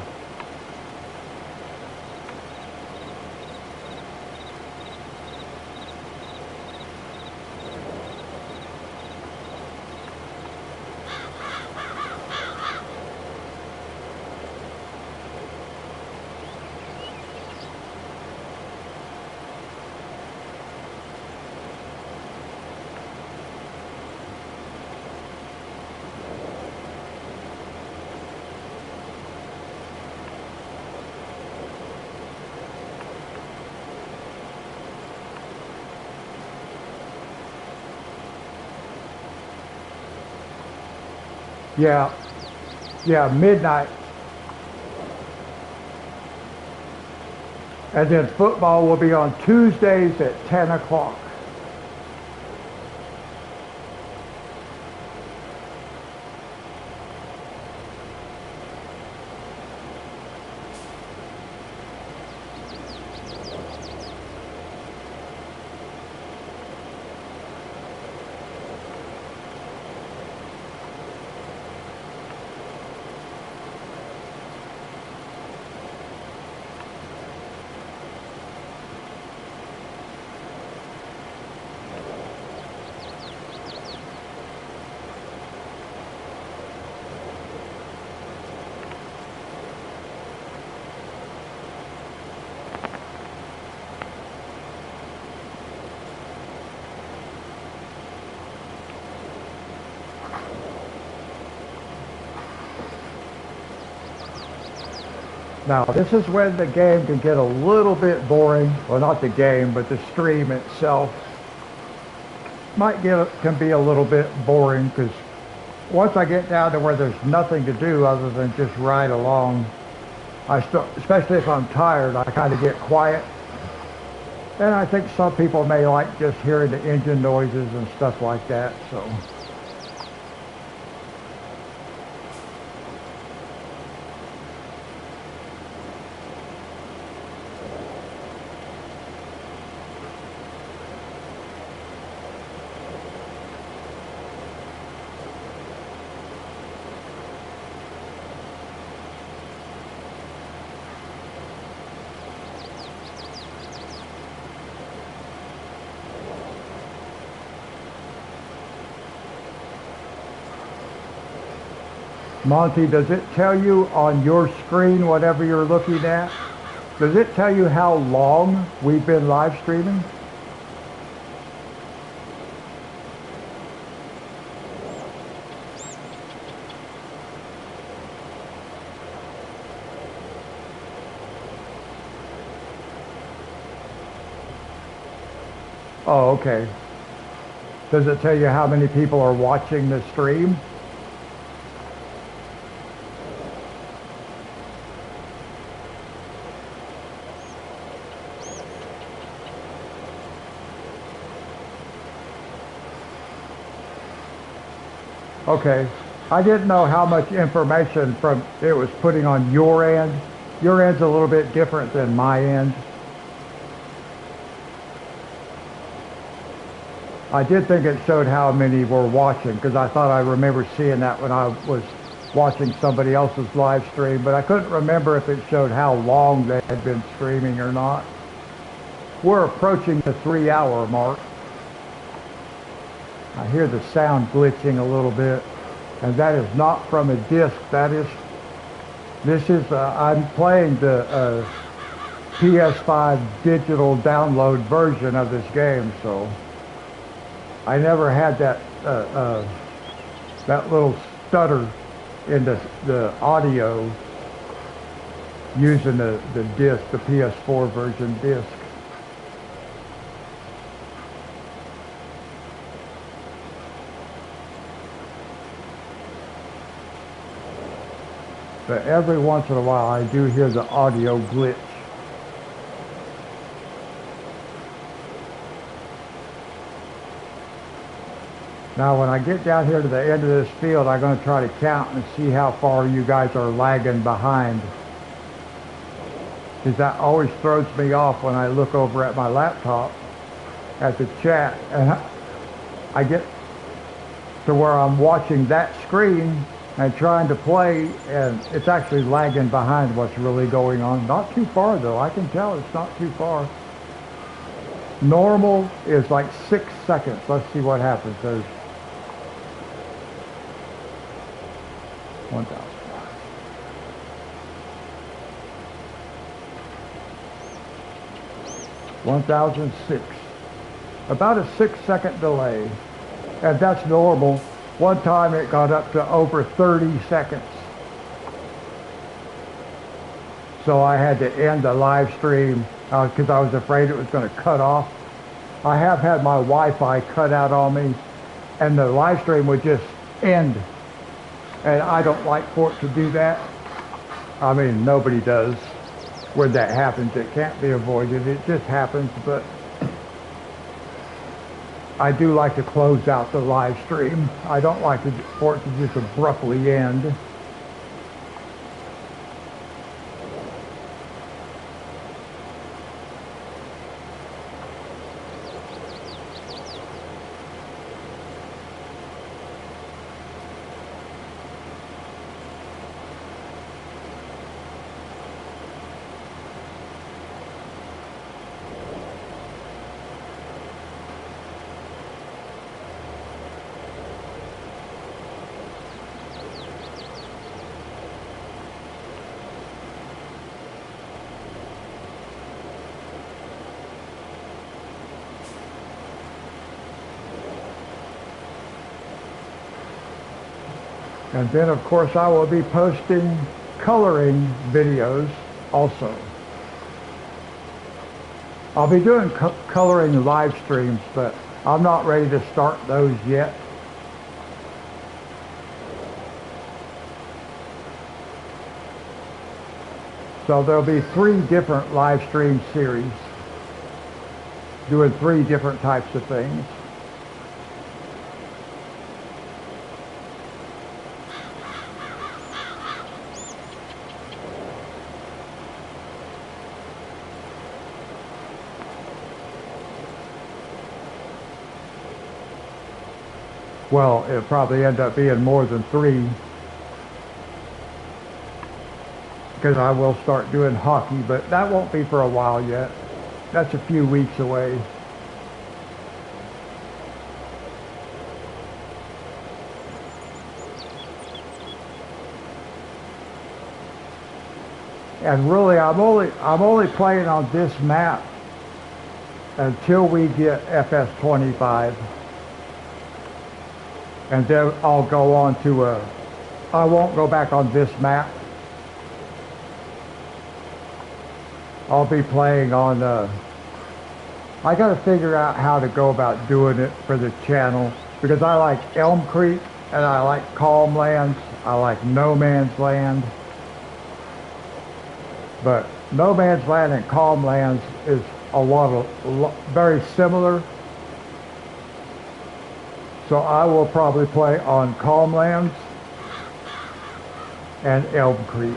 Yeah, midnight. And then football will be on Tuesdays at 10 o'clock. Now, this is when the game can get a little bit boring. Well, not the game, but the stream itself can be a little bit boring because once I get down to where there's nothing to do other than just ride along, especially if I'm tired, I kind of get quiet. And I think some people may like just hearing the engine noises and stuff like that, so. Monty, does it tell you on your screen, whatever you're looking at, does it tell you how long we've been live streaming? Oh, okay. Does it tell you how many people are watching the stream? Okay. I didn't know how much information from it was putting on your end. Your end's a little bit different than my end. I did think it showed how many were watching because I thought I remember seeing that when I was watching somebody else's live stream, but I couldn't remember if it showed how long they had been streaming or not. We're approaching the 3-hour mark. I hear the sound glitching a little bit, and that is not from a disc. I'm playing the PS5 digital download version of this game, so I never had that little stutter in the audio using the disc, the PS4 version disc. But every once in a while I do hear the audio glitch. Now when I get down here to the end of this field, I'm going to try to count and see how far you guys are lagging behind. Because that always throws me off when I look over at my laptop at the chat and I get to where I'm watching that screen and trying to play, and it's actually lagging behind what's really going on. Not too far though, I can tell it's not too far. Normal is like 6 seconds. Let's see what happens. There's 1,000. 1,006. About a 6-second delay. And that's normal. One time it got up to over 30 seconds. So I had to end the live stream because I was afraid it was going to cut off. I have had my Wi-Fi cut out on me, and the live stream would just end. And I don't like for it to do that. I mean, nobody does when that happens. It can't be avoided. It just happens, but I do like to close out the live stream. I don't like for it to just abruptly end. And then of course I will be posting coloring videos also. I'll be doing coloring live streams, but I'm not ready to start those yet. So there'll be 3 different live stream series doing 3 different types of things. Well, it'll probably end up being more than 3 because I will start doing hockey, but that won't be for a while yet. That's a few weeks away. And really, I'm only playing on this map until we get FS25. And then I'll go on to I won't go back on this map. I'll be playing on, I gotta figure out how to go about doing it for the channel, because I like Elm Creek, and I like Calm Lands, I like No Man's Land. But No Man's Land and Calm Lands is very similar. So I will probably play on Calm Lands and Elm Creek.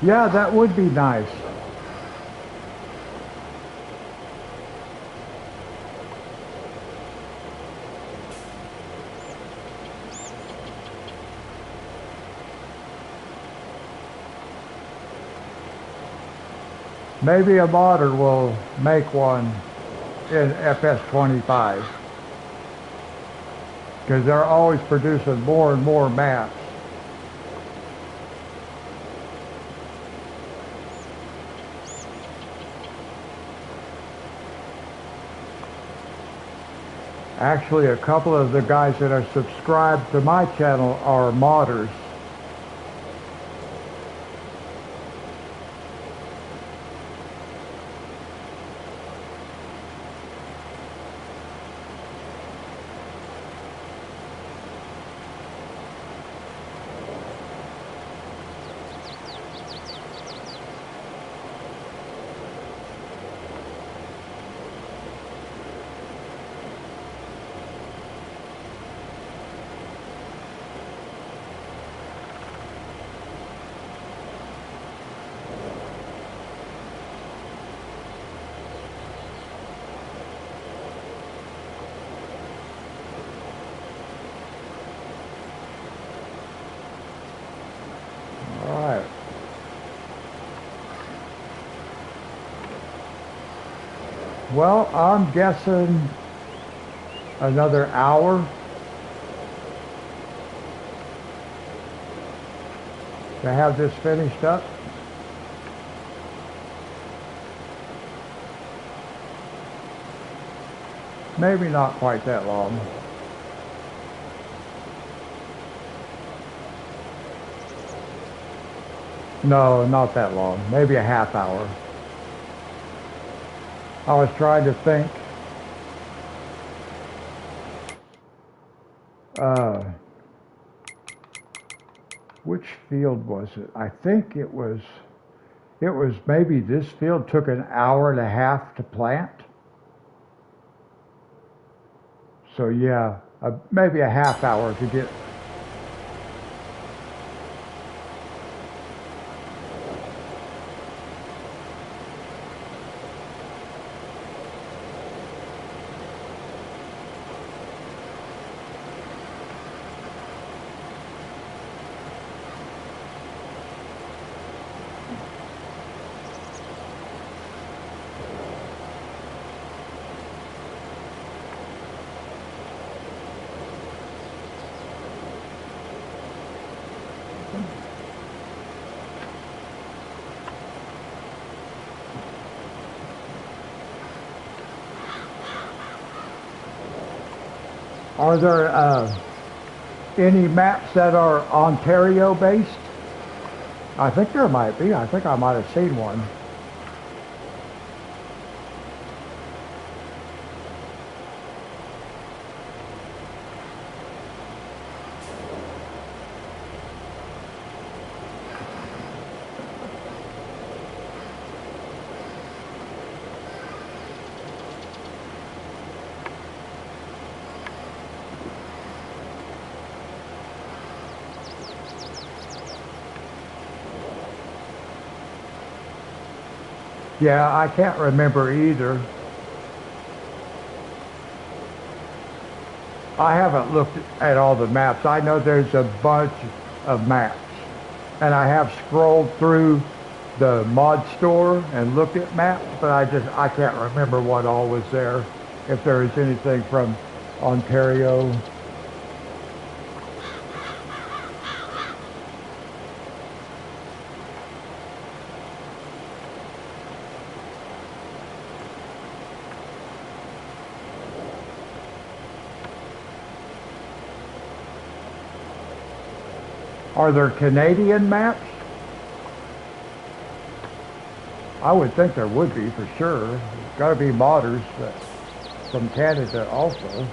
Yeah, that would be nice. Maybe a modder will make one in FS25, because they're always producing more and more maps. Actually, a couple of the guys that are subscribed to my channel are modders. Well, I'm guessing another hour to have this finished up. Maybe not quite that long. No, not that long. Maybe a half hour. I was trying to think. Uh, which field was it? I think it was maybe this field took an hour and a half to plant. So yeah, maybe a half hour to get. Are there any maps that are Ontario based? I think there might be. I think I might have seen one. Yeah, I can't remember either. I haven't looked at all the maps. I know there's a bunch of maps. And I have scrolled through the mod store and looked at maps, but I can't remember what all was there. If there is anything from Ontario. Are there Canadian maps? I would think there would be for sure. There's got to be modders from Canada also.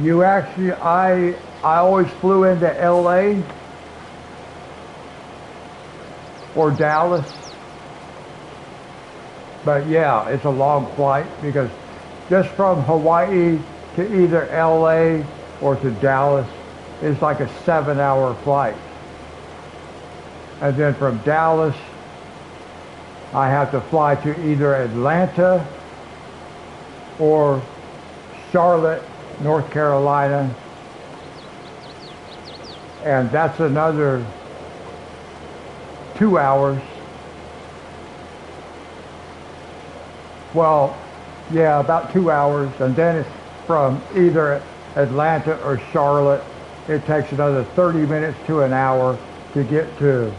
You actually, I always flew into LA or Dallas. But yeah, it's a long flight because just from Hawaii to either LA or to Dallas is like a 7-hour flight. And then from Dallas, I have to fly to either Atlanta or Charlotte, North Carolina, and that's another 2 hours. Well, yeah, about 2 hours, and then it's from either Atlanta or Charlotte. It takes another 30 minutes to an hour to get to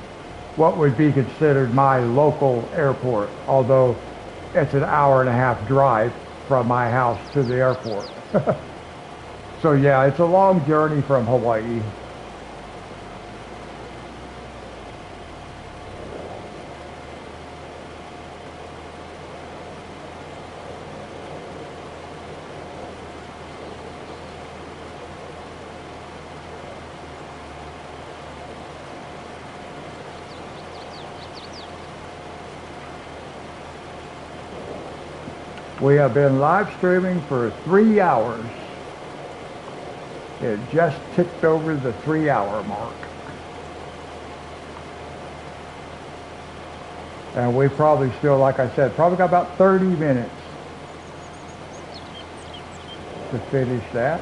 what would be considered my local airport, although it's an hour and a half drive from my house to the airport. So yeah, it's a long journey from Hawaii. We have been live streaming for 3 hours. It just ticked over the 3-hour mark. And we probably still, like I said, probably got about 30 minutes to finish that.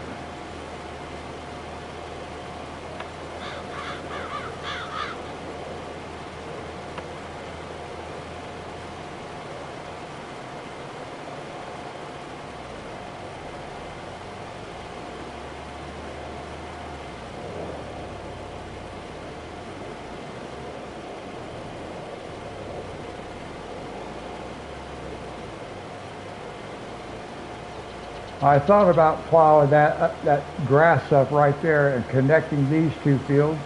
I thought about plowing that grass up right there and connecting these two fields,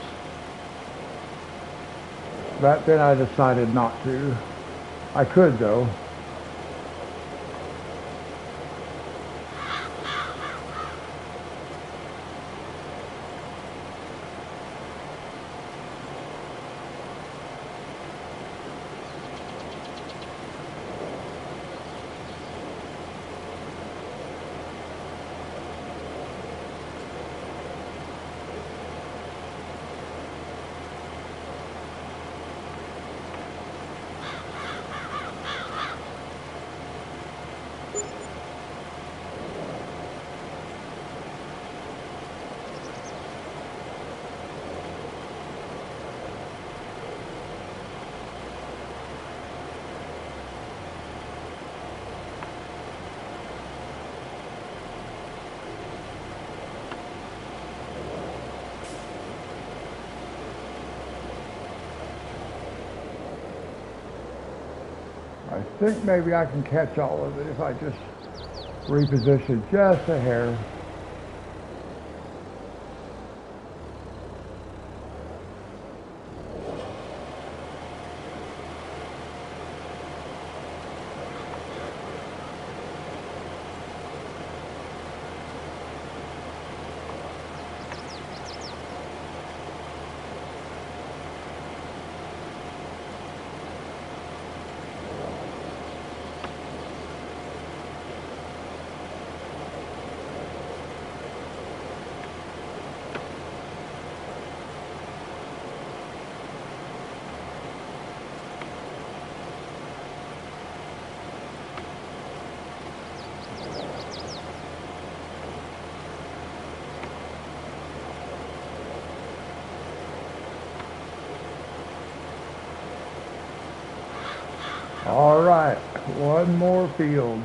but then I decided not to. I could though. I think maybe I can catch all of it if I just reposition just a hair. All right, one more field.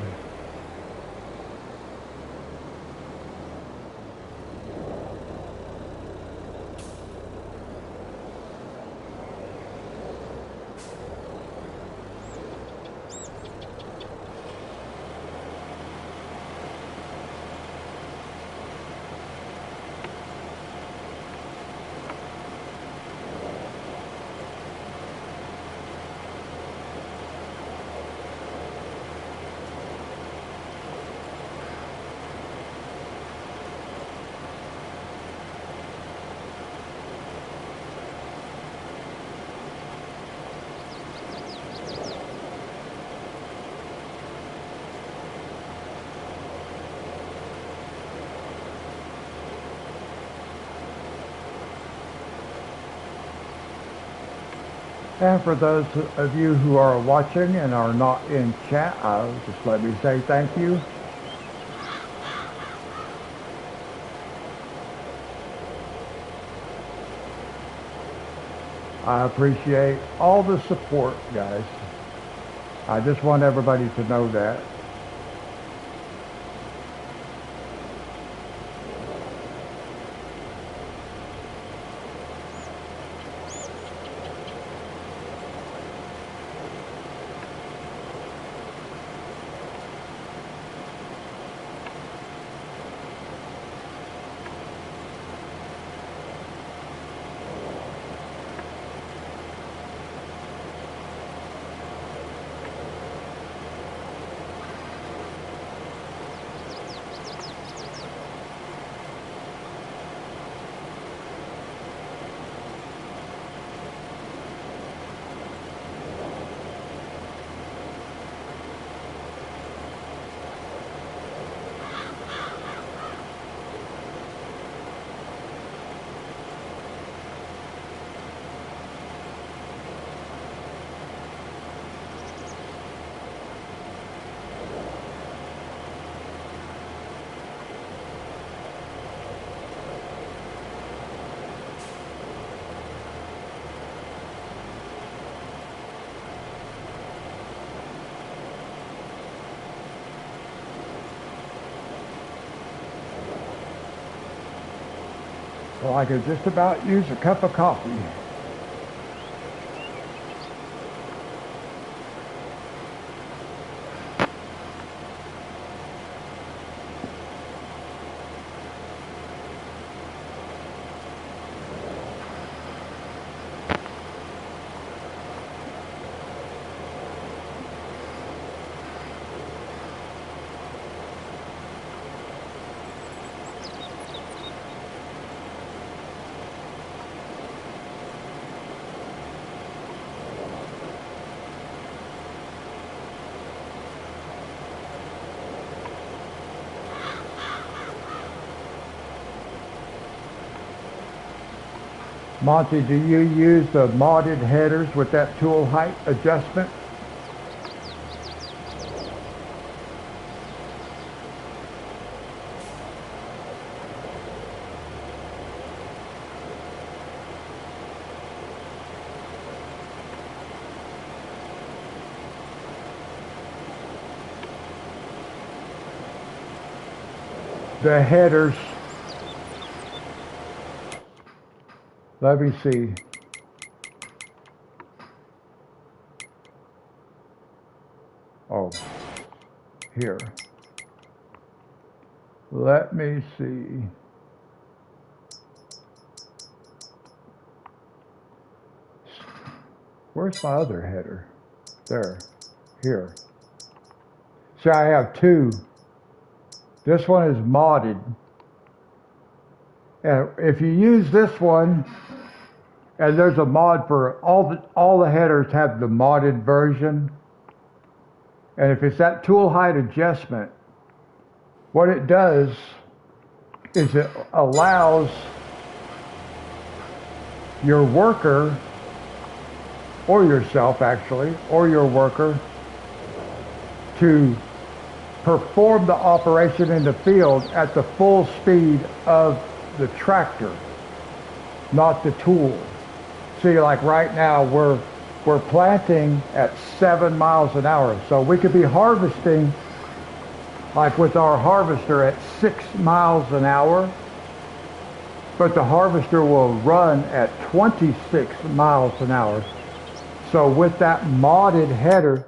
And for those of you who are watching and are not in chat, just let me say thank you. I appreciate all the support, guys. I just want everybody to know that. Well, I could just about use a cup of coffee. Monty, do you use the modded headers with that tool height adjustment? The headers, let me see. Oh, here. Let me see. Where's my other header? There, here. See, I have two. This one is modded. And if you use this one, and there's a mod for all the headers have the modded version. And if it's that tool height adjustment, what it does is it allows your worker, or yourself actually, or your worker, to perform the operation in the field at the full speed of the tractor, not the tool. See, like right now we're planting at 7 miles an hour, so we could be harvesting like with our harvester at 6 miles an hour, but the harvester will run at 26 miles an hour. So with that modded header,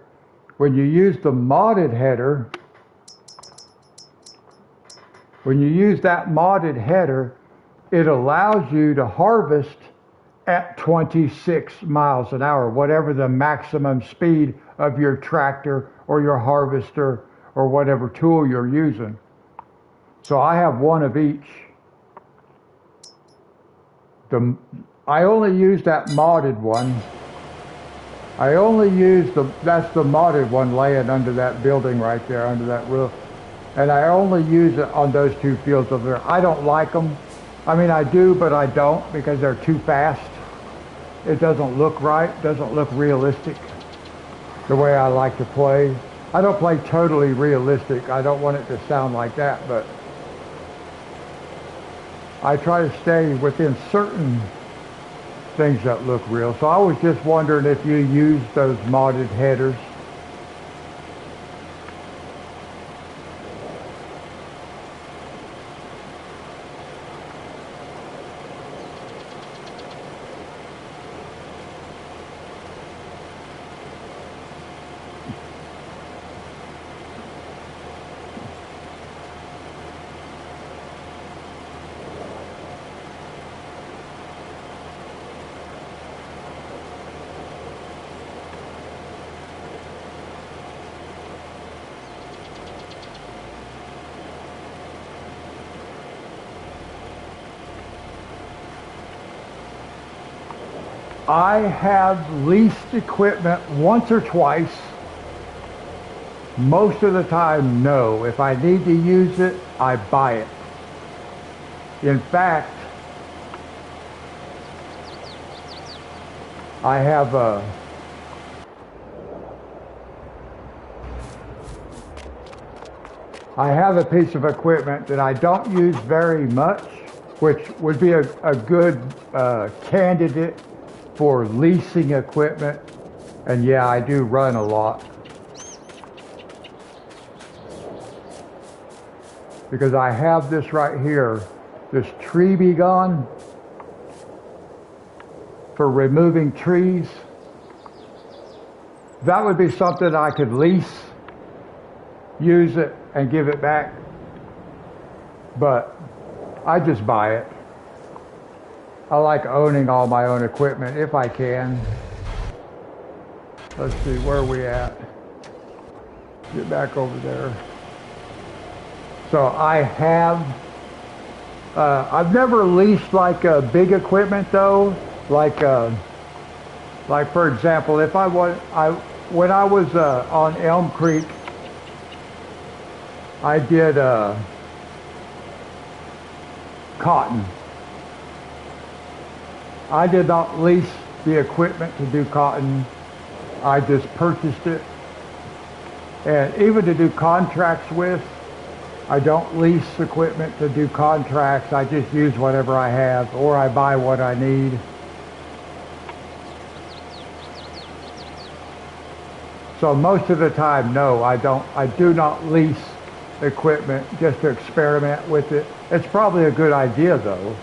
when you use the modded header, it allows you to harvest at 26 miles an hour, whatever the maximum speed of your tractor or your harvester or whatever tool you're using. So I have one of each. I only use that modded one. That's the modded one laying under that building right there, under that roof. And I only use it on those two fields over there. I don't like them. I mean, I do, but I don't, because they're too fast. It doesn't look right, doesn't look realistic the way I like to play. I don't play totally realistic. I don't want it to sound like that, but I try to stay within certain things that look real. So I was just wondering if you use those modded headers. I have leased equipment once or twice. Most of the time, no. If I need to use it, I buy it. In fact, I have a piece of equipment that I don't use very much, which would be a good candidate for leasing equipment. And yeah, I do run a lot, because I have this right here, this Hillibee gun. for removing trees. That would be something I could lease, use it, and give it back. But I just buy it. I like owning all my own equipment if I can. Let's see, where are we at? Get back over there. So I have, I've never leased like big equipment though. Like for example, if when I was on Elm Creek, I did cotton. I did not lease the equipment to do cotton. I just purchased it. And even to do contracts with, I don't lease equipment to do contracts. I just use whatever I have, or I buy what I need. So most of the time, no, I do not lease equipment just to experiment with it. It's probably a good idea though.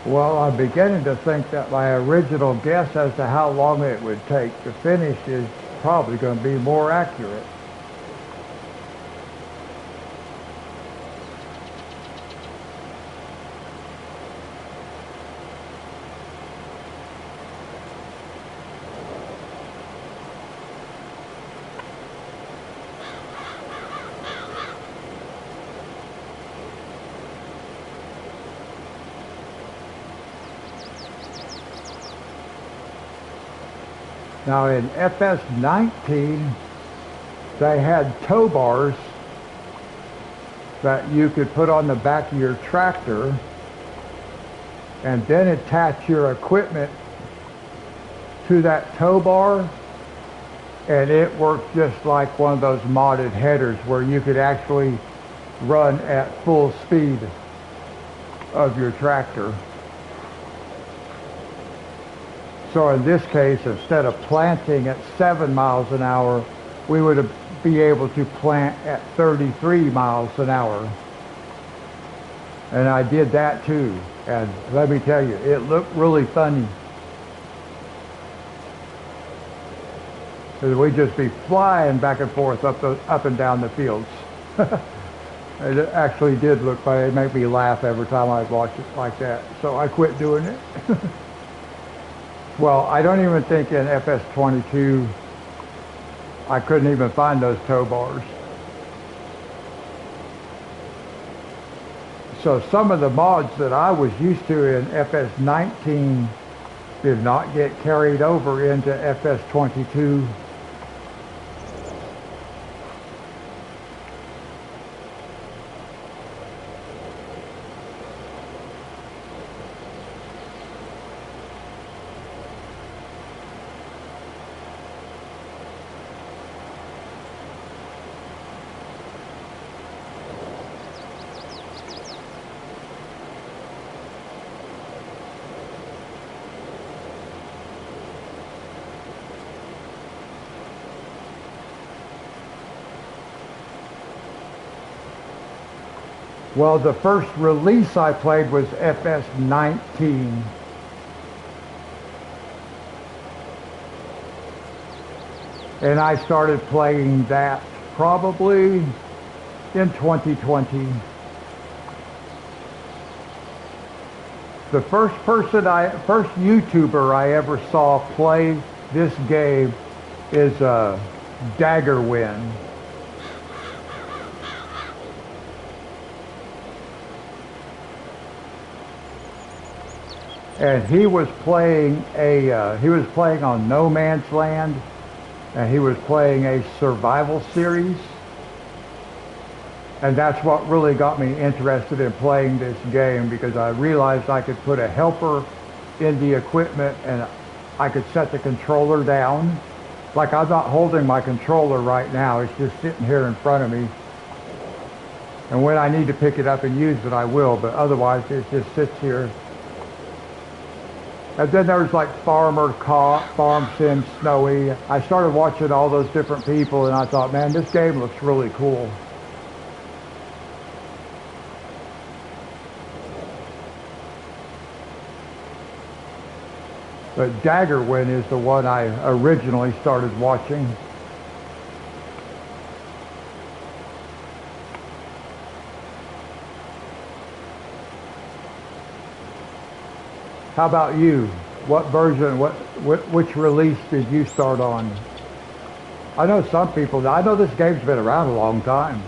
Well, I'm beginning to think that my original guess as to how long it would take to finish is probably going to be more accurate. Now in FS19, they had tow bars that you could put on the back of your tractor and then attach your equipment to that tow bar, and it worked just like one of those modded headers where you could actually run at full speed of your tractor. So in this case, instead of planting at 7 miles an hour, we would be able to plant at 33 miles an hour. And I did that too. And let me tell you, it looked really funny. We'd just be flying back and forth up and down the fields. It actually did look funny. It made me laugh every time I watched it like that. So I quit doing it. Well, I don't even think in FS22 I couldn't even find those tow bars. So some of the mods that I was used to in FS19 did not get carried over into FS22. Well, the first release I played was FS19. And I started playing that probably in 2020. The first YouTuber I ever saw play this game is Daggerwin. And he was playing on No Man's Land, and he was playing a survival series. And that's what really got me interested in playing this game, because I realized I could put a helper in the equipment and I could set the controller down. Like, I'm not holding my controller right now, it's just sitting here in front of me. And when I need to pick it up and use it, I will, but otherwise it just sits here. And then there's like Farm Sim Snowy. I started watching all those different people and I thought, man, this game looks really cool. But Daggerwin is the one I originally started watching. How about you? What version, which release did you start on? I know some people, I know this game's been around a long time.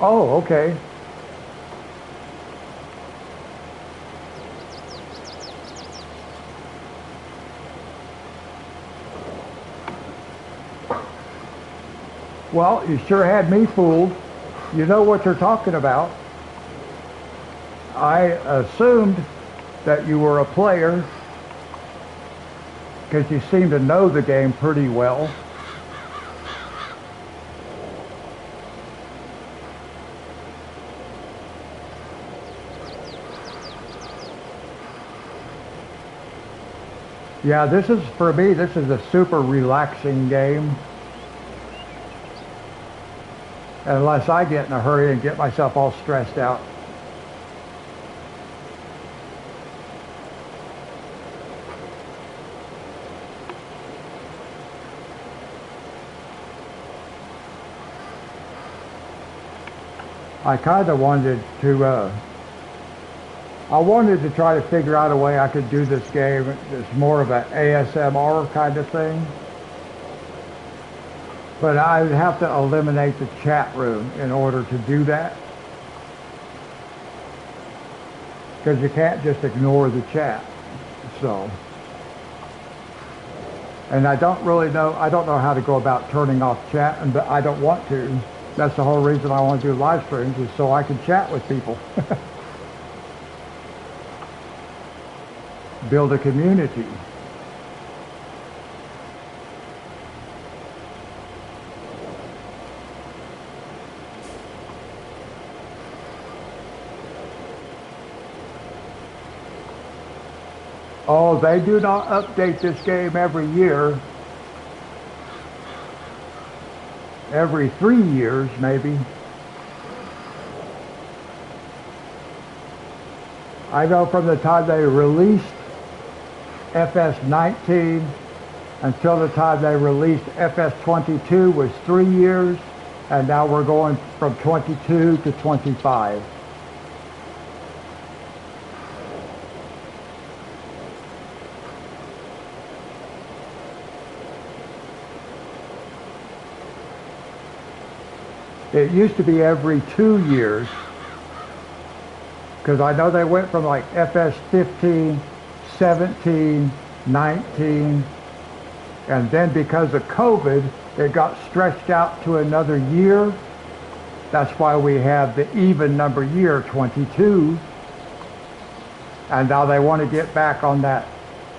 Oh, okay. Well, you sure had me fooled. You know what you're talking about. I assumed that you were a player because you seem to know the game pretty well. Yeah, this is, for me, this is a super relaxing game. Unless I get in a hurry and get myself all stressed out. I kind of wanted to, I wanted to try to figure out a way I could do this game. It's more of an ASMR kind of thing. But I would have to eliminate the chat room in order to do that. Because you can't just ignore the chat. So. And I don't really know, I don't know how to go about turning off chat, and I don't want to. That's the whole reason I want to do live streams, is so I can chat with people. Build a community. Oh, they do not update this game every year. Every 3 years, maybe. I know from the time they released FS19 until the time they released FS22 was 3 years, and now we're going from 22 to 25. It used to be every 2 years, because I know they went from like FS15, 17, 19, And then because of COVID, it got stretched out to another year. That's why we have the even number year, 22. And now they want to get back on that,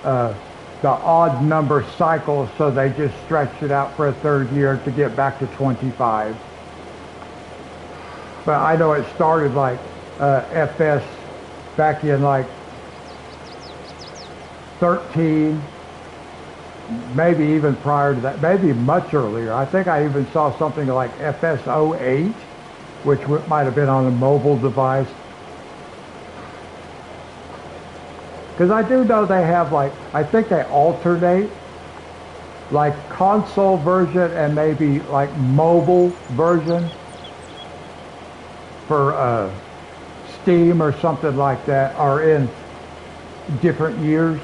the odd number cycle, so they just stretched it out for a third year to get back to 25. But I know it started like FS back in like 13, maybe even prior to that, maybe much earlier. I think I even saw something like FS08, which might have been on a mobile device. Because I do know they have like, I think they alternate, like console version and maybe like mobile version for Steam or something like that are in different years.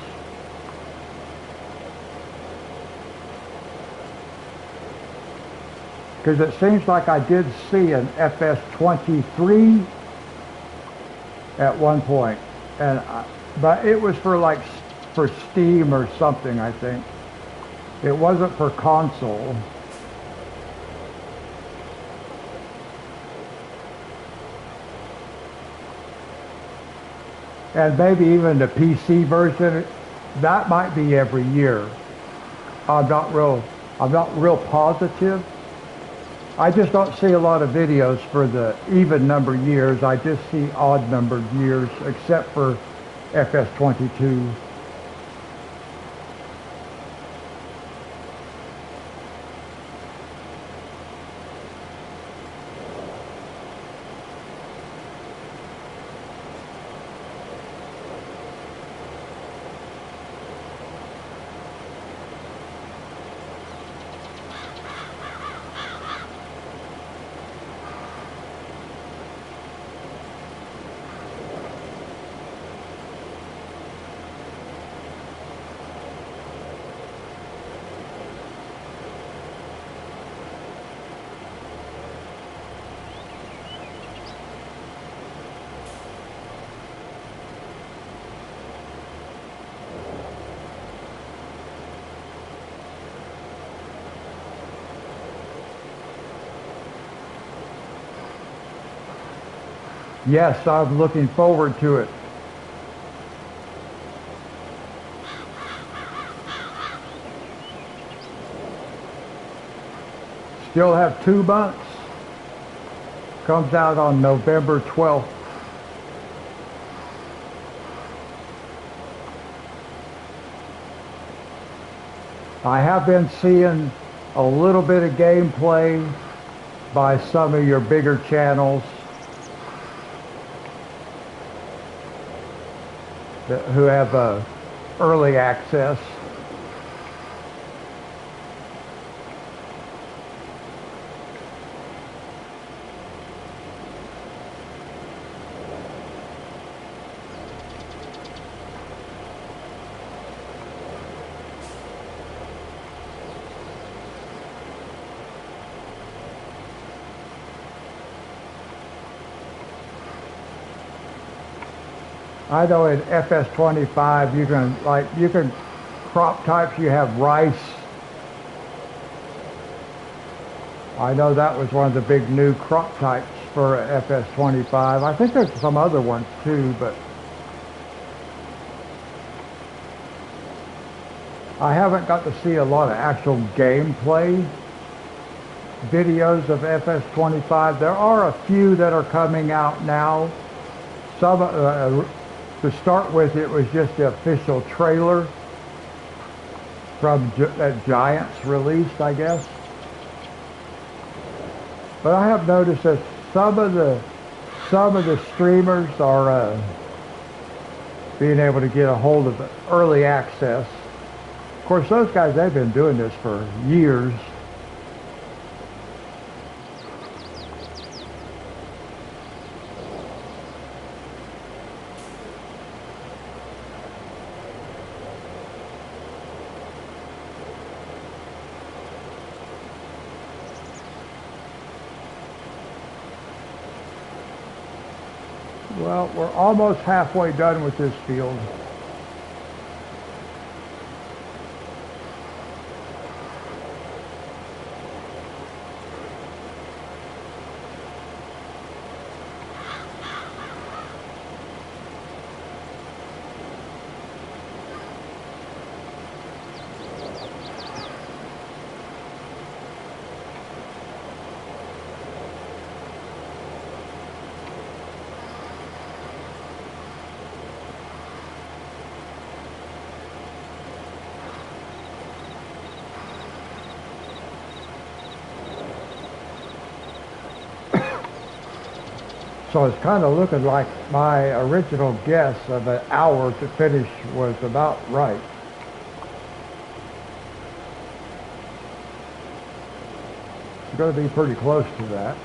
Because it seems like I did see an FS23 at one point, but it was for like for Steam or something, I think. It wasn't for console. And maybe even the PC version, that might be every year. I'm not real positive. I just don't see a lot of videos for the even number years. I just see odd numbered years, except for FS22. Yes, I'm looking forward to it. Still have 2 months. Comes out on November 12th. I have been seeing a little bit of gameplay by some of your bigger channels who have early access. I know in FS25 you can crop types. You have rice. I know that was one of the big new crop types for FS25. I think there's some other ones too, but I haven't got to see a lot of actual gameplay videos of FS25. There are a few that are coming out now. Some to start with, it was just the official trailer from that Giants released, I guess. But I have noticed that some of the streamers are being able to get a hold of early access. Of course, those guys, they've been doing this for years. Well, we're almost halfway done with this field. So it's kind of looking like my original guess of an hour to finish was about right. It's going to be pretty close to that.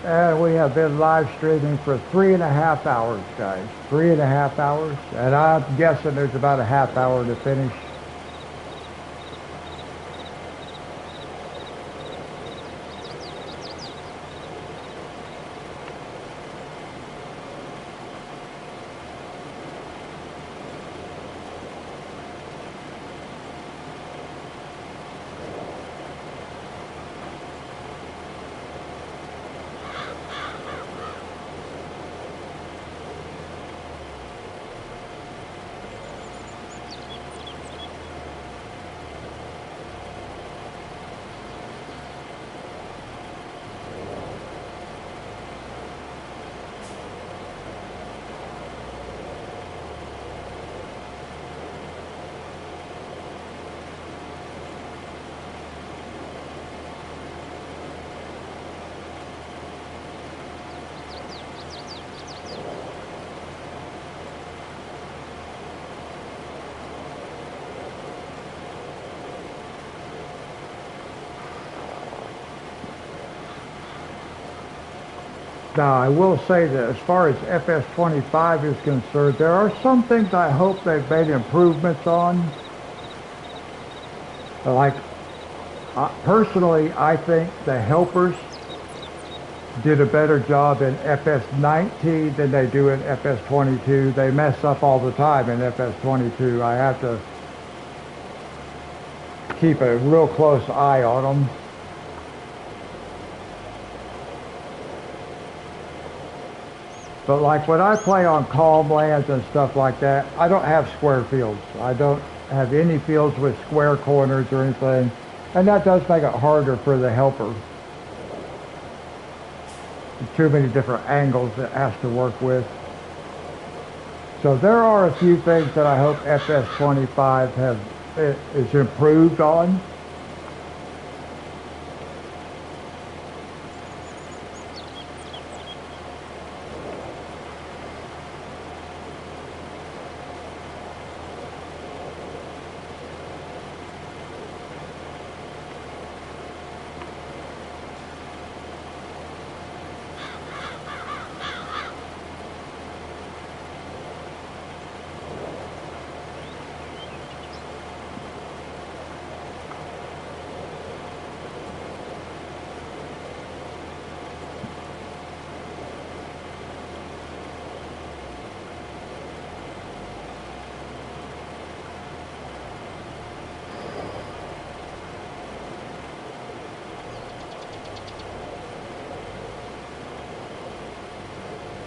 And we have been live streaming for 3.5 hours, guys. 3.5 hours. And I'm guessing there's about a half hour to finish. Now, I will say that as far as FS25 is concerned, there are some things I hope they've made improvements on. Like, personally, I think the helpers did a better job in FS19 than they do in FS22. They mess up all the time in FS22. I have to keep a real close eye on them. But like when I play on calm lands and stuff like that, I don't have square fields. I don't have any fields with square corners or anything. And that does make it harder for the helper. Too many different angles it has to work with. So there are a few things that I hope FS25 is improved on.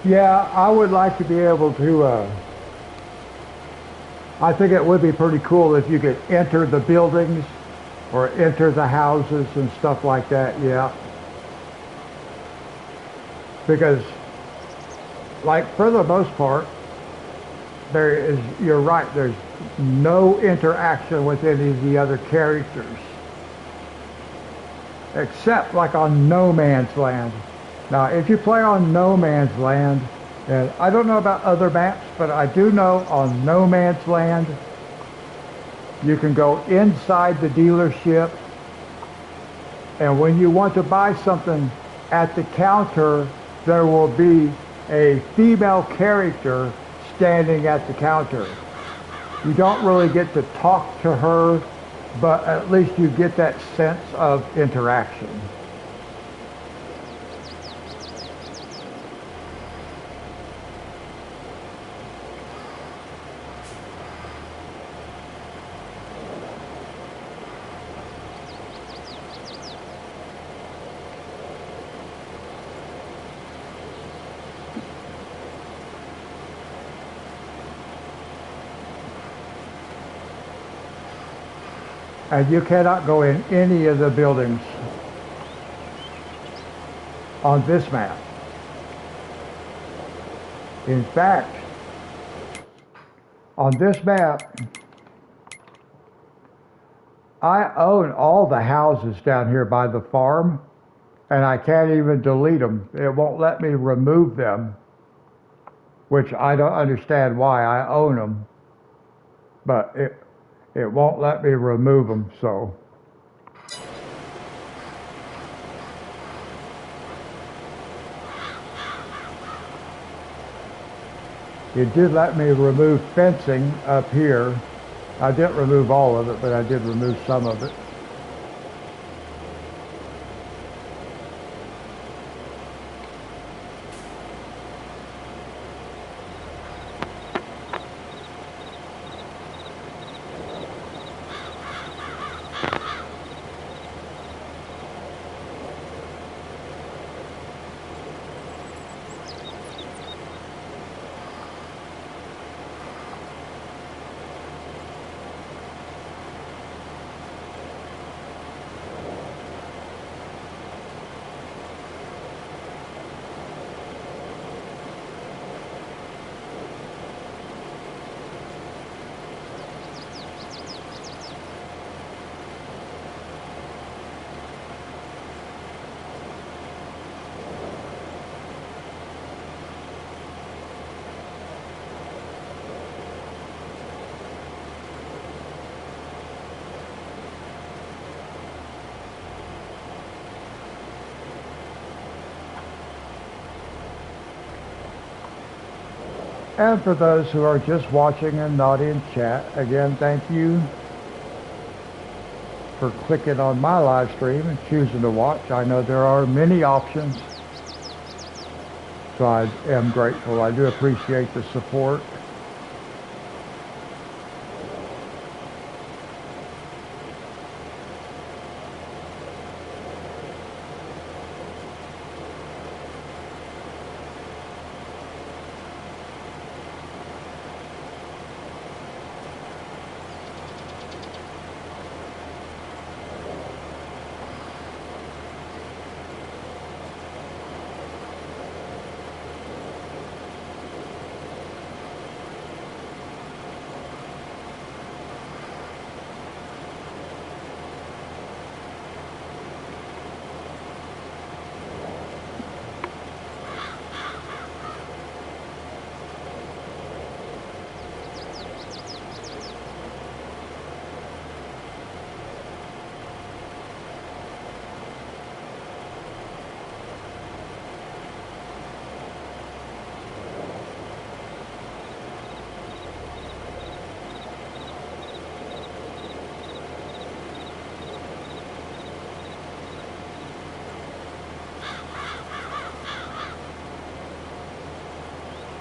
Yeah, I would like to be able to, I think it would be pretty cool if you could enter the buildings or enter the houses and stuff like that, yeah. Because, like, for the most part, there is, you're right, there's no interaction with any of the other characters. Except like on No Man's Land. Now, if you play on No Man's Land, and I don't know about other maps, but I do know on No Man's Land, you can go inside the dealership, and when you want to buy something at the counter, there will be a female character standing at the counter. You don't really get to talk to her, but at least you get that sense of interaction. And you cannot go in any of the buildings on this map. In fact, on this map, I own all the houses down here by the farm, and I can't even delete them. It won't let me remove them, which I don't understand why. I own them, but it won't let me remove them, so. It did let me remove fencing up here. I didn't remove all of it, but I did remove some of it. And for those who are just watching and not in chat, again, thank you for clicking on my live stream and choosing to watch. I know there are many options, so I am grateful. I do appreciate the support.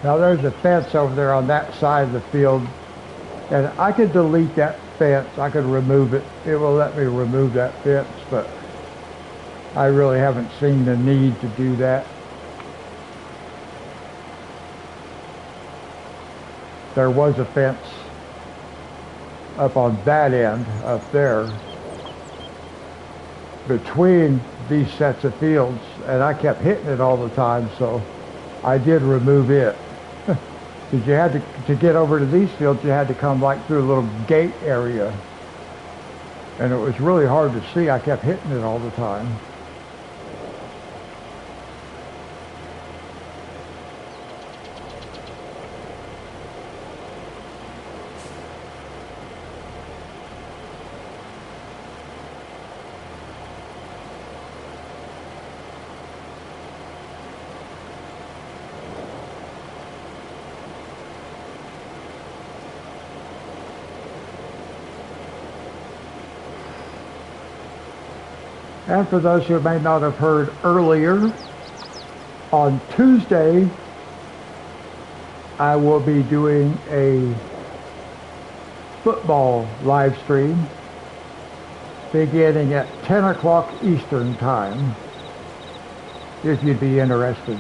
Now there's a fence over there on that side of the field, and I could delete that fence. I could remove it. It will let me remove that fence, but I really haven't seen the need to do that. There was a fence up on that end, up there, between these sets of fields, and I kept hitting it all the time, so I did remove it. Because you had to get over to these fields, you had to come like through a little gate area. And it was really hard to see. I kept hitting it all the time. And for those who may not have heard earlier, on Tuesday, I will be doing a football live stream beginning at 10 o'clock Eastern Time, if you'd be interested.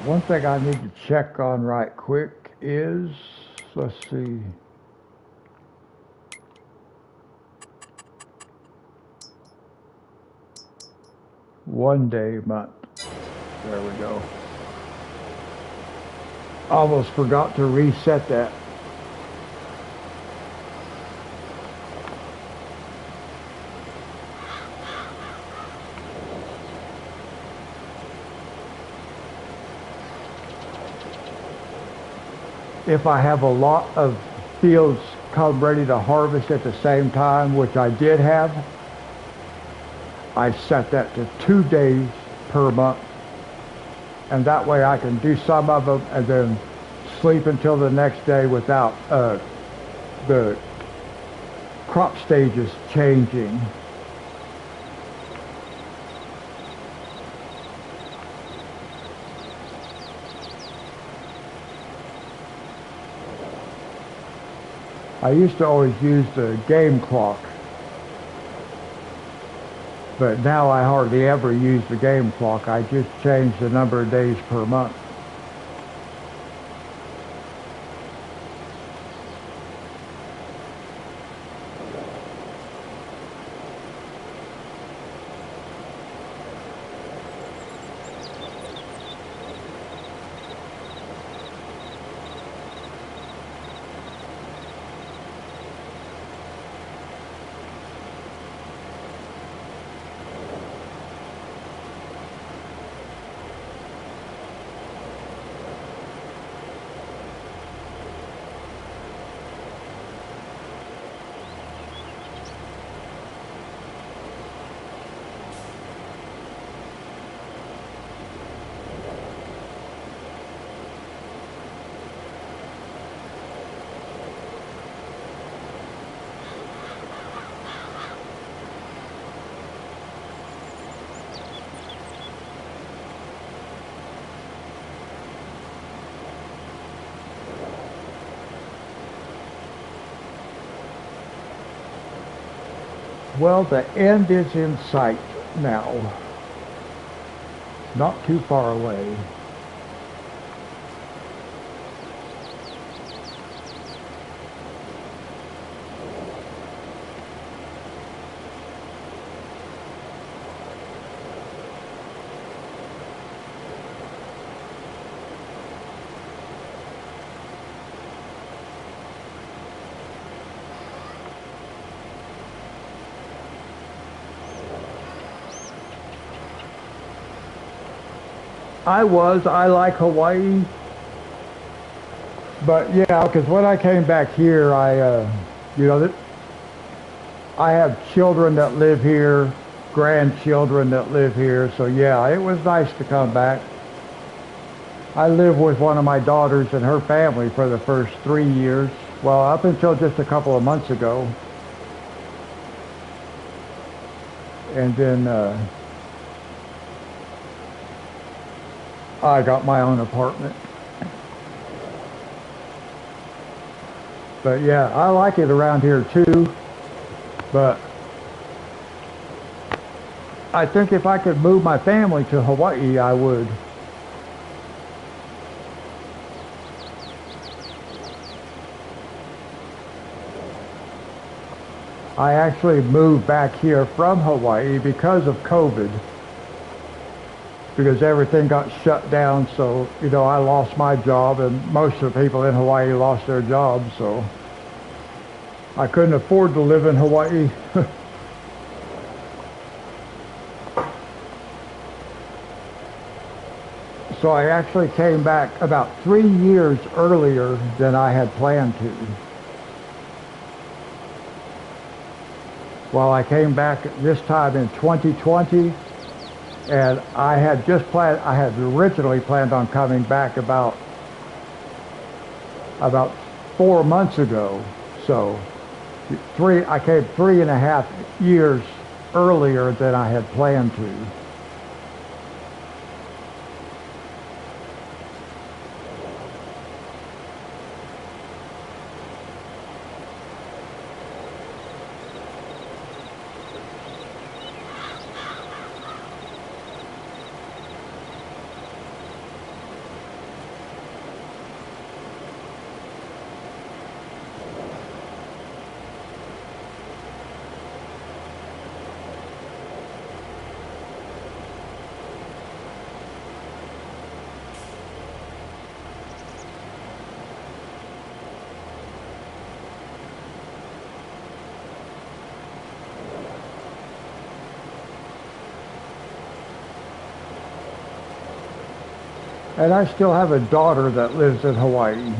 One thing I need to check on right quick is, let's see, one day month. There we go. Almost forgot to reset that. If I have a lot of fields come ready to harvest at the same time, which I did have, I set that to 2 days per month. And that way I can do some of them and then sleep until the next day without the crop stages changing. I used to always use the game clock, but now I hardly ever use the game clock. I just change the number of days per month. Well, the end is in sight now. Not too far away. I like Hawaii, but yeah, because when I came back here, you know, I have children that live here, grandchildren that live here, so yeah, it was nice to come back. I lived with one of my daughters and her family for the first 3 years, well, up until just a couple of months ago, and then I got my own apartment. But yeah, I like it around here too. But I think if I could move my family to Hawaii, I would. I actually moved back here from Hawaii because of COVID, because everything got shut down. So, you know, I lost my job, and most of the people in Hawaii lost their jobs. So I couldn't afford to live in Hawaii. So I actually came back about 3 years earlier than I had planned to. Well, I came back this time in 2020, and I had originally planned on coming back about 4 months ago. So I came 3.5 years earlier than I had planned to. And I still have a daughter that lives in Hawaii.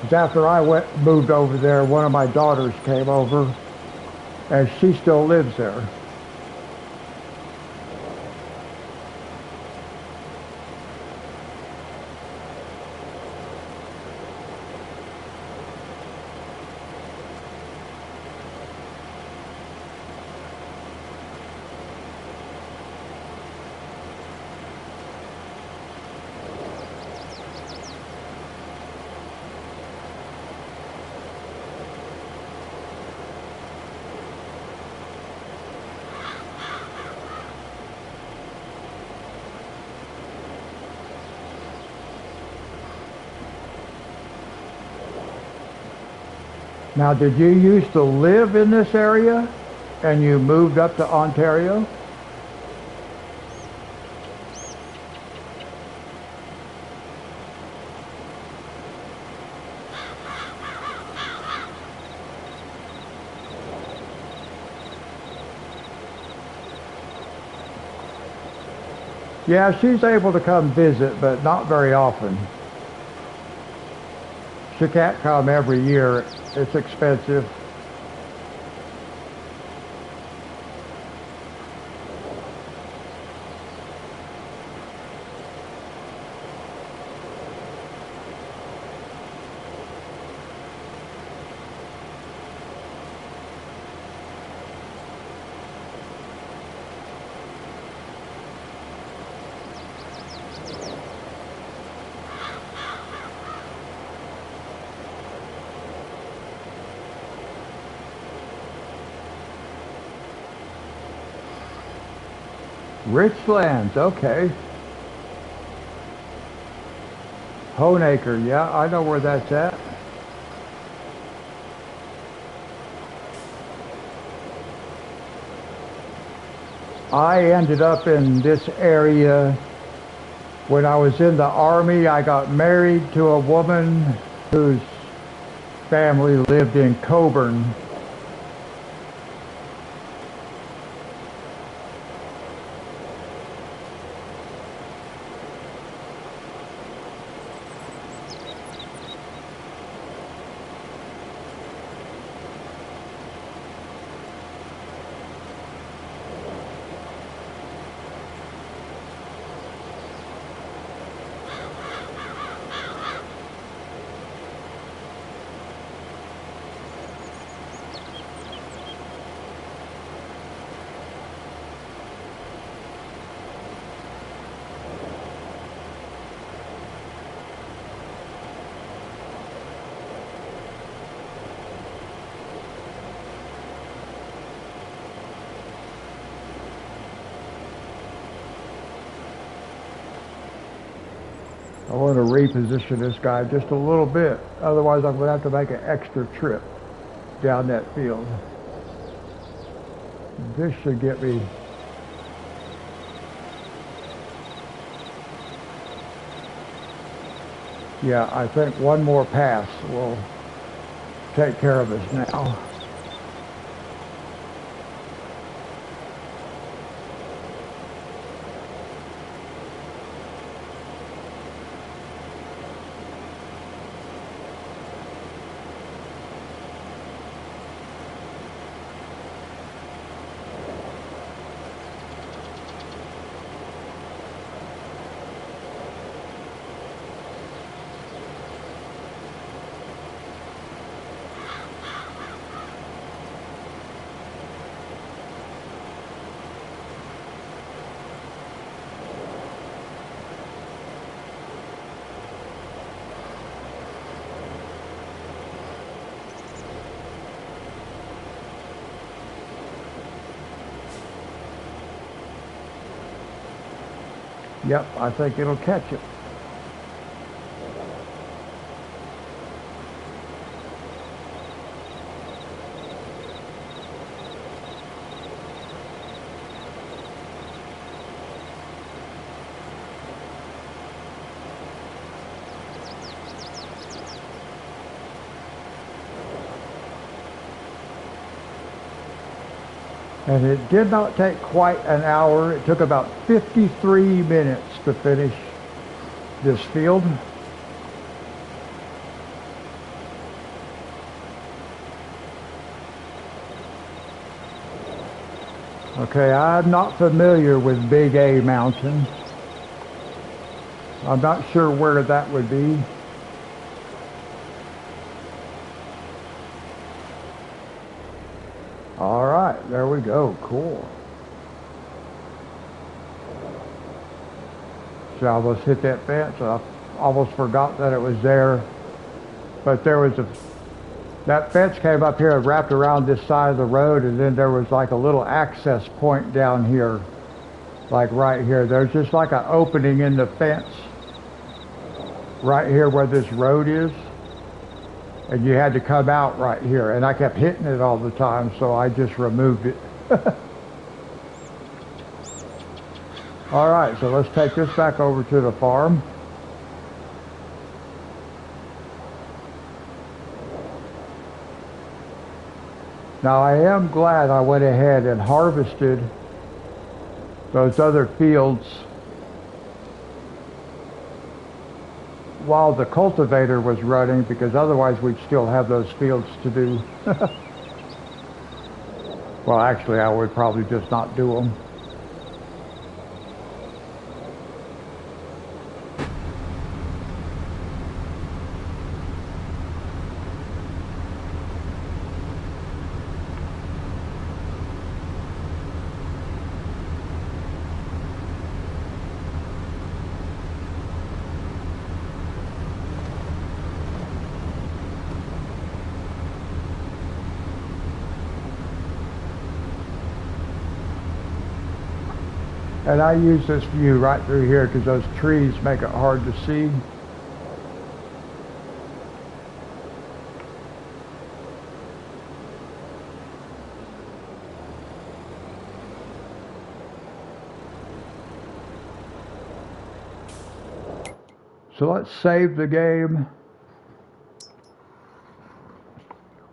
'Cause after I moved over there, one of my daughters came over, and she still lives there. Now, did you used to live in this area and you moved up to Ontario? Yeah, she's able to come visit, but not very often. She can't come every year. It's expensive. Richlands, okay. Honaker, yeah, I know where that's at. I ended up in this area when I was in the Army. I got married to a woman whose family lived in Coburn. I want to reposition this guy just a little bit. Otherwise, I'm going to have to make an extra trip down that field. This should get me. Yeah, I think one more pass will take care of us now. Yep, I think it'll catch it. And it did not take quite an hour. It took about 53 minutes to finish this field. Okay, I'm not familiar with Big A Mountain. I'm not sure where that would be. All right, there we go. Cool. So I almost hit that fence. I almost forgot that it was there. But there was that fence came up here and wrapped around this side of the road, and then there was like a little access point down here, like right here. There's just like an opening in the fence right here where this road is. and you had to come out right here, and I kept hitting it all the time, so I just removed it. All right, so let's take this back over to the farm. Now I am glad I went ahead and harvested those other fields while the cultivator was running, because otherwise we'd still have those fields to do. Well, actually I would probably just not do them. And I use this view right through here because those trees make it hard to see. So let's save the game.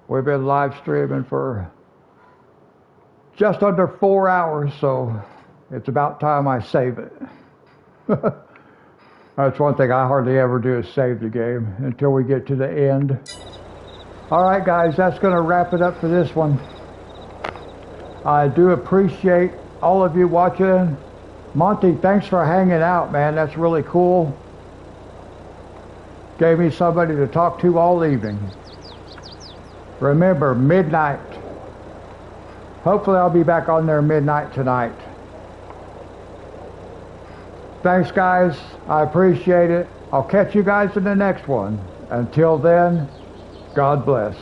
We've been live streaming for just under 4 hours, so it's about time I save it. That's one thing I hardly ever do, is save the game until we get to the end. All right, guys, that's going to wrap it up for this one. I do appreciate all of you watching. Monty, thanks for hanging out, man. That's really cool. Gave me somebody to talk to all evening. Remember, midnight. Hopefully I'll be back on there midnight tonight. Thanks, guys. I appreciate it. I'll catch you guys in the next one. Until then, God bless.